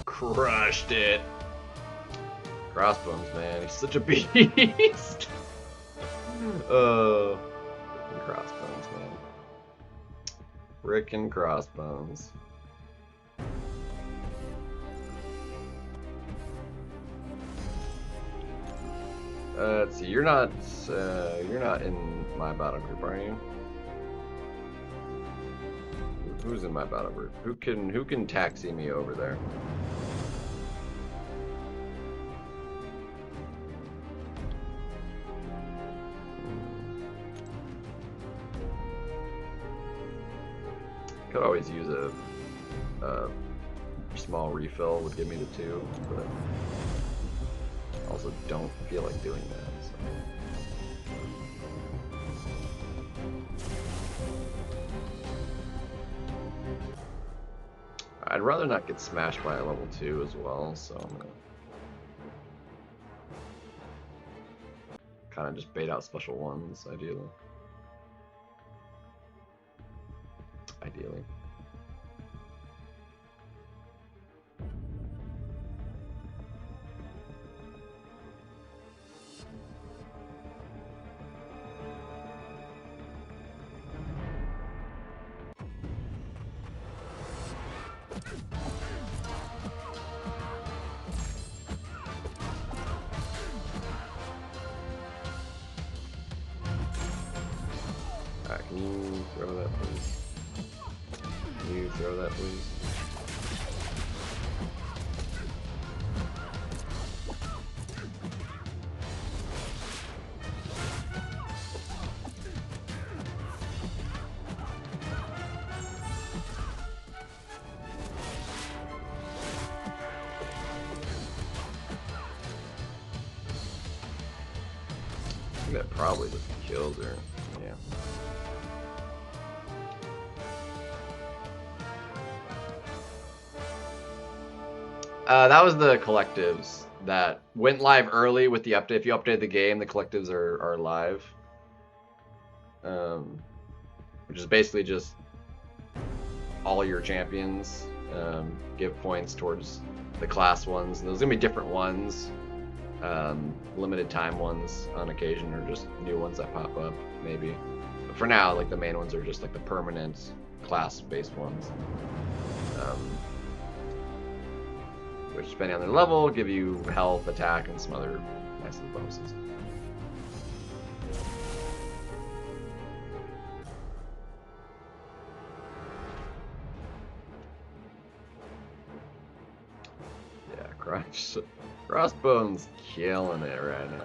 Crushed it. Crossbones, man. He's such a beast. Frickin' crossbones, man. Frickin' crossbones. Let's see. You're not in my battle group, are you? Who's in my battle group? Who can taxi me over there? Could always use a small refill, would give me the 2, but also don't feel like doing that. So. I'd rather not get smashed by a level 2 as well, so I'm gonna kind of just bait out special ones, ideally. Alright, can you throw that, please? Can you throw that, please? I think that probably just killed her. Yeah. That was the collectives that went live early with the update. If you update the game, the collectives are live. Which is basically just all your champions give points towards the class ones. And there's gonna be different ones, limited time ones on occasion, or just new ones that pop up maybe. But for now, like the main ones are just like the permanent class-based ones. Which, depending on their level, give you health, attack, and some other nice little bonuses. Yeah, Crossbone's killing it right now.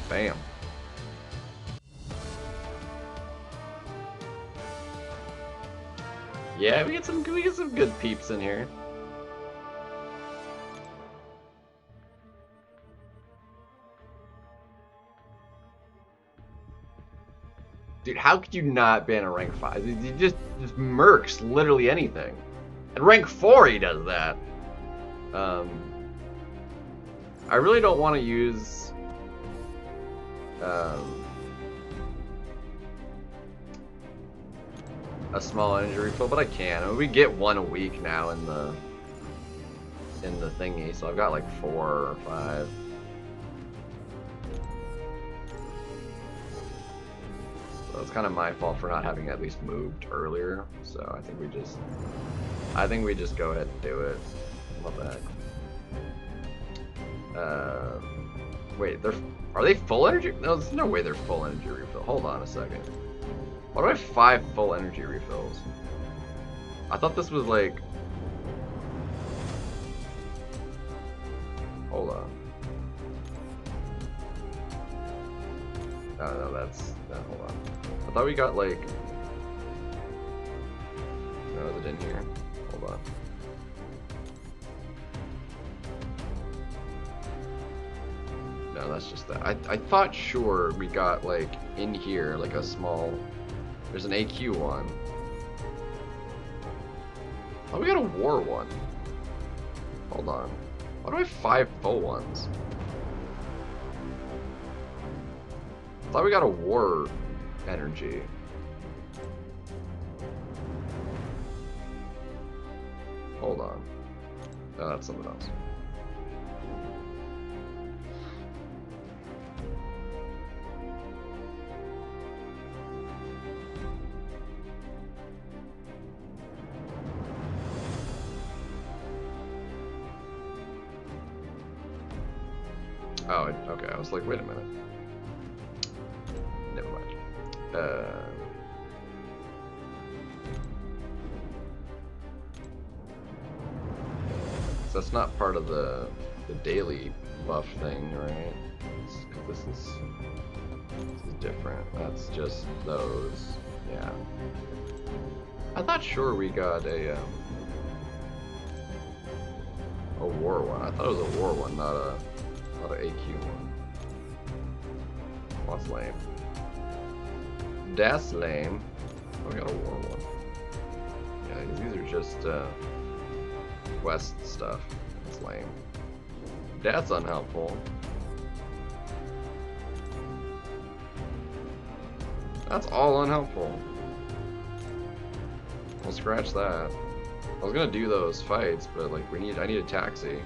Bam. Yeah, we get some good peeps in here. Dude, how could you not ban a rank 5? He just murks literally anything. At rank 4 he does that. I really don't want to use a small energy refill, but I can. I mean, we get one a week now in the thingy, so I've got like 4 or 5. So it's kind of my fault for not having at least moved earlier. So I think we just go ahead and do it. What the heck? Wait, are they full energy? No, there's no way they're full energy refill. Hold on a second. Why do I have 5 full energy refills? I thought this was like... Hold on. No, that's... No, hold on. I thought we got like... No, is it in here? Hold on. No, that's just that. I thought sure we got like in here like a small... There's an AQ one. Oh, we got a war one. Hold on. Why do I have 5 full ones? I thought we got a war energy. Hold on. No, that's something else. Oh, okay. I was like, wait a minute. Never mind. So that's not part of the daily buff thing, right? This is different. That's just those. Yeah. not sure we got a war one. I thought it was a war one, not an AQ one. Well, that's lame. That's lame. Oh, we got a war one. Yeah, these are just quest stuff. It's lame. That's unhelpful. That's all unhelpful. We'll scratch that. I was gonna do those fights, but like I need a taxi.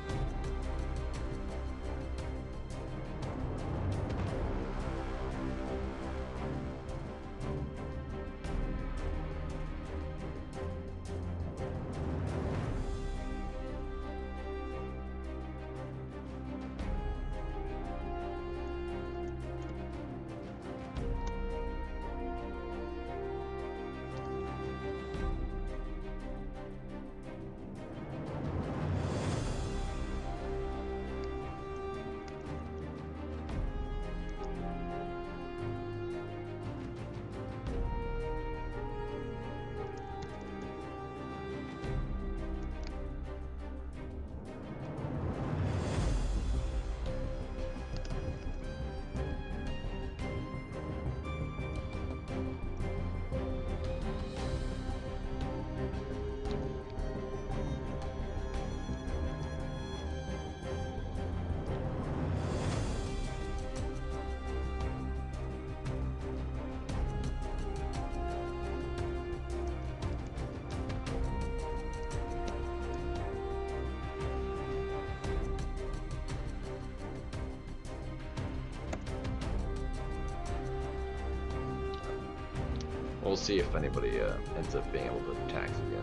We'll see if anybody ends up being able to tax again.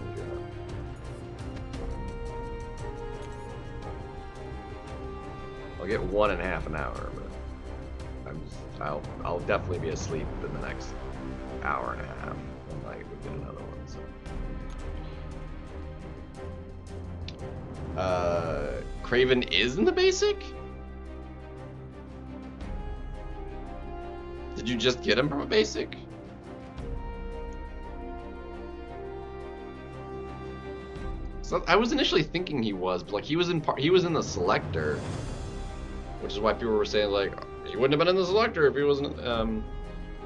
I'll get 1.5 an hour, but I'll definitely be asleep in the next hour and a half, and I would get another one. So, Craven is in the basic. Did you just get him from a basic? So I was initially thinking he was, but like he was in the selector, which is why people were saying like he wouldn't have been in the selector if he wasn't.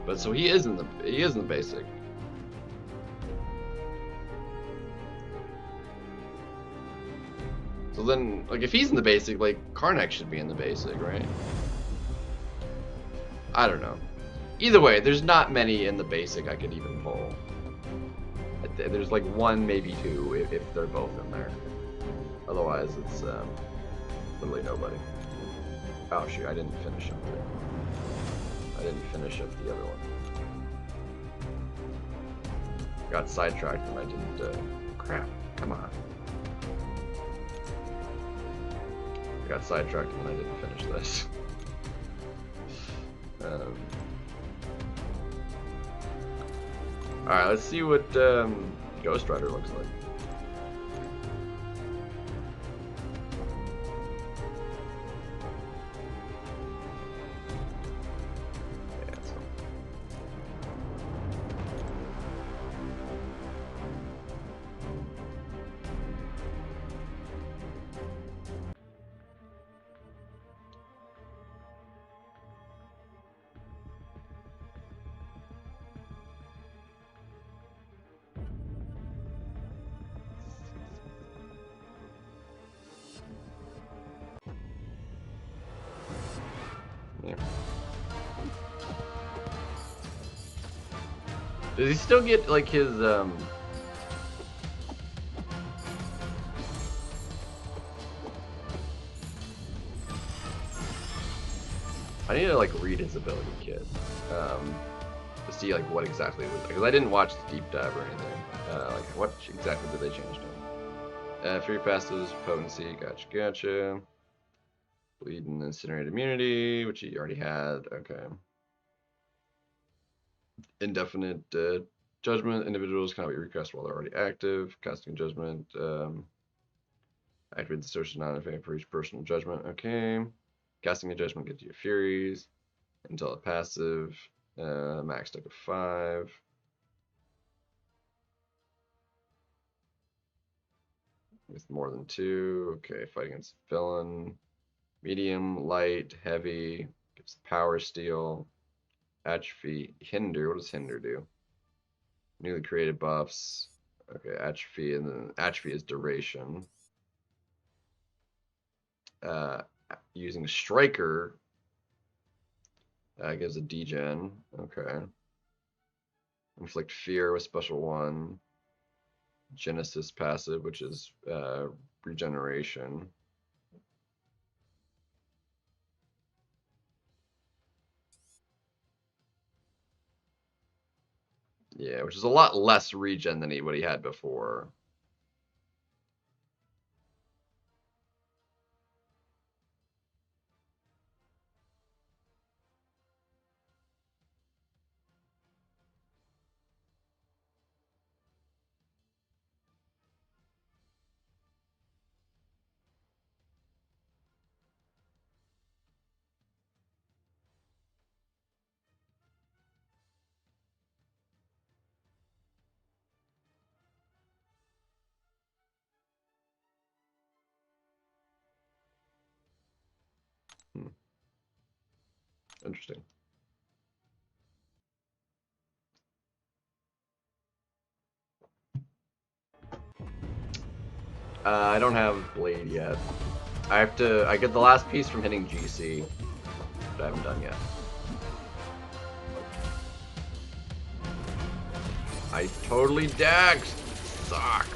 But so he is in the basic. So then, like if he's in the basic, like Karnak should be in the basic, right? I don't know. Either way, there's not many in the basic I could even pull. There's like one, maybe two, if they're both in there. Otherwise, it's literally nobody. Oh shoot, I didn't finish up there. I didn't finish up the other one. Got sidetracked and I didn't. Crap, come on. I got sidetracked and I didn't finish this. Alright, let's see what Ghost Rider looks like. Yeah, so. Yeah. Does he still get like his I need to like read his ability kit to see like what exactly it was, because I didn't watch the deep dive or anything. Like what exactly did they change to him? 3 passives, potency, gotcha. Bleed and incinerate immunity, which he already had. Okay. Indefinite judgment. Individuals cannot be recast while they're already active. Casting judgment. Activate the social non-effect for each personal judgment. Okay. Casting a judgment gets you Furies. Until a passive. Max deck of 5. With more than 2. Okay, fight against villain. Medium, light, heavy. Gives power steal. Atrophy. Hinder. What does hinder do? Newly created buffs. Okay, atrophy, and then atrophy is duration. Using striker gives a degen. Okay. Inflict fear with special 1. Genesis passive, which is regeneration. Yeah, which is a lot less regen than what he had before. Interesting. I don't have Blade yet. I get the last piece from hitting GC, but I haven't done yet. I totally daxed! Suck!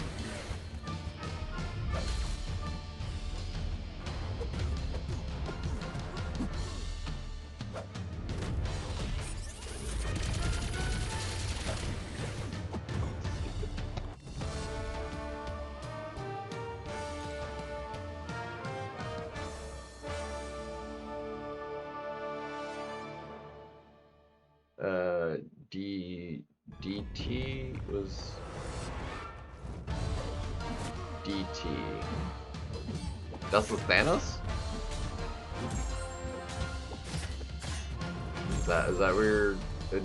DT was DT. That's with Thanos? Is that what you're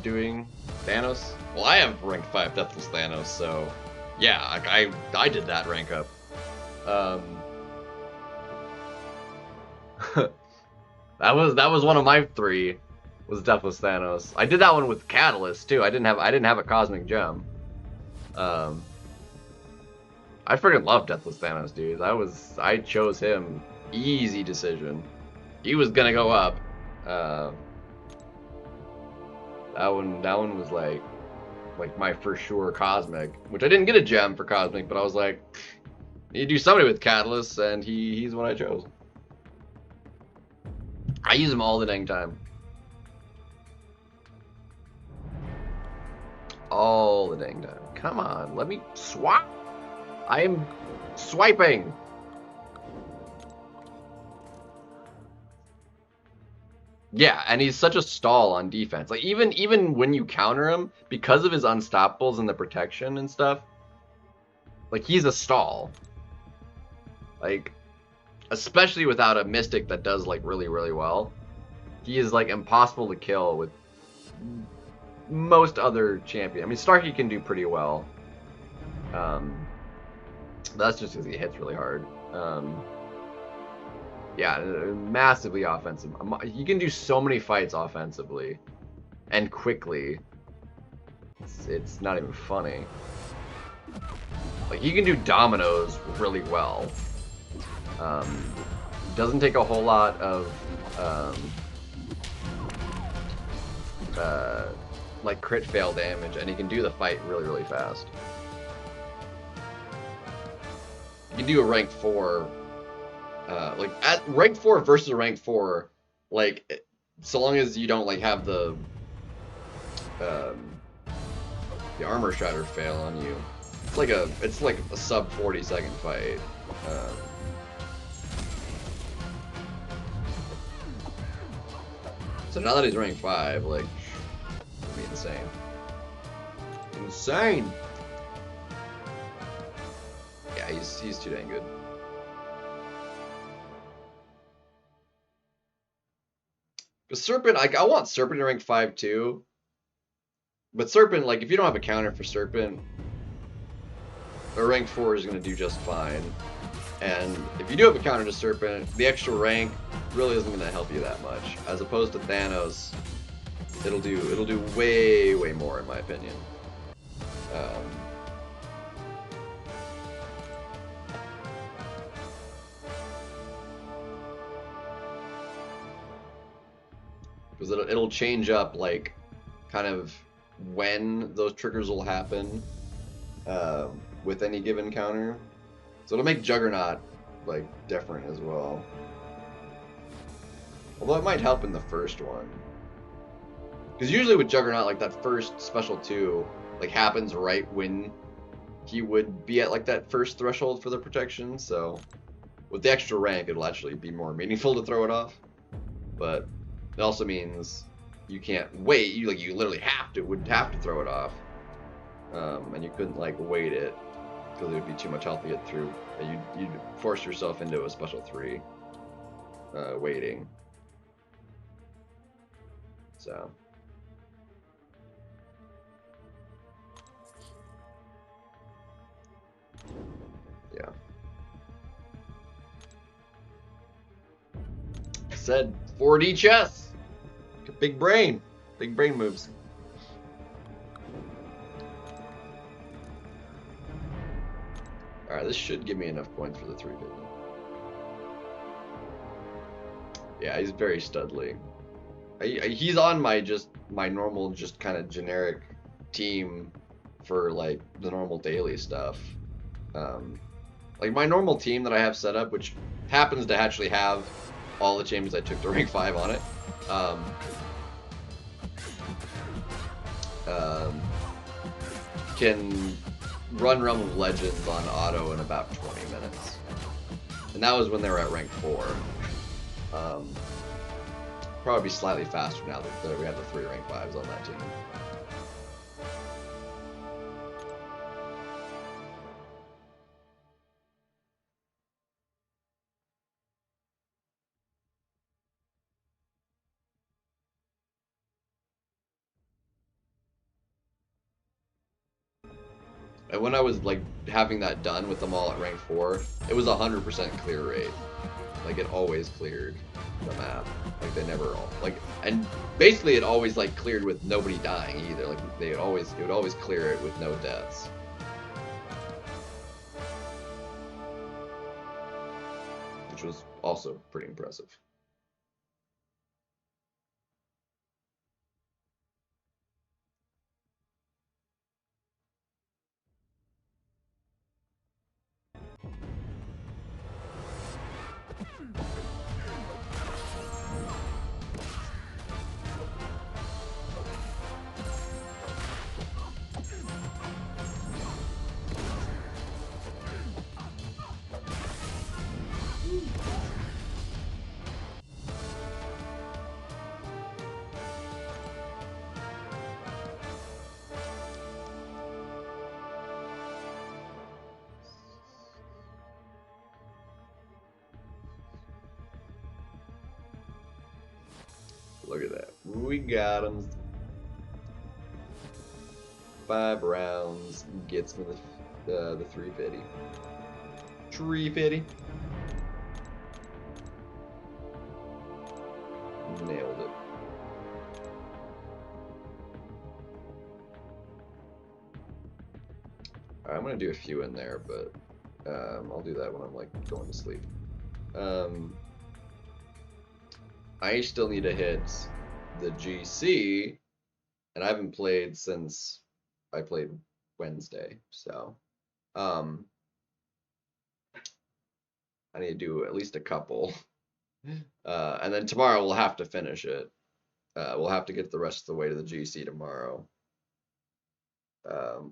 doing? Thanos? Well, I have rank 5 Deathless Thanos, so yeah, I did that rank up. That was one of my 3. Was Deathless Thanos. I did that one with Catalyst too. I didn't have a Cosmic Gem. I freaking love Deathless Thanos, dude. I chose him. Easy decision. He was gonna go up. That one was like my for sure Cosmic, which I didn't get a gem for Cosmic, but I was like, you do somebody with Catalyst, and he's what I chose. I use him all the dang time. All the dang time. Come on, let me swap. I am swiping. Yeah, and he's such a stall on defense. Like even when you counter him, because of his unstoppables and the protection and stuff, like he's a stall. Like especially without a mystic that does like really well. He is like impossible to kill with most other champions. I mean, Starkey can do pretty well. That's just because he hits really hard. Yeah, massively offensive. He can do so many fights offensively and quickly. It's not even funny. Like he can do dominoes really well. Doesn't take a whole lot of like crit fail damage, and he can do the fight really fast. You can do a rank 4, like at rank 4 versus rank 4, like so long as you don't like have the armor shatter fail on you. It's like a sub 40-second fight. So now that he's rank 5, like, it'd be insane. Insane! Yeah, he's too dang good. But Serpent, I want Serpent in rank 5 too. But Serpent, like, if you don't have a counter for Serpent, a rank 4 is going to do just fine. And if you do have a counter to Serpent, the extra rank really isn't going to help you that much. As opposed to Thanos, it'll do way more in my opinion. Because it'll change up like kind of when those triggers will happen with any given counter. So it'll make Juggernaut like different as well. Although it might help in the first one. Because usually with Juggernaut, like that first special 2 like happens right when he would be at like that first threshold for the protection, so with the extra rank it'll actually be more meaningful to throw it off. But it also means you can't wait, you literally would have to throw it off. And you couldn't like wait it because it would be too much health to get through. You'd force yourself into a special 3 waiting. So yeah. Said 4D chess. Big brain moves. All right, this should give me enough points for the 350. Yeah, he's very studly. He's on my normal, just kind of generic team for like the normal daily stuff. Like my normal team that I have set up, which happens to actually have all the champions I took to rank 5 on it. Can run Realm of Legends on auto in about 20 minutes. And that was when they were at rank 4. Probably be slightly faster now that we have the 3 rank 5s on that team. And when I was like having that done with them all at rank 4, it was 100% clear rate. Like it always cleared the map. Like they never and basically it always like cleared with nobody dying either. Like it would always clear it with no deaths. Which was also pretty impressive. Look at that. We got him. 5 rounds gets me the 350. 350. Nailed it. Alright, I'm gonna do a few in there, but I'll do that when I'm like going to sleep. I still need to hit the GC, and I haven't played since I played Wednesday, so I need to do at least a couple, and then tomorrow we'll have to finish it. We'll have to get the rest of the way to the GC tomorrow,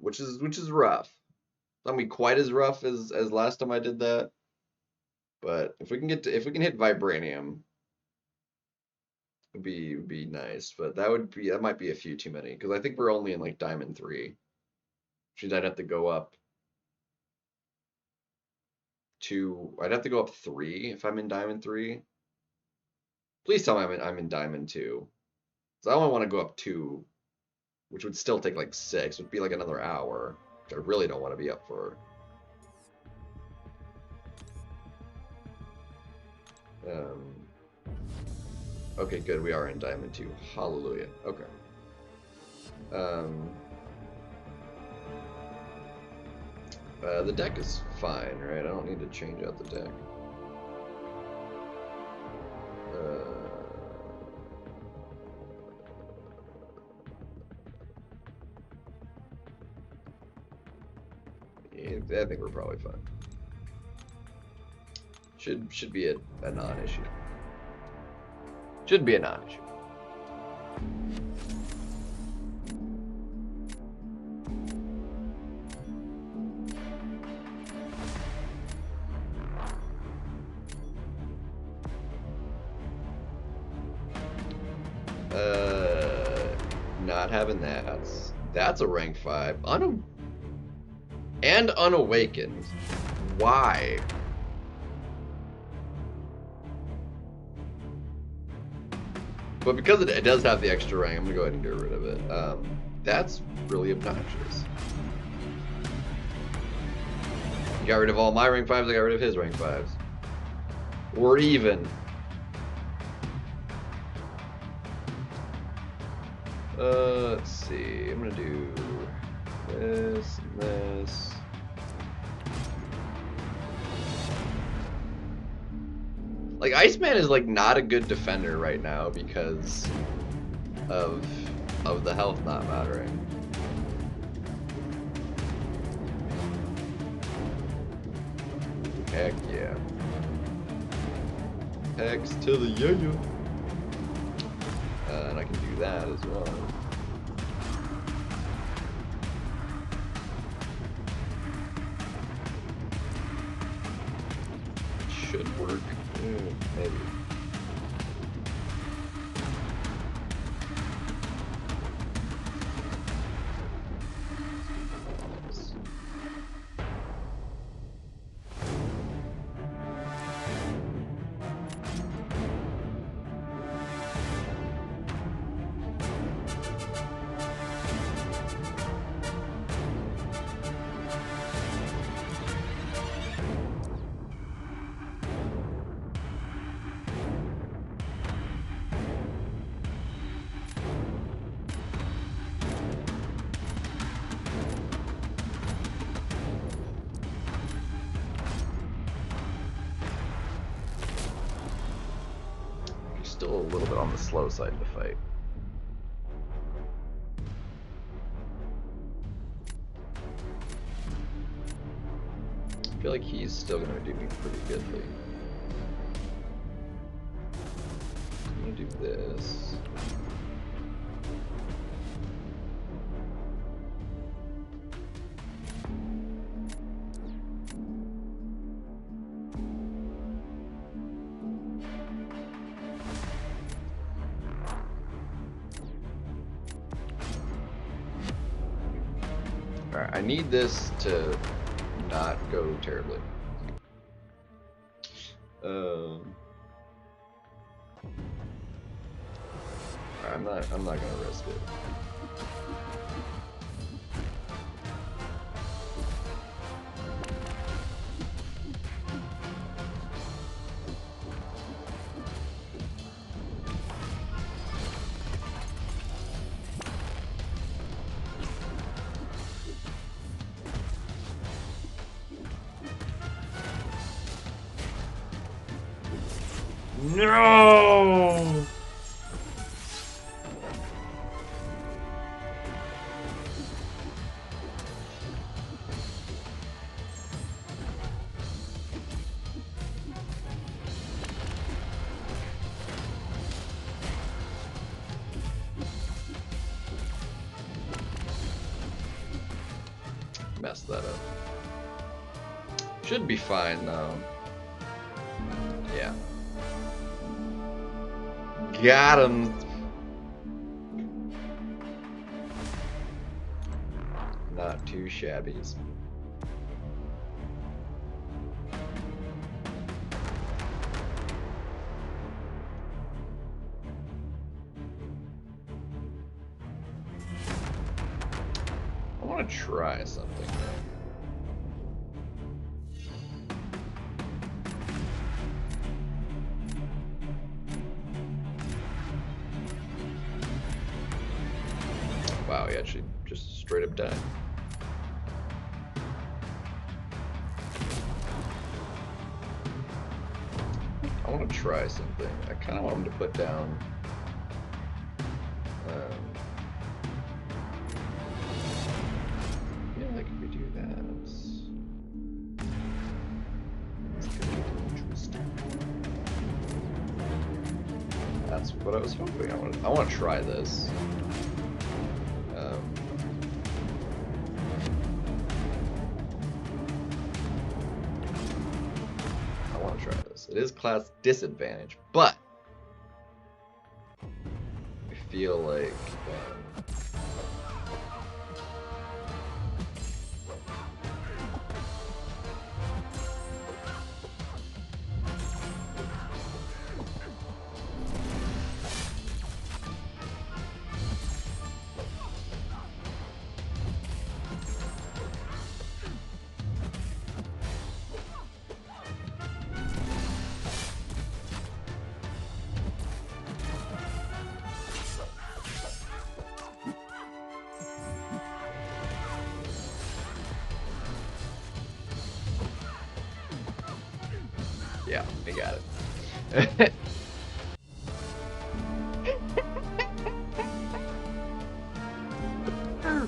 which is rough. It's not gonna be quite as rough as last time I did that, but if we can hit Vibranium, would be nice, but that might be a few too many, because I think we're only in like Diamond 3, which means I'd have to go up 3 if I'm in Diamond 3. Please tell me I'm in Diamond 2. So I only want to go up 2, which would still take like 6, would be like another hour, which I really don't want to be up for. Okay, good. We are in Diamond 2. Hallelujah. Okay. The deck is fine, right? I don't need to change out the deck. Yeah, I think we're probably fine. Should be a non-issue. Should be a non-issue. Not having that. That's a rank 5. And unawakened. Why? But because it does have the extra rank, I'm gonna go ahead and get rid of it. That's really obnoxious. He got rid of all my rank 5s, I got rid of his rank 5s. Or even. Let's see. I'm gonna do this and this. Like, Iceman is like not a good defender right now because of the health not mattering. Heck yeah. Hex to the yo-yo. And I can do that as well. Should work. Maybe. Still a little bit on the slow side of the fight. I feel like he's still gonna do me pretty goodly. I'm gonna do this. Alright, I need this to not go terribly. I'm not gonna risk it. No! Messed that up. Should be fine though. Yeah. Got him. Not too shabby. I want to try something. wow, he actually just straight up died. I want to try something. I kind of want him to put down. Yeah, like if we do that. This could get interesting. That's what I was hoping. I want to try this. I want to try this. It is class disadvantage, but I feel like yeah, I got it.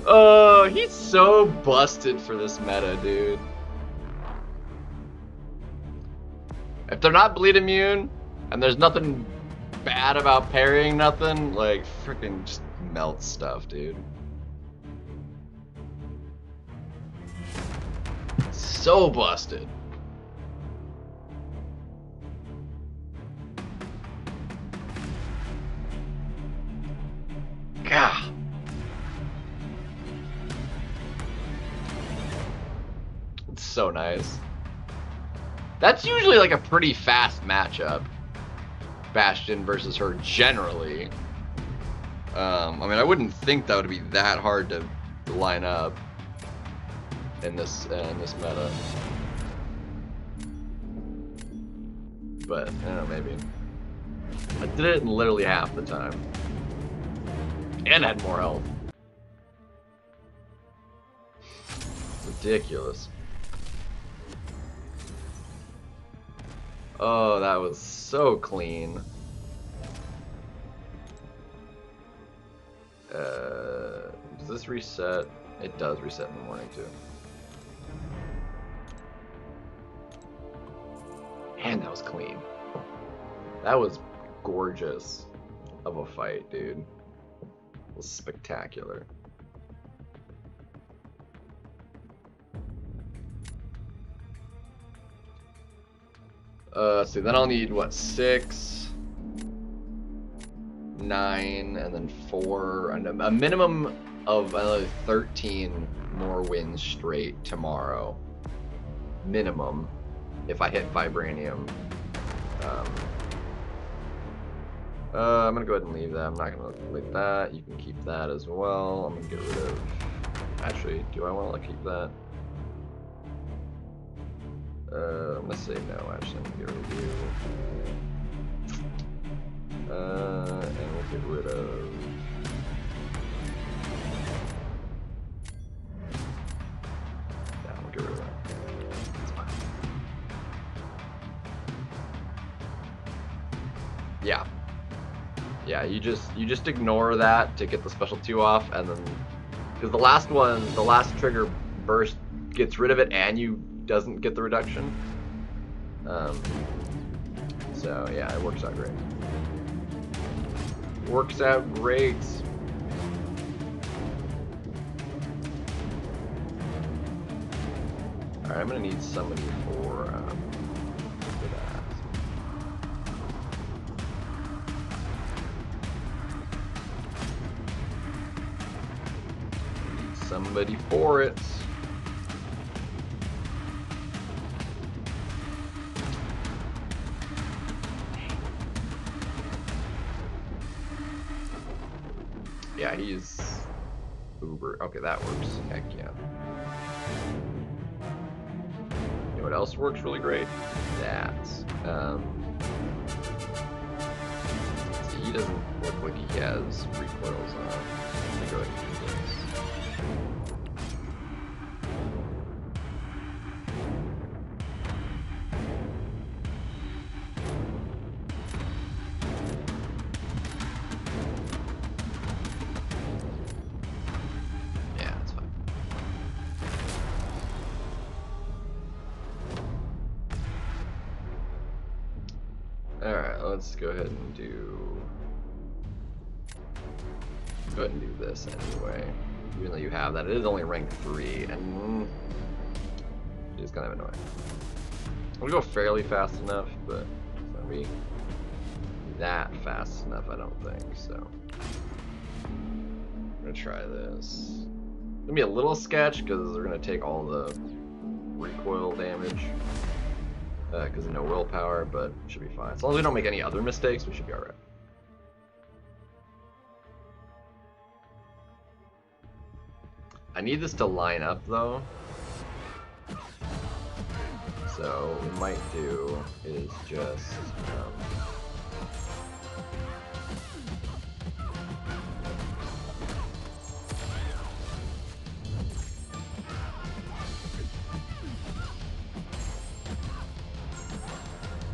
Oh, he's so busted for this meta, dude. If they're not bleed immune, and there's nothing bad about parrying nothing, like, freaking just melt stuff, dude. So busted. God. It's so nice. That's usually like a pretty fast matchup. Bastion versus her generally. I mean, I wouldn't think that would be that hard to line up in this meta. But, I don't know, maybe. I did it in literally half the time. And had more health. Ridiculous. Oh, that was so clean. Does this reset? It does reset in the morning too. Man, that was clean. That was gorgeous of a fight, dude. It was spectacular. So then I'll need, what, 6, 9, and then 4, and a minimum of another 13 more wins straight tomorrow. Minimum, if I hit Vibranium. I'm gonna go ahead and leave that. I'm not gonna delete that. You can keep that as well. I'm gonna get rid of... Actually, do I want to keep that? I'm gonna say no, actually. I'm gonna get rid of you. And we'll get rid of... Yeah, we'll get rid of that. That's fine. Yeah. Yeah, you just ignore that to get the special 2 off, and then... Because the last one, the last trigger burst gets rid of it and you doesn't get the reduction. So yeah, it works out great. Works out great. Alright, I'm gonna need somebody for that. Need somebody for it. Yeah, he's uber. Okay, that works. Heck yeah. You know what else works really great? That. See, he doesn't look like he has recoils on. Let me go go ahead and do this. Yeah, that's fine. Alright, let's go ahead and do... Go ahead and do this anyway. Even though you have that, it is only rank 3, and it is kind of annoying. It'll go fairly fast enough, but it's not gonna be that fast enough, I don't think. So I'm gonna try this. It's gonna be a little sketch because we're gonna take all the recoil damage because of no willpower, but it should be fine. As long as we don't make any other mistakes, we should be alright. I need this to line up though. So what we might do is just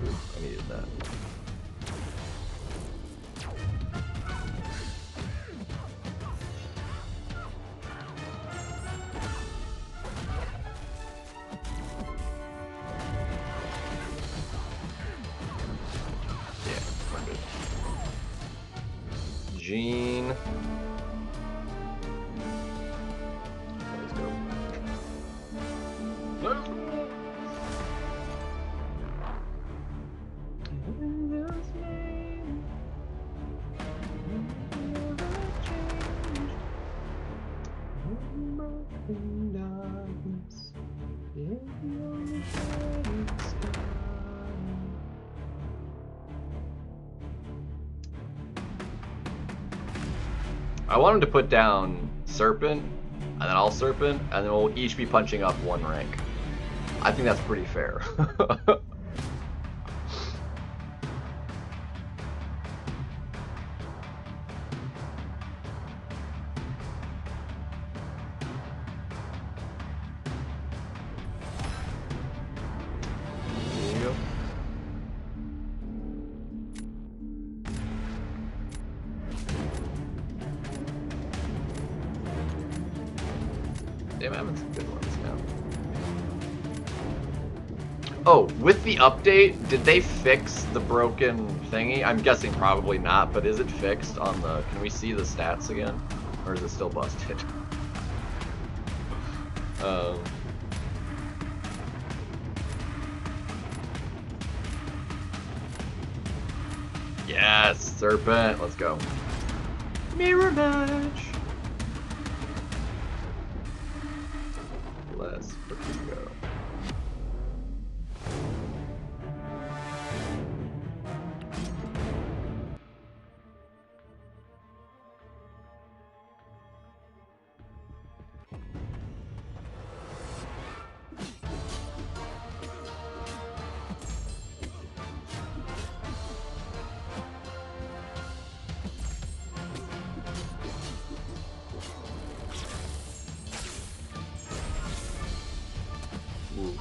I needed that. Gene. Let's go. Let's go. I want him to put down Serpent, and then I'll Serpent, and then we'll each be punching up 1 rank. I think that's pretty fair. Damn, I'm having some good ones now. Oh, with the update, did they fix the broken thingy? I'm guessing probably not, but is it fixed on the... Can we see the stats again? Or is it still busted? Yes, Serpent, let's go. Mirror match. Let's freaking go. Ooh.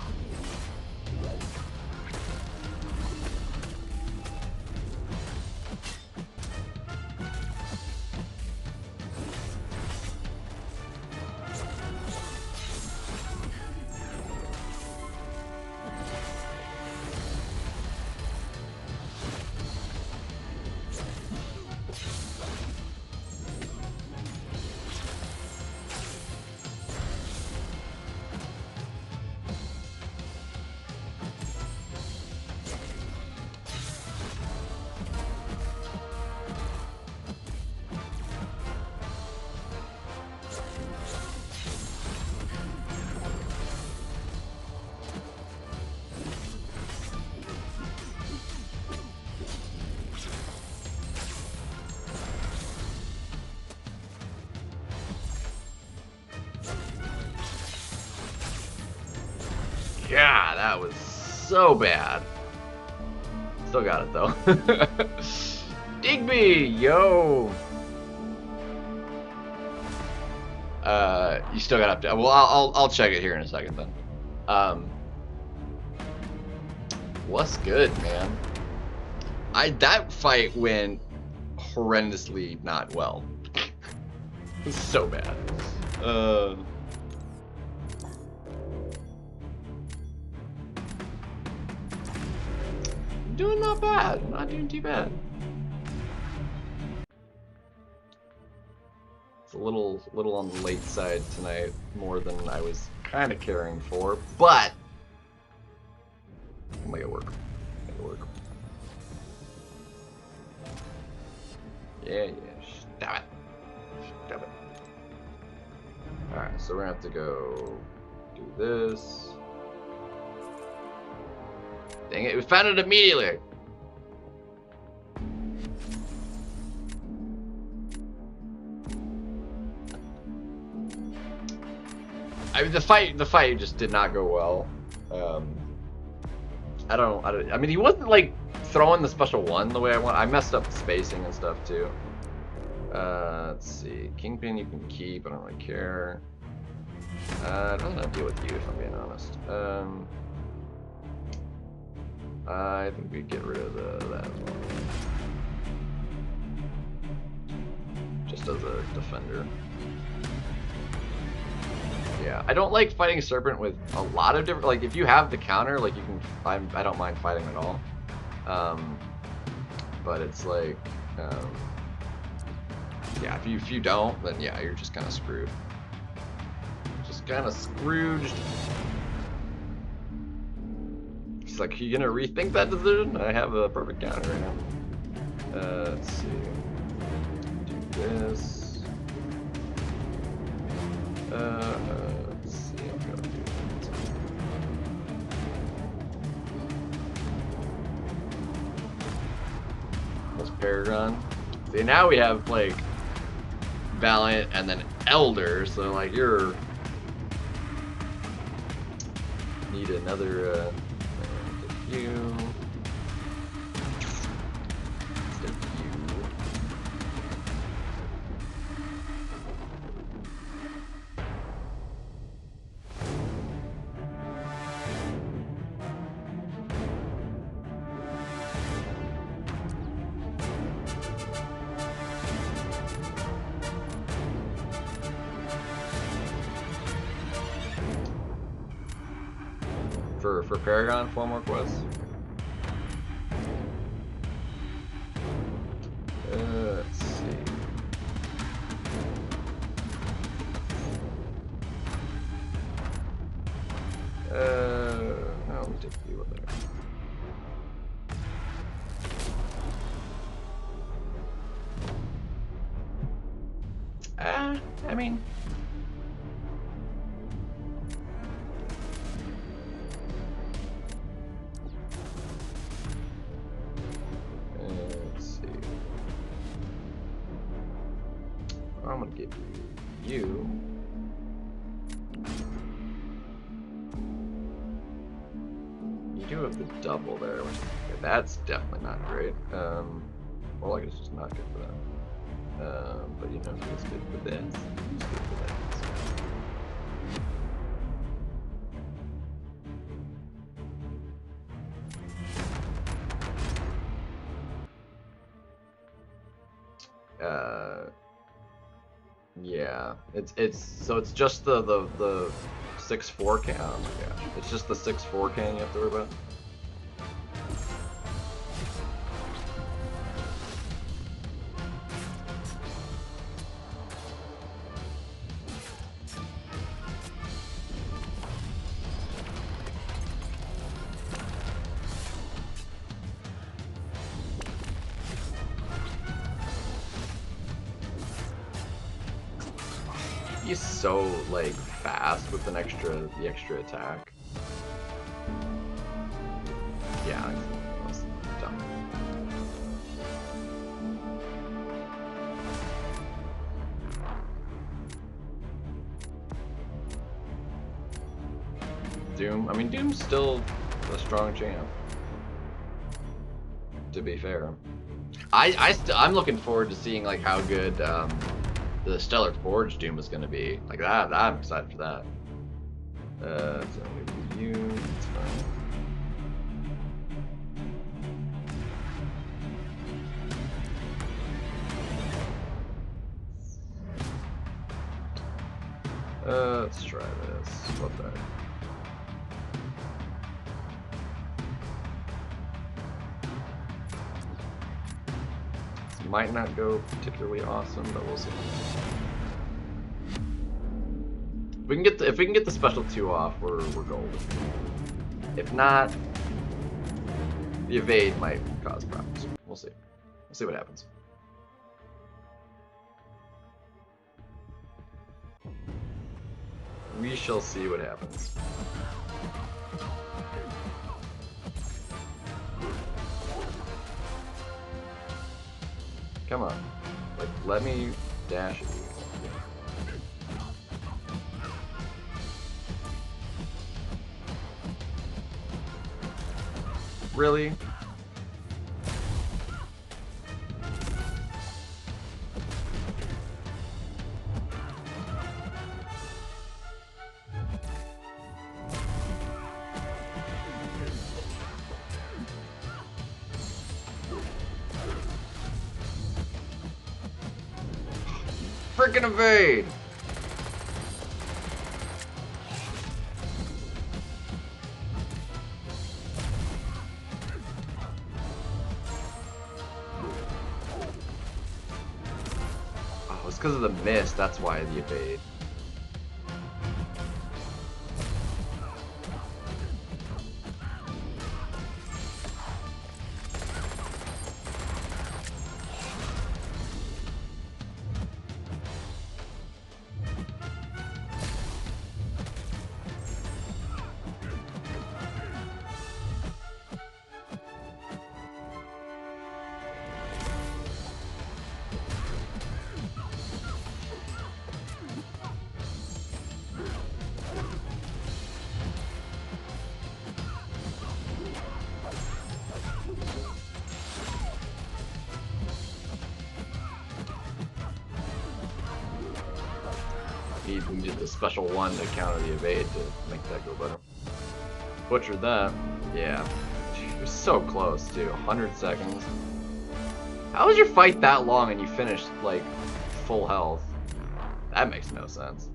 Yeah, that was so bad. Still got it though. Digby, yo. You still got up to. Well, I'll check it here in a second then. What's good, man? That fight went horrendously not well. It was so bad. Doing not bad. Not doing too bad. It's a little on the late side tonight, more than I was kind of caring for, but I'll make it work. Make it work. Yeah, stab it. Stab it. Alright, so we're gonna have to go do this. Dang it, we found it immediately! I mean, the fight just did not go well. I mean, he wasn't like throwing the special one the way I want. I messed up the spacing and stuff too. Let's see, Kingpin you can keep. I don't really care. I'd rather not deal with you if I'm being honest. I think we get rid of that as well. Just as a defender. Yeah, I don't like fighting Serpent with a lot of different, like if you have the counter, like you can, I don't mind fighting at all. But it's like, yeah, if you don't, then yeah, you're just kind of screwed. Just kind of Scrooged. He's like, you gonna rethink that decision? I have a perfect counter right now. Let's see. Do this. Let's see. I'm gonna do that. That's Paragon. See, now we have like Valiant and then Elder, so like you're need another you. For Paragon, 4 more quests. Let's see. I'll take you with it. I mean. I'm gonna give you you do have the double there, which that's definitely not great. Well, I guess it's just not good for that. But you know who's good for this? Who's good for that? Yeah, it's just the 6-4 can. Oh my gosh, it's just the 6-4 can you have to worry about. He's so like fast with the extra attack. Yeah, that's dumb. Doom. I mean, Doom's still a strong champ. To be fair, I'm looking forward to seeing like how good the Stellar Forge Doom is going to be. Like that, I'm excited for that. So maybe you. That's fine. Let's try this. What the? This might not go particularly awesome, but we'll see. If we can get the special 2 off, we're golden. If not, the evade might cause problems. We'll see. We'll see what happens. We shall see what happens. Come on. Like, let me dash at you. Really? Frickin' evade! Oh, it's because of the mist, that's why the evade. He needed the special 1 to counter the evade to make that go better. Butchered that. Yeah. It was so close, too. 100 seconds. How was your fight that long and you finished, like, full health? That makes no sense.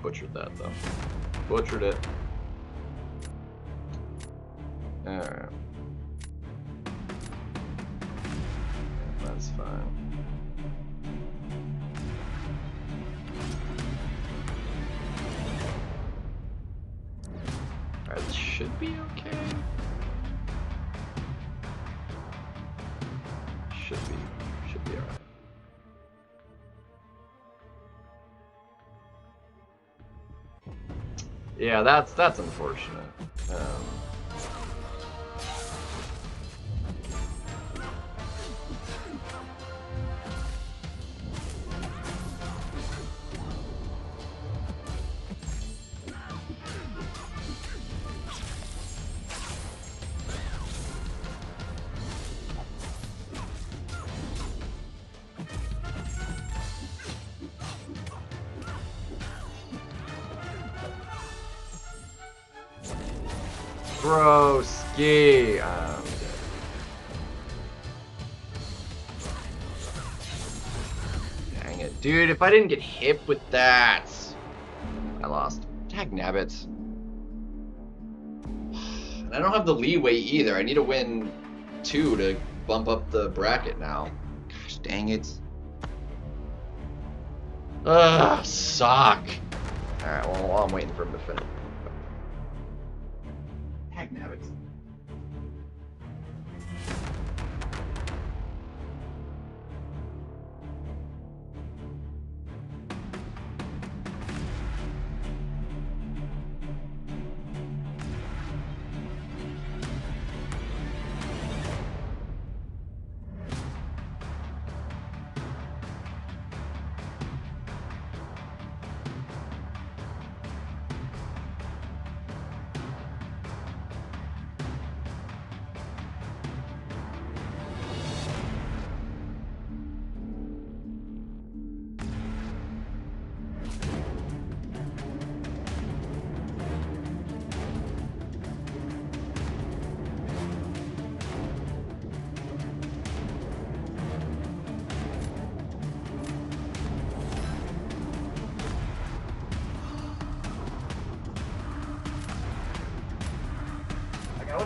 Butchered that, though. Butchered it. Alright. That's fine. Alright, this should be okay. Should be alright. Yeah, that's unfortunate. Broski. Dang it. Dude, if I didn't get hit with that, I lost. Tag nabbits. And I don't have the leeway either. I need to win 2 to bump up the bracket now. Gosh dang it. Ugh, suck. Alright, well, while I'm waiting for him to finish. Tag nabbits.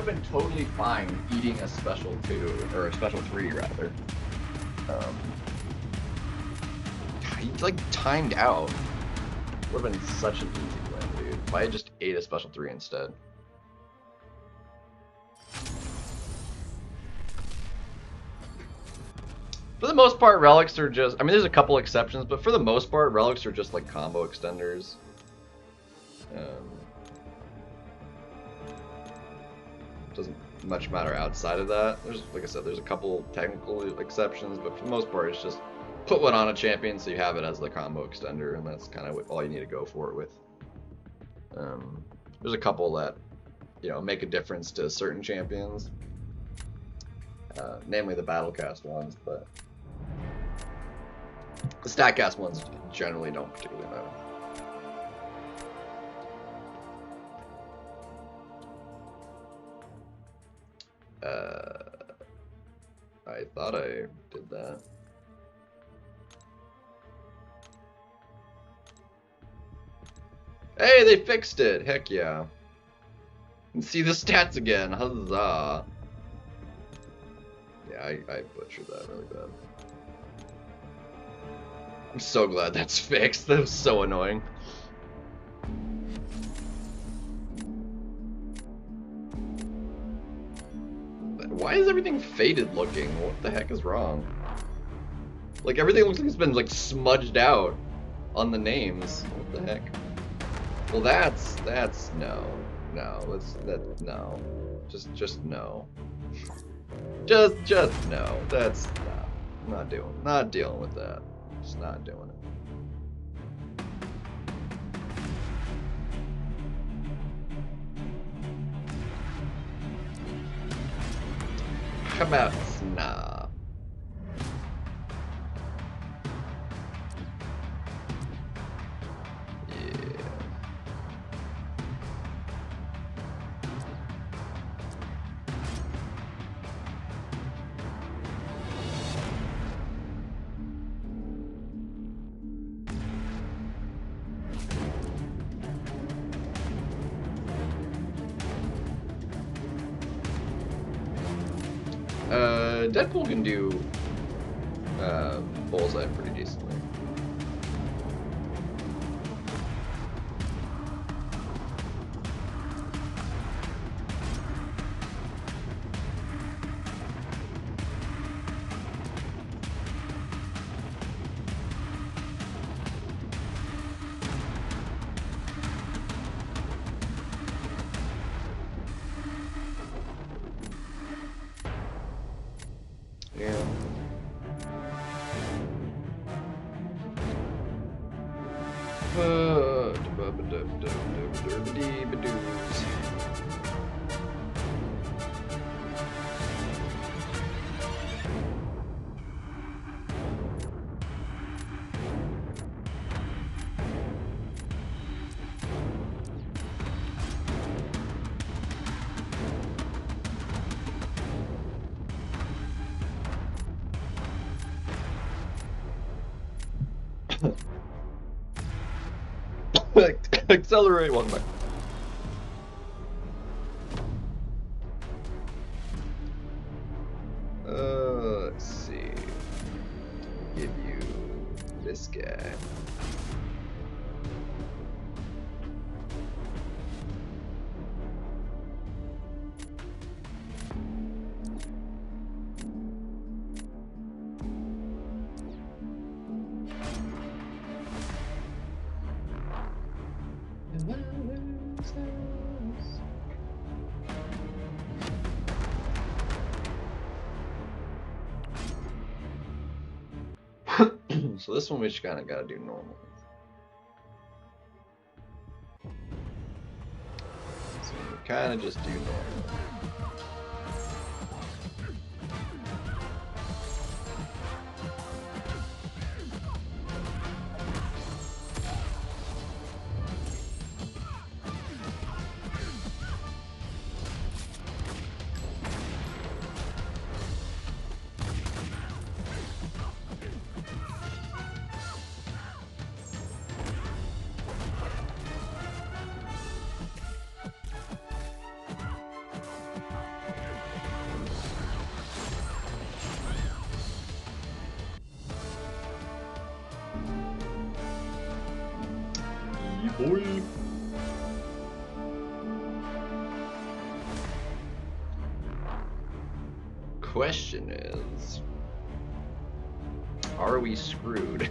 would have been totally fine eating a special 2, or a special 3 rather. He like timed out. Would have been such an easy win, dude. If I had just ate a special 3 instead. For the most part, relics are just, I mean, there's a couple exceptions, but for the most part, relics are just like combo extenders. Doesn't much matter outside of that. There's, like I said, there's a couple technical exceptions, but for the most part, it's just put one on a champion so you have it as the combo extender, and that's kind of all you need to go for it with. There's a couple that, you know, make a difference to certain champions, namely the battlecast ones, but the statcast ones generally don't particularly matter. I thought I did that. Hey, they fixed it! Heck yeah. And see the stats again, huzzah. Yeah, I butchered that really bad. I'm so glad that's fixed. That was so annoying. Why is everything faded looking? What the heck is wrong? Like, everything looks like it's been, like, smudged out on the names. What the heck? Well, that's, no. No, no. Just no. Just no. That's, no. Not dealing with that. Just not doing it. How about nah? Deadpool can do bullseye pretty decently. Accelerate, welcome back. Let's see. Give you this guy. So this one we just kind of gotta do normal. So we kind of just do normal. boy. Question is, are we screwed?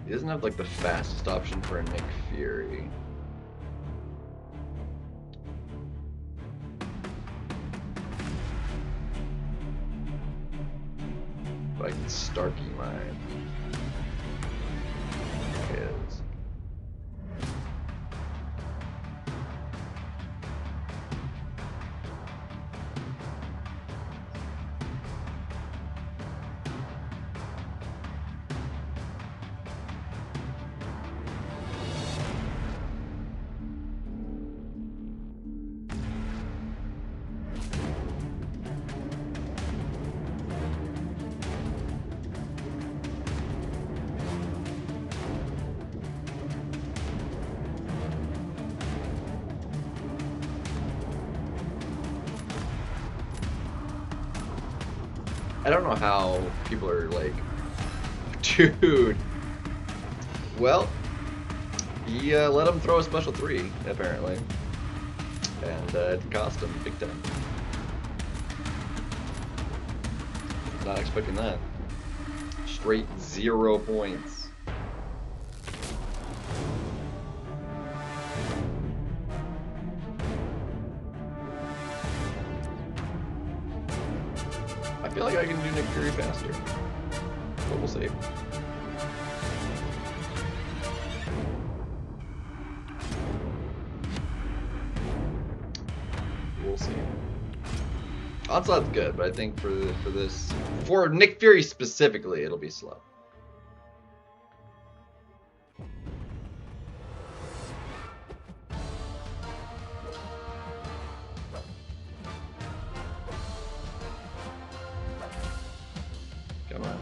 He doesn't have like the fastest option for a Nick Fury. But I can Starkey mine. His. I don't know how people are like, dude. Well, he let him throw a special 3, apparently. And it cost him big time. Not expecting that. Straight 0 points. I feel like I can do Nick Fury faster, but we'll see. We'll see. Onslaught's good, but I think for Nick Fury specifically, it'll be slow. Come on.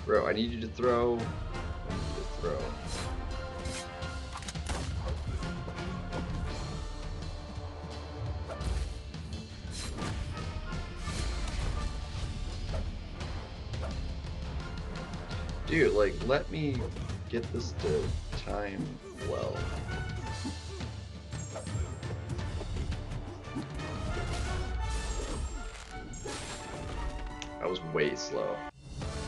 Bro, I need you to throw. I need you to throw. Dude, like, let me get this to time well. I was way slow.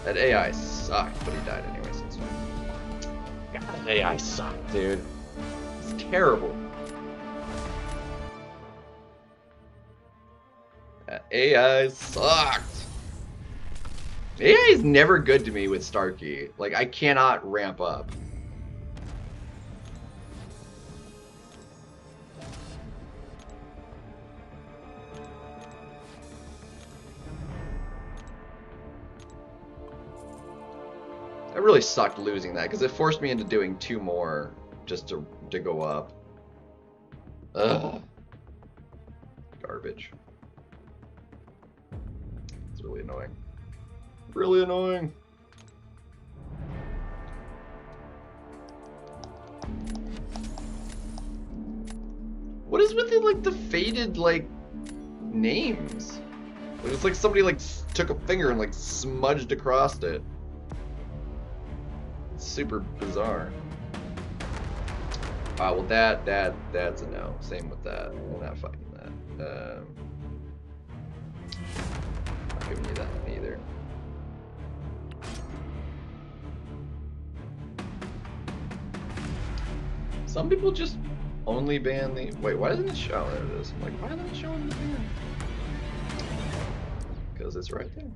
That AI sucked, but he died anyway, so it's fine. God, that AI sucked, dude. It's terrible. That AI sucked. AI is never good to me with Starkey. Like, I cannot ramp up. I really sucked losing that because it forced me into doing 2 more just to go up. Ugh. Garbage. It's really annoying. Really annoying. What is with it, like, the faded, like, names? Like, it's like somebody, like, took a finger and, like, smudged across it. Super bizarre. Well, that's a no. Same with that. We're not fighting that. Not giving you that one either. Some people just only ban the. Wait, why doesn't it show? There it is. I'm like, why isn't it showing the ban? Because it's right there.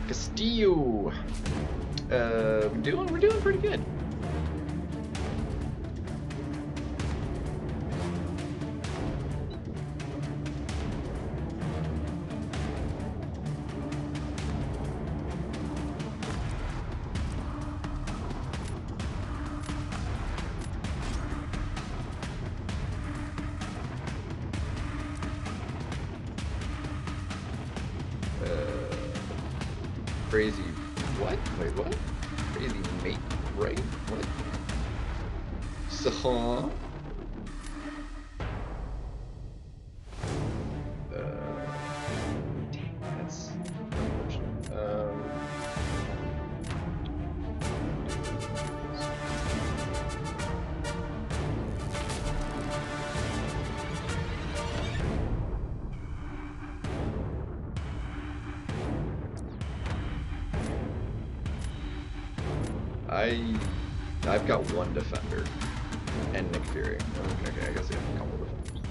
Castillo. We're doing pretty good. Crazy. What? Wait, what? Crazy mate, right? What? So. Dang, that's unfortunate. I've got one defender and Nick Fury. Okay, I guess I have a couple defenders.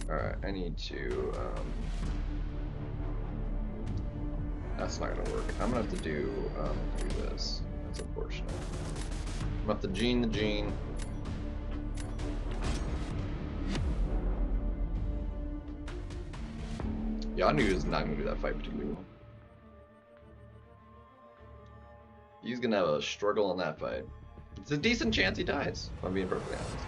Alright, I need to that's not gonna work. I'm gonna have to do this. That's unfortunate. I'm gonna have to gene the gene. Yanu is not going to do that fight particularly well. He's going to have a struggle in that fight. It's a decent chance he dies, if I'm being perfectly honest.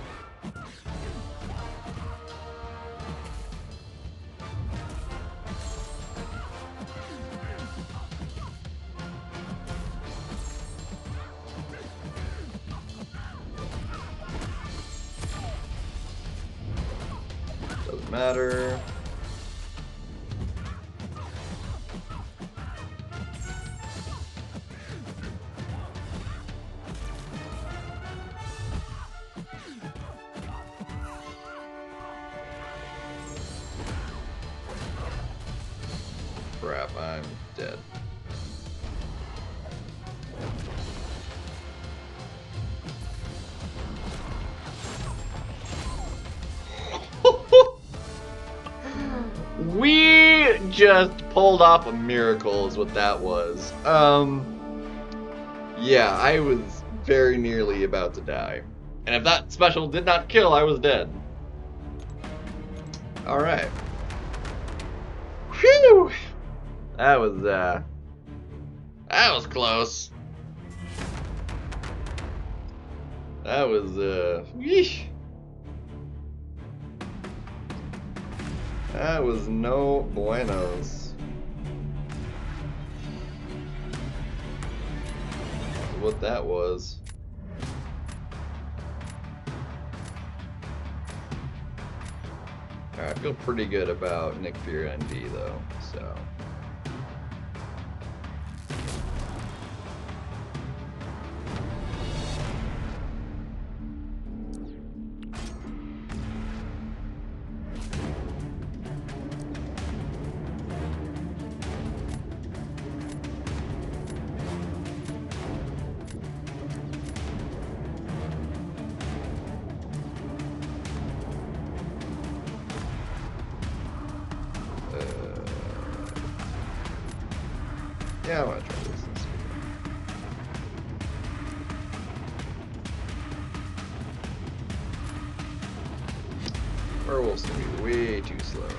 Doesn't matter. Crap, I'm dead. We just pulled off a miracle is what that was. Yeah, I was very nearly about to die. And if that special did not kill, I was dead. Alright. Whew! That was close. That was, yeesh. That was no buenos. That's what that was. Alright, I feel pretty good about Nick Fury and D though, so. Yeah, I want to try this. Werewolves can be way too slow.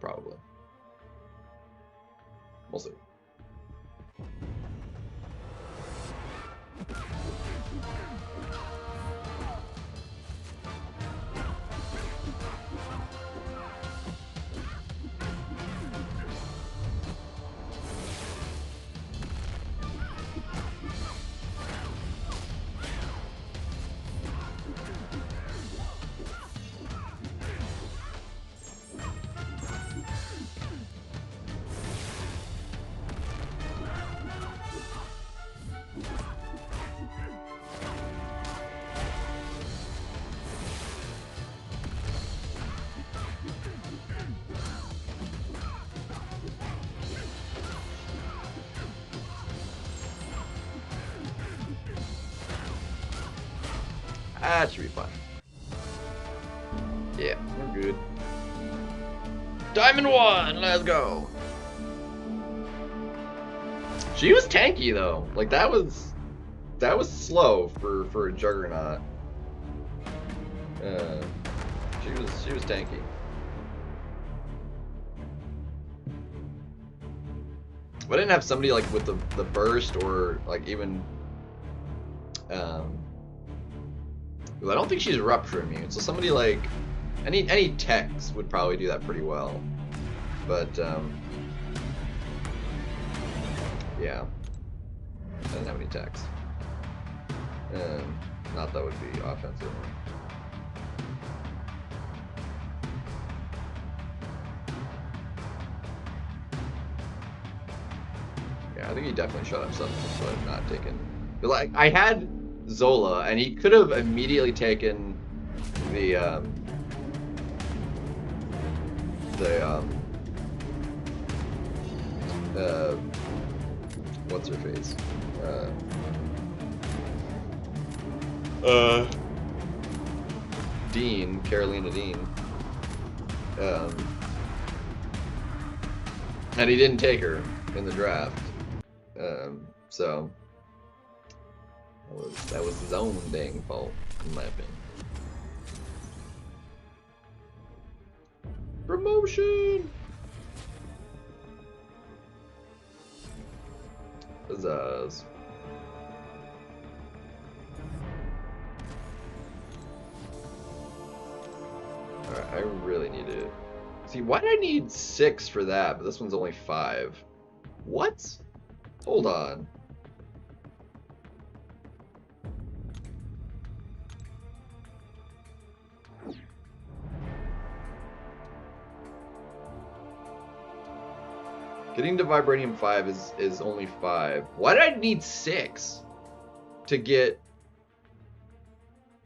Probably. We'll see. That should be fine. Yeah, we're good. Diamond 1, let's go. She was tanky though. Like that was slow for a Juggernaut. She was tanky. If I didn't have somebody like with the burst or like even I don't think she's rupture immune, so somebody like any techs would probably do that pretty well. But yeah. I didn't have any techs. Not that would be offensive. Yeah, I think he definitely shot himself in the foot, not taken. But like, I had Zola, and he could have immediately taken the what's her face? Dean, Carolina Dean. And he didn't take her in the draft. So that was his own dang fault, in my opinion. Promotion! Pizzazz. Alright, I really need to... See, why did I need 6 for that, but this one's only 5? What? Hold on. Getting to Vibranium 5 is only 5. Why did I need 6 to get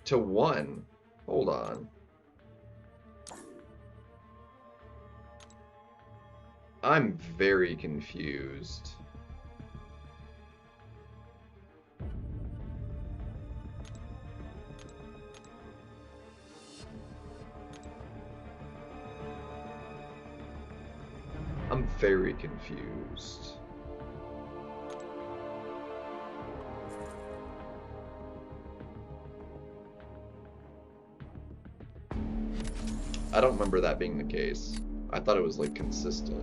to 1? Hold on. I'm very confused. I'm very confused. I don't remember that being the case. I thought it was like consistent.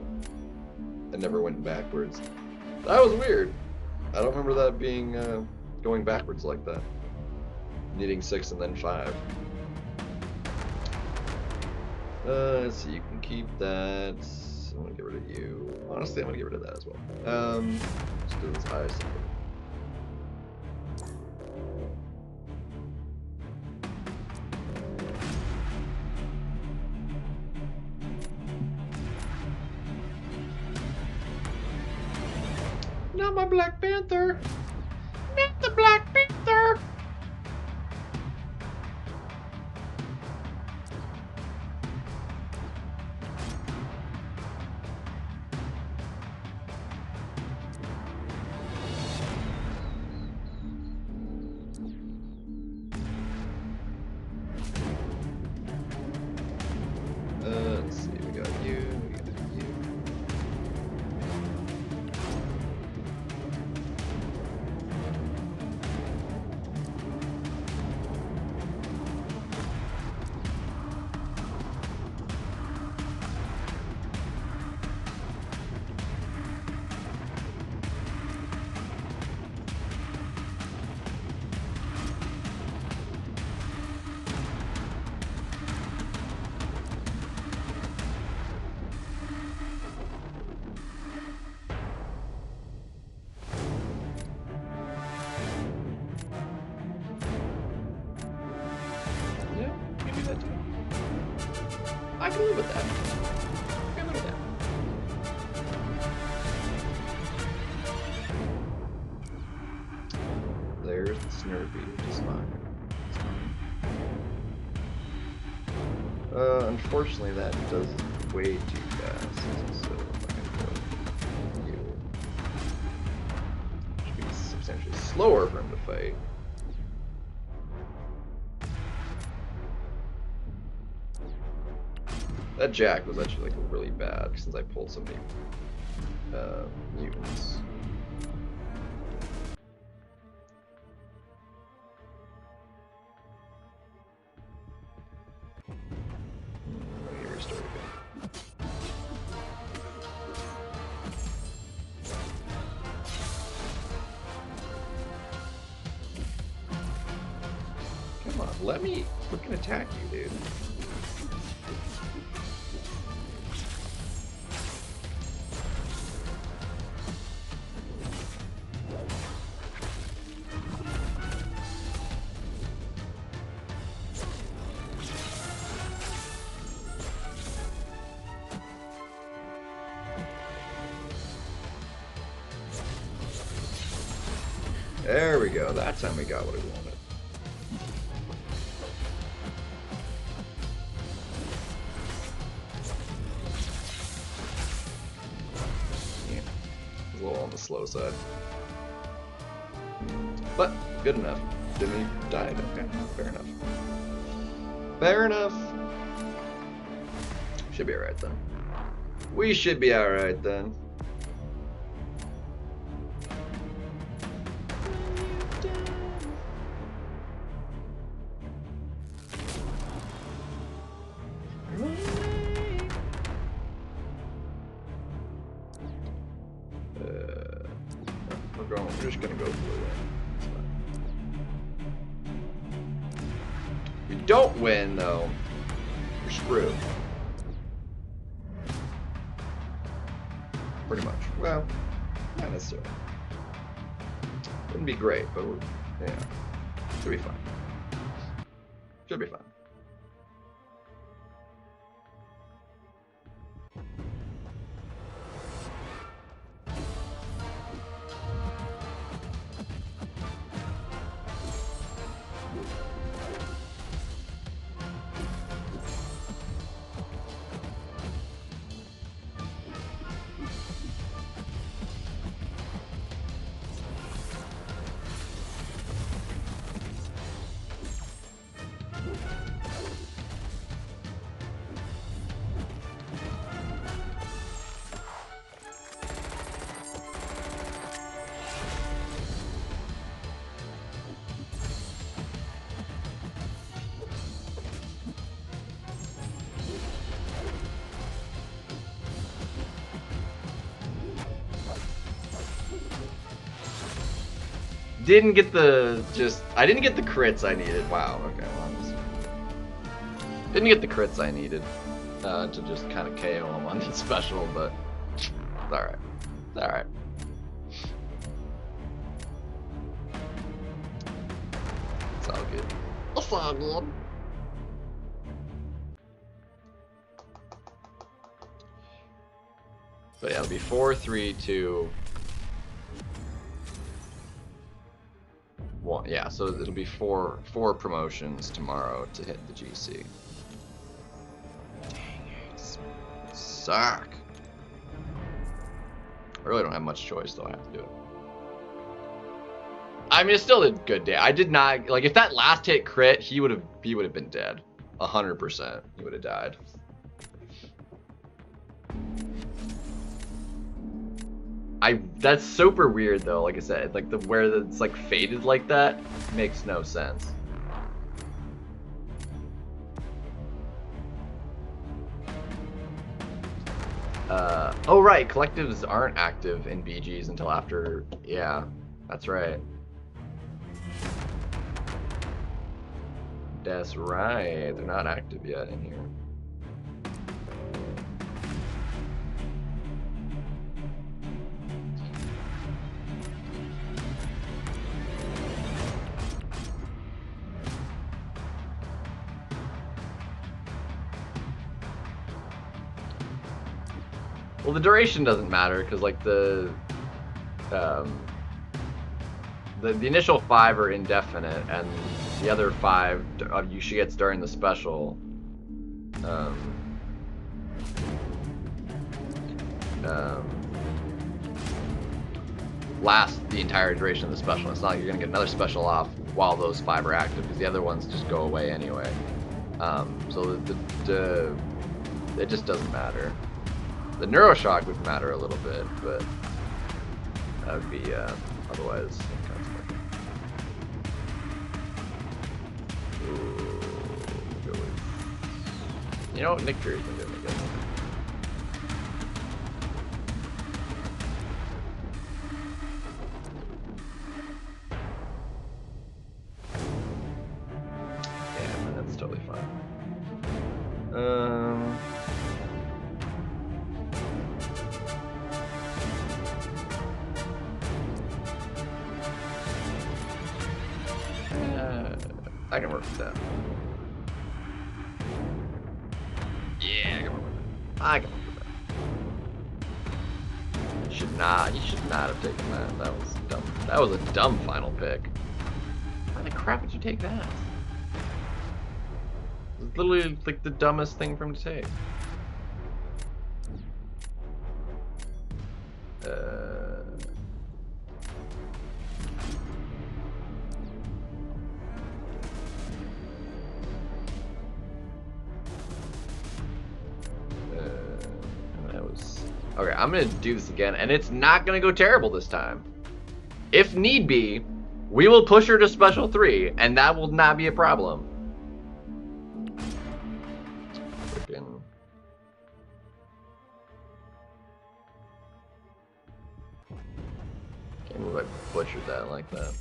It never went backwards. That was weird. I don't remember that being going backwards like that. Needing 6 and then 5. Let's see, you can keep that. I'm gonna get rid of you. Honestly, I'm gonna get rid of that as well. Let's do this eye symbol. Not my Black Panther! Not the Black Panther! Let's see, we got you, we got you. I can live with that. I can live with that. There's the Snurpy, which is fine. It's fine. Unfortunately, that does way too fast. So I'm gonna go you. Should be substantially slower for him to fight. That Jack was actually like really bad since I pulled so many mutants. Let me restart again. Come on, let me freaking attack you, dude. There we go. That time we got what we wanted. Yeah. A little on the slow side. But good enough. Then he died. Okay, fair enough. Fair enough. Should be alright then. We should be alright then. We're just gonna go blue. If we don't win, though, we're screwed. Pretty much. Well, not necessarily. Wouldn't be great, but we're, yeah, should be fine. Should be fine. Didn't get the I didn't get the crits I needed. Wow. Okay. Well, didn't get the crits I needed to just kind of KO him on the special, but it's all right. It's all right. It's all good. It's all good. But yeah, it'll be 4, 3, 2. One, yeah, so it'll be four promotions tomorrow to hit the GC. Dang it. Suck. I really don't have much choice though, I have to do it. I mean, it's still a good day. I did not, like, if that last hit crit, he would have been dead. 100%. He would have died. That's super weird though, like I said, like where it's like faded like that makes no sense. Oh right, collectives aren't active in BGs until after, yeah, that's right. That's right, they're not active yet in here. Well, the duration doesn't matter because like the initial 5 are indefinite, and the other 5 she gets during the special. Last the entire duration of the special. It's not like you're gonna get another special off while those 5 are active because the other ones just go away anyway. So it just doesn't matter. The Neuroshock would matter a little bit, but that would be otherwise inconsequential. Ooh, we'll go with... You know what? Nick Fury's been doing good. Yeah, that's totally fine. I can work with that. Yeah, I can work with that. I can work with that. You should not have taken that. That was dumb. That was a dumb final pick. Why the crap would you take that? It's literally like the dumbest thing for him to take. Okay, I'm gonna do this again, and it's not gonna go terrible this time. If need be, we will push her to special 3, and that will not be a problem. Freaking. Can't believe I butchered that like that.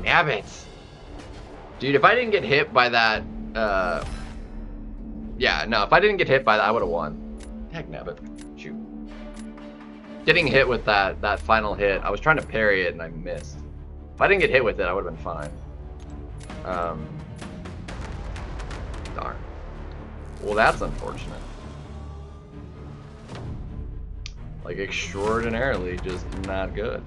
Nabbit. Dude, if I didn't get hit by that, yeah, no, if I didn't get hit by that, I would have won. Heck, nabbit. Shoot. Getting hit with that final hit, I was trying to parry it and I missed. If I didn't get hit with it, I would have been fine. Darn. Well, that's unfortunate. Like, extraordinarily just not good.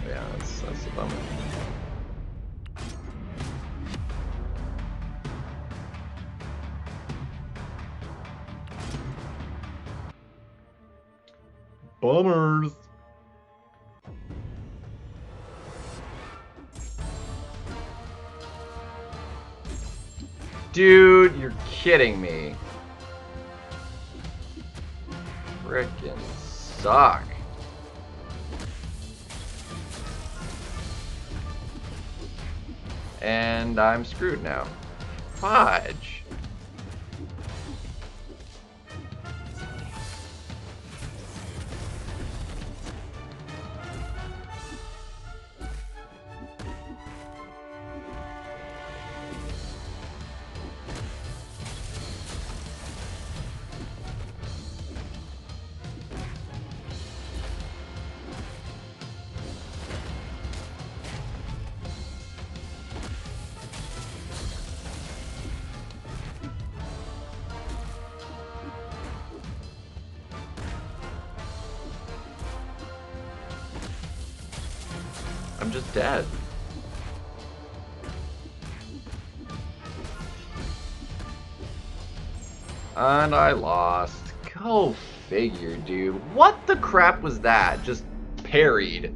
Yeah, that's a bummer. Bummers. Dude, you're kidding me. Frickin' suck. And I'm screwed now. Fudge. I'm just dead. And I lost. Go figure, dude. What the crap was that? Just parried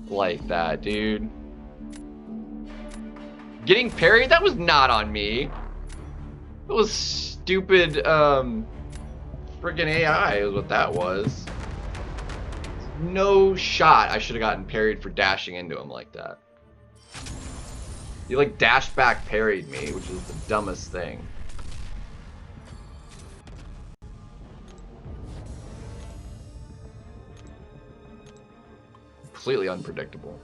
like that, dude. Getting parried? That was not on me. It was stupid, friggin' AI is what that was. No shot I should have gotten parried for dashing into him like that. You like dash back parried me, which is the dumbest thing. Completely unpredictable.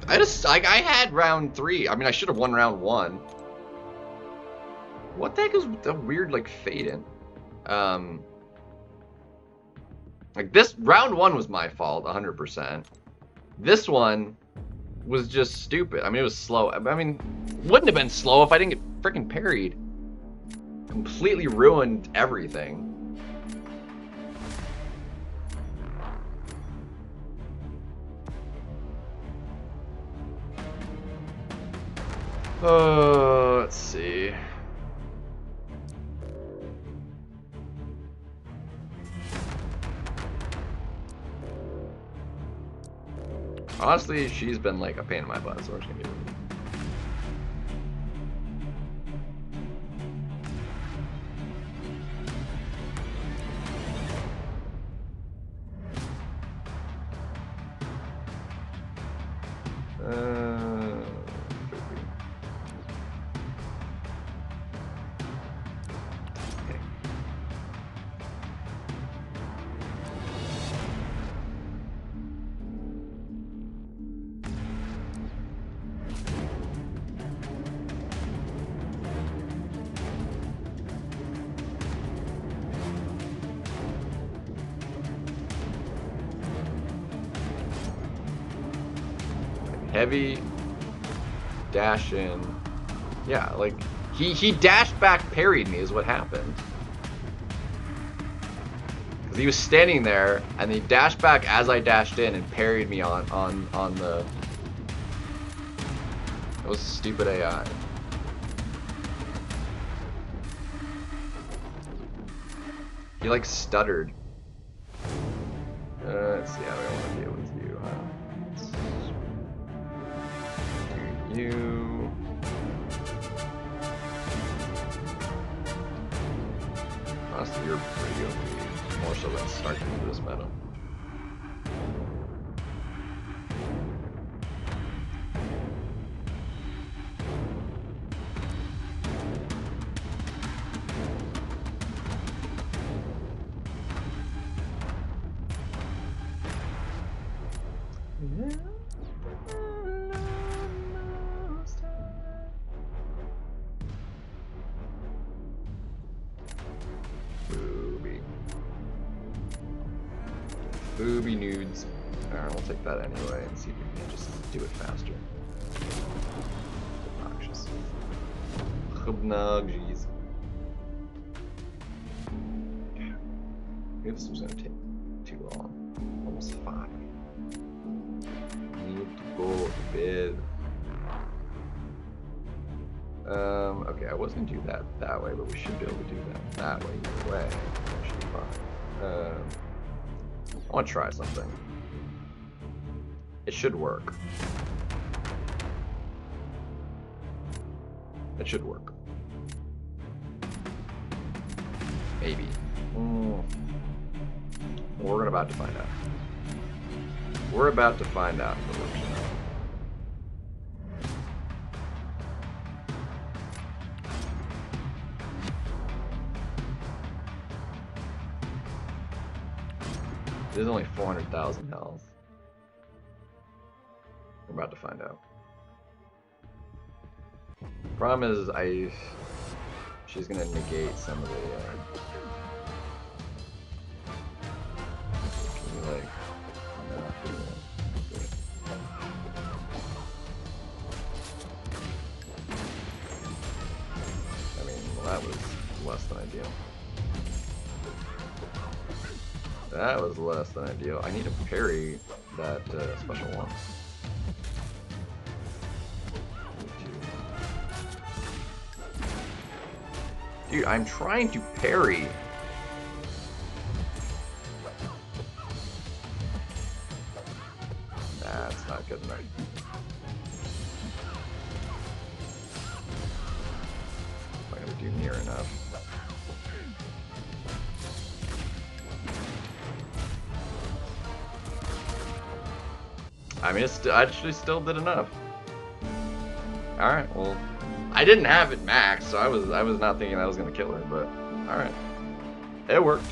I had round 3. I mean, I should have won round 1. What the heck is the weird like fade in? Like this round 1 was my fault, 100%. This one was just stupid. I mean, it was slow. I mean, wouldn't have been slow if I didn't get freaking parried. Completely ruined everything. Let's see. Honestly, she's been like a pain in my butt, so we're just gonna get rid of it. Heavy dash in. Yeah, like he dashed back parried me is what happened. Cause he was standing there and he dashed back as I dashed in and parried me on the. That was stupid AI. He like stuttered. Let's see how I want to deal with you, huh? You. Honestly, you're pretty OP. More so than starting into this meta. Booby nudes. Alright, we'll take that anyway and see if we can just do it faster. Obnoxious. Obnoxious. Maybe this was gonna take too long. Almost 5. Need to go to bed. Okay, I was gonna do that way, but we should be able to do that way either way. That should be fine. I want to try something. It should work. It should work. Maybe. We're about to find out. We're about to find out if it works or not. There's only 400,000 health. We're about to find out. Problem is, she's gonna negate some of the. Can you like? I mean, well, that was less than ideal. That was less than ideal. I need to parry that special one. Dude, I'm trying to parry. That's not good enough. I'm not gonna do near enough. I mean, it actually still did enough. All right, well, I didn't have it max, so I was not thinking I was gonna kill her, but all right, it worked.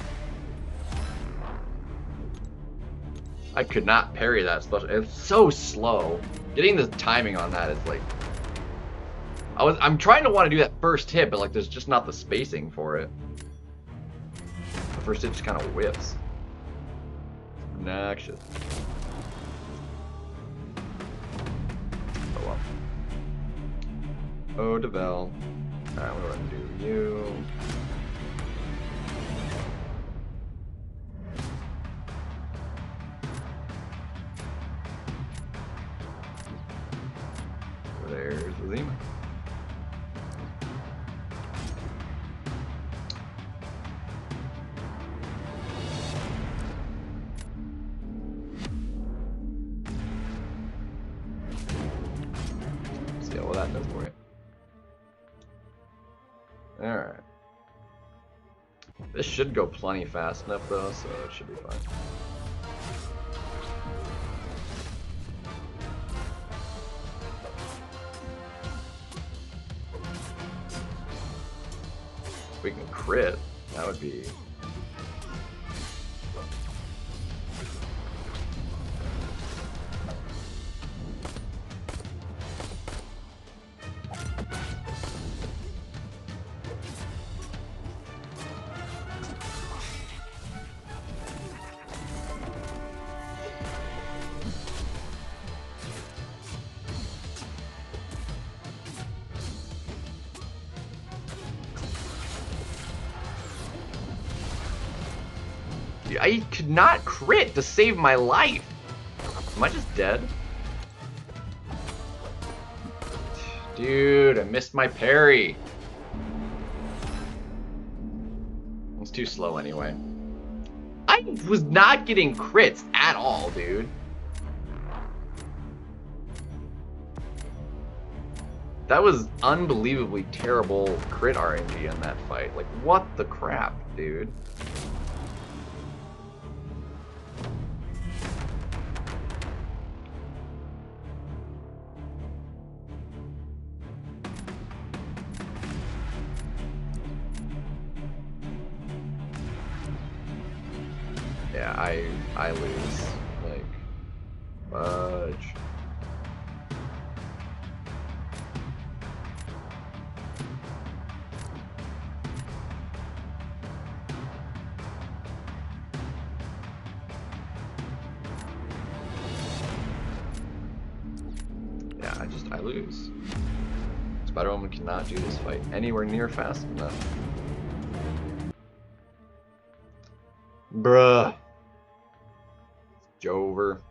I could not parry that special. It's so slow. Getting the timing on that is like, I'm trying to want to do that first hit, but like there's just not the spacing for it. The first hit just kind of whiffs. Obnoxious. Oh well. Oh, Devel. Alright, we're gonna do you. There's the Zima. See how well that does for you. Alright. This should go plenty fast enough though, so it should be fine. If we can crit, that would be... I could not crit to save my life. Am I just dead? Dude, I missed my parry. It's too slow anyway. I was not getting crits at all, dude. That was unbelievably terrible crit RNG in that fight. Like, what the crap, dude? Yeah, I lose. Like, fudge. Yeah, I lose. Spider-Woman cannot do this fight anywhere near fast enough. Bruh. Jover.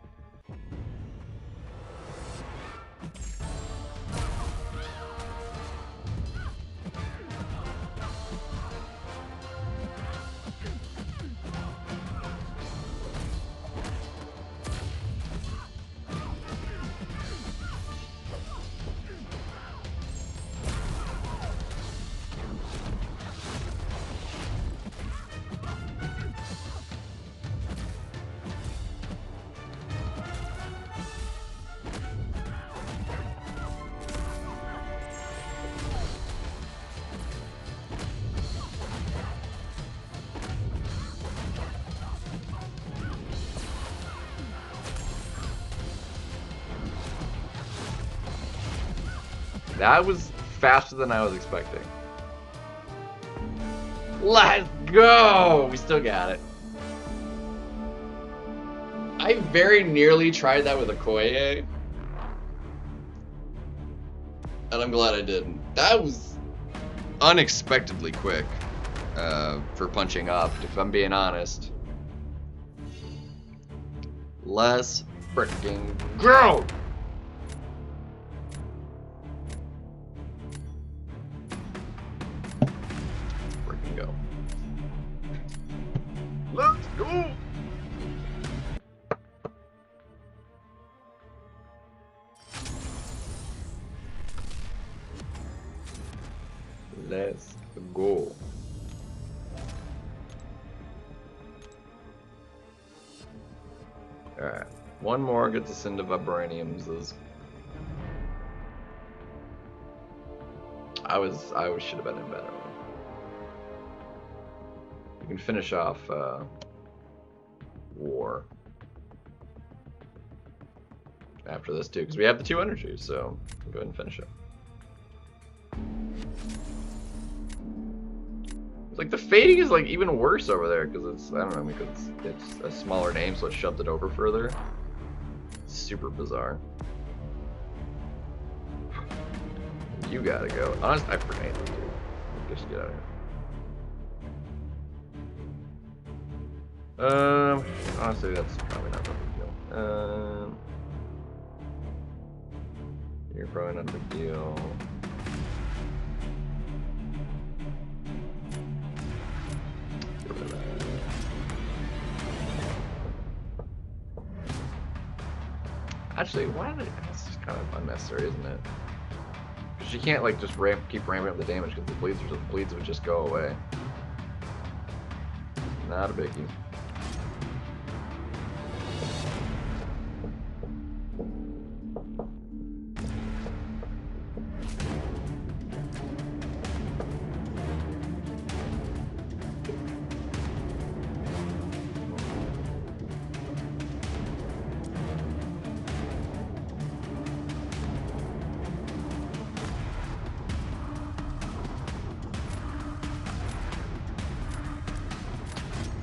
That was faster than I was expecting. Let's go! We still got it. I very nearly tried that with a Koye. And I'm glad I didn't. That was unexpectedly quick for punching up, if I'm being honest. Let's freaking go! Go. Let's go! Let's go. Alright. One more gets us into vibraniums. I should have been in bed early. You can finish off war after this too, because we have the 2 energies, so go ahead and finish it. It's like the fading is like even worse over there because it's, I don't know, because it's a smaller name, so it shoved it over further. It's super bizarre. You gotta go. Honestly, I forget this dude. Just get out of here. Honestly, that's probably not a big deal. You're probably not a big deal. Get rid of that. Actually, why did that's just kind of unnecessary, isn't it? Because you can't like just keep ramping up the damage because the bleeds would just go away. Not a biggie.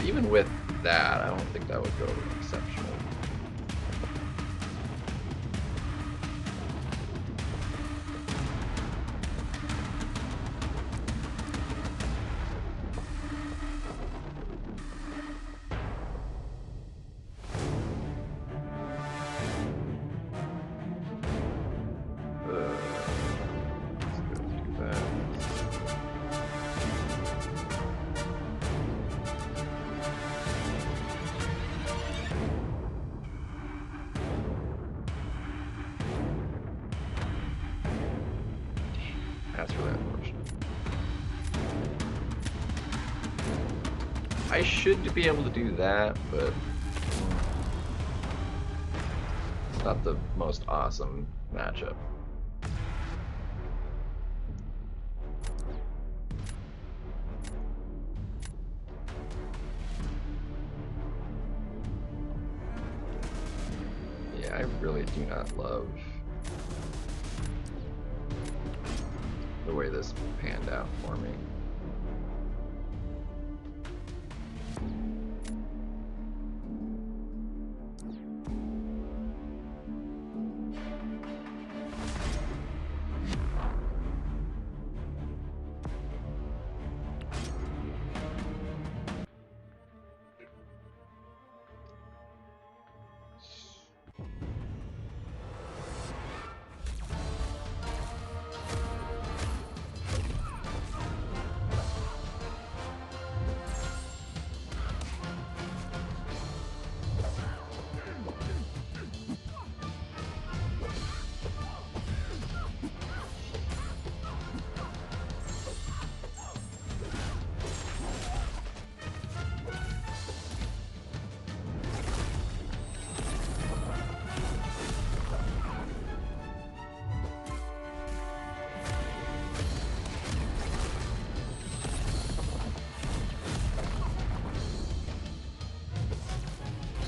Even with that, I don't think that would go exceptional. That's really unfortunate. I should be able to do that, but it's not the most awesome matchup. Yeah, I really do not love the way this panned out for me.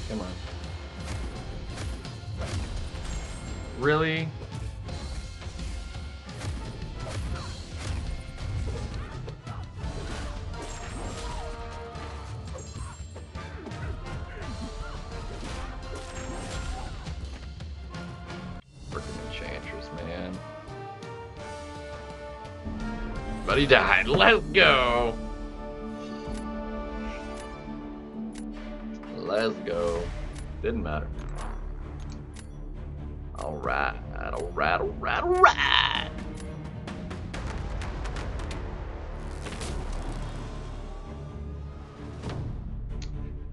Come on. Really? Freaking Enchantress, man. But he died. Let's go. Let's go. Didn't matter. Alright, alright, alright, alright.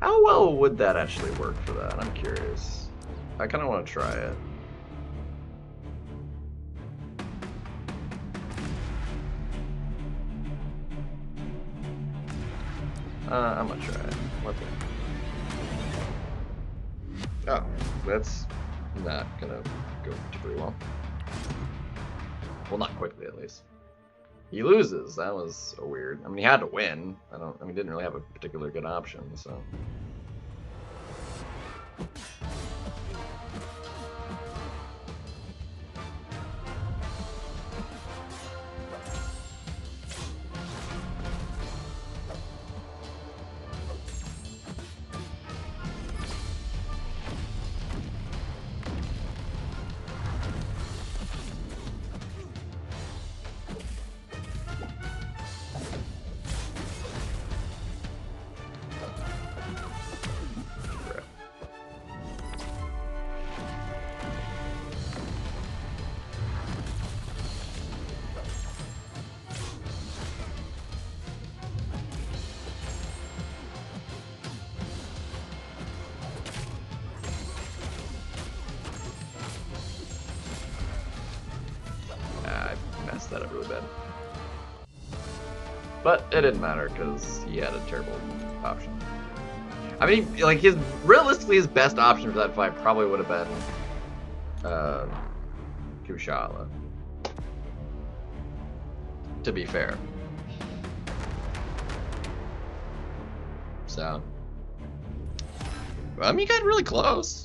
How well would that actually work for that? I'm curious. I kind of want to try it. I'm gonna try it. What the? Oh, that's not gonna go particularly well. Well, not quickly, at least. He loses. That was a weird. I mean, he had to win. He didn't really have a particularly good option, so. That up really bad. But it didn't matter because he had a terrible option. I mean, like realistically his best option for that fight probably would have been Kushala. To be fair. So he got really close.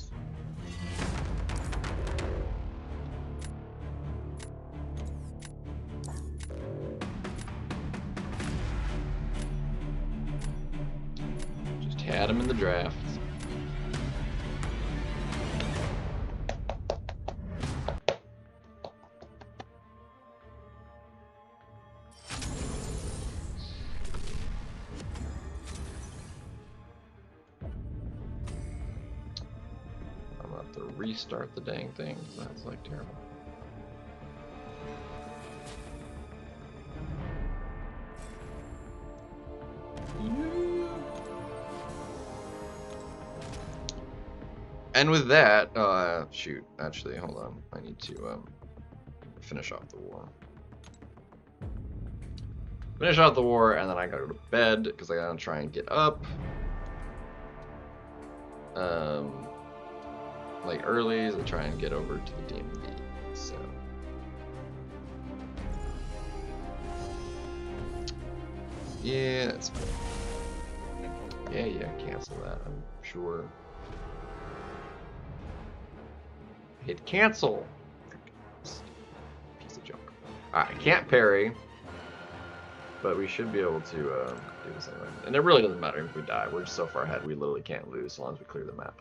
Had him in the draft. I'm gonna have to restart the dang thing. That's like terrible. And with that, shoot, actually, hold on. I need to finish off the war. Finish off the war, and then I gotta go to bed, because I gotta try and get up. Like early, to try and get over to the DMV, so. Yeah, that's fine. Yeah, cancel that, I'm sure. Hit cancel. Piece of junk. Alright, I can't parry, but we should be able to do this anyway. And it really doesn't matter if we die. We're just so far ahead, we literally can't lose as long as we clear the map.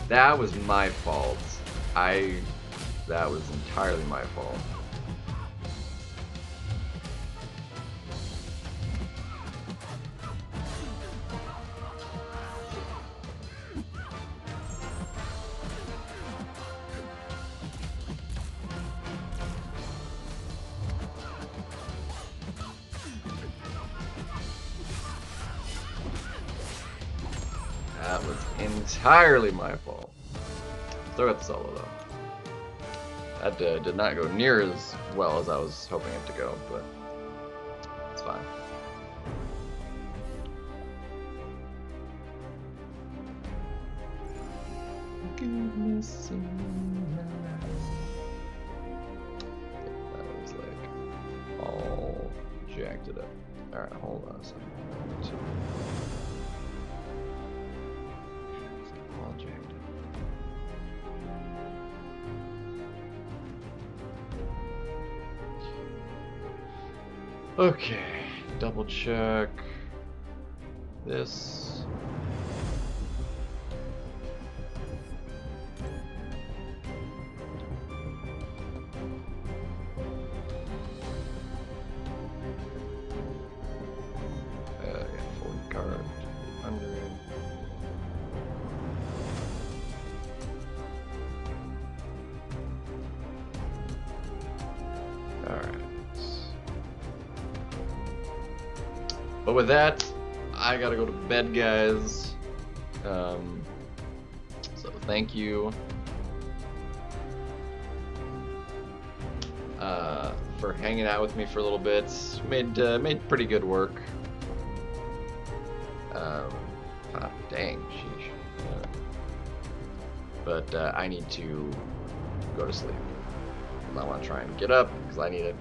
That was my fault. That was entirely my fault. That was entirely my fault. Still got the solo though. That did not go near as well as I was hoping it to go, but it's fine. Goodness that was like all jacked it up. Alright, hold on a second. All jacked up. Okay, double check this. But with that, I gotta go to bed, guys. So thank you for hanging out with me for a little bit. Made pretty good work. Dang, sheesh. But I need to go to sleep. I want to try and get up because I need to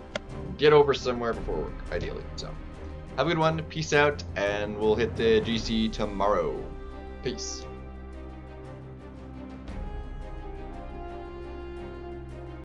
get over somewhere before work, ideally. So. Have a good one, peace out, and we'll hit the GC tomorrow. Peace.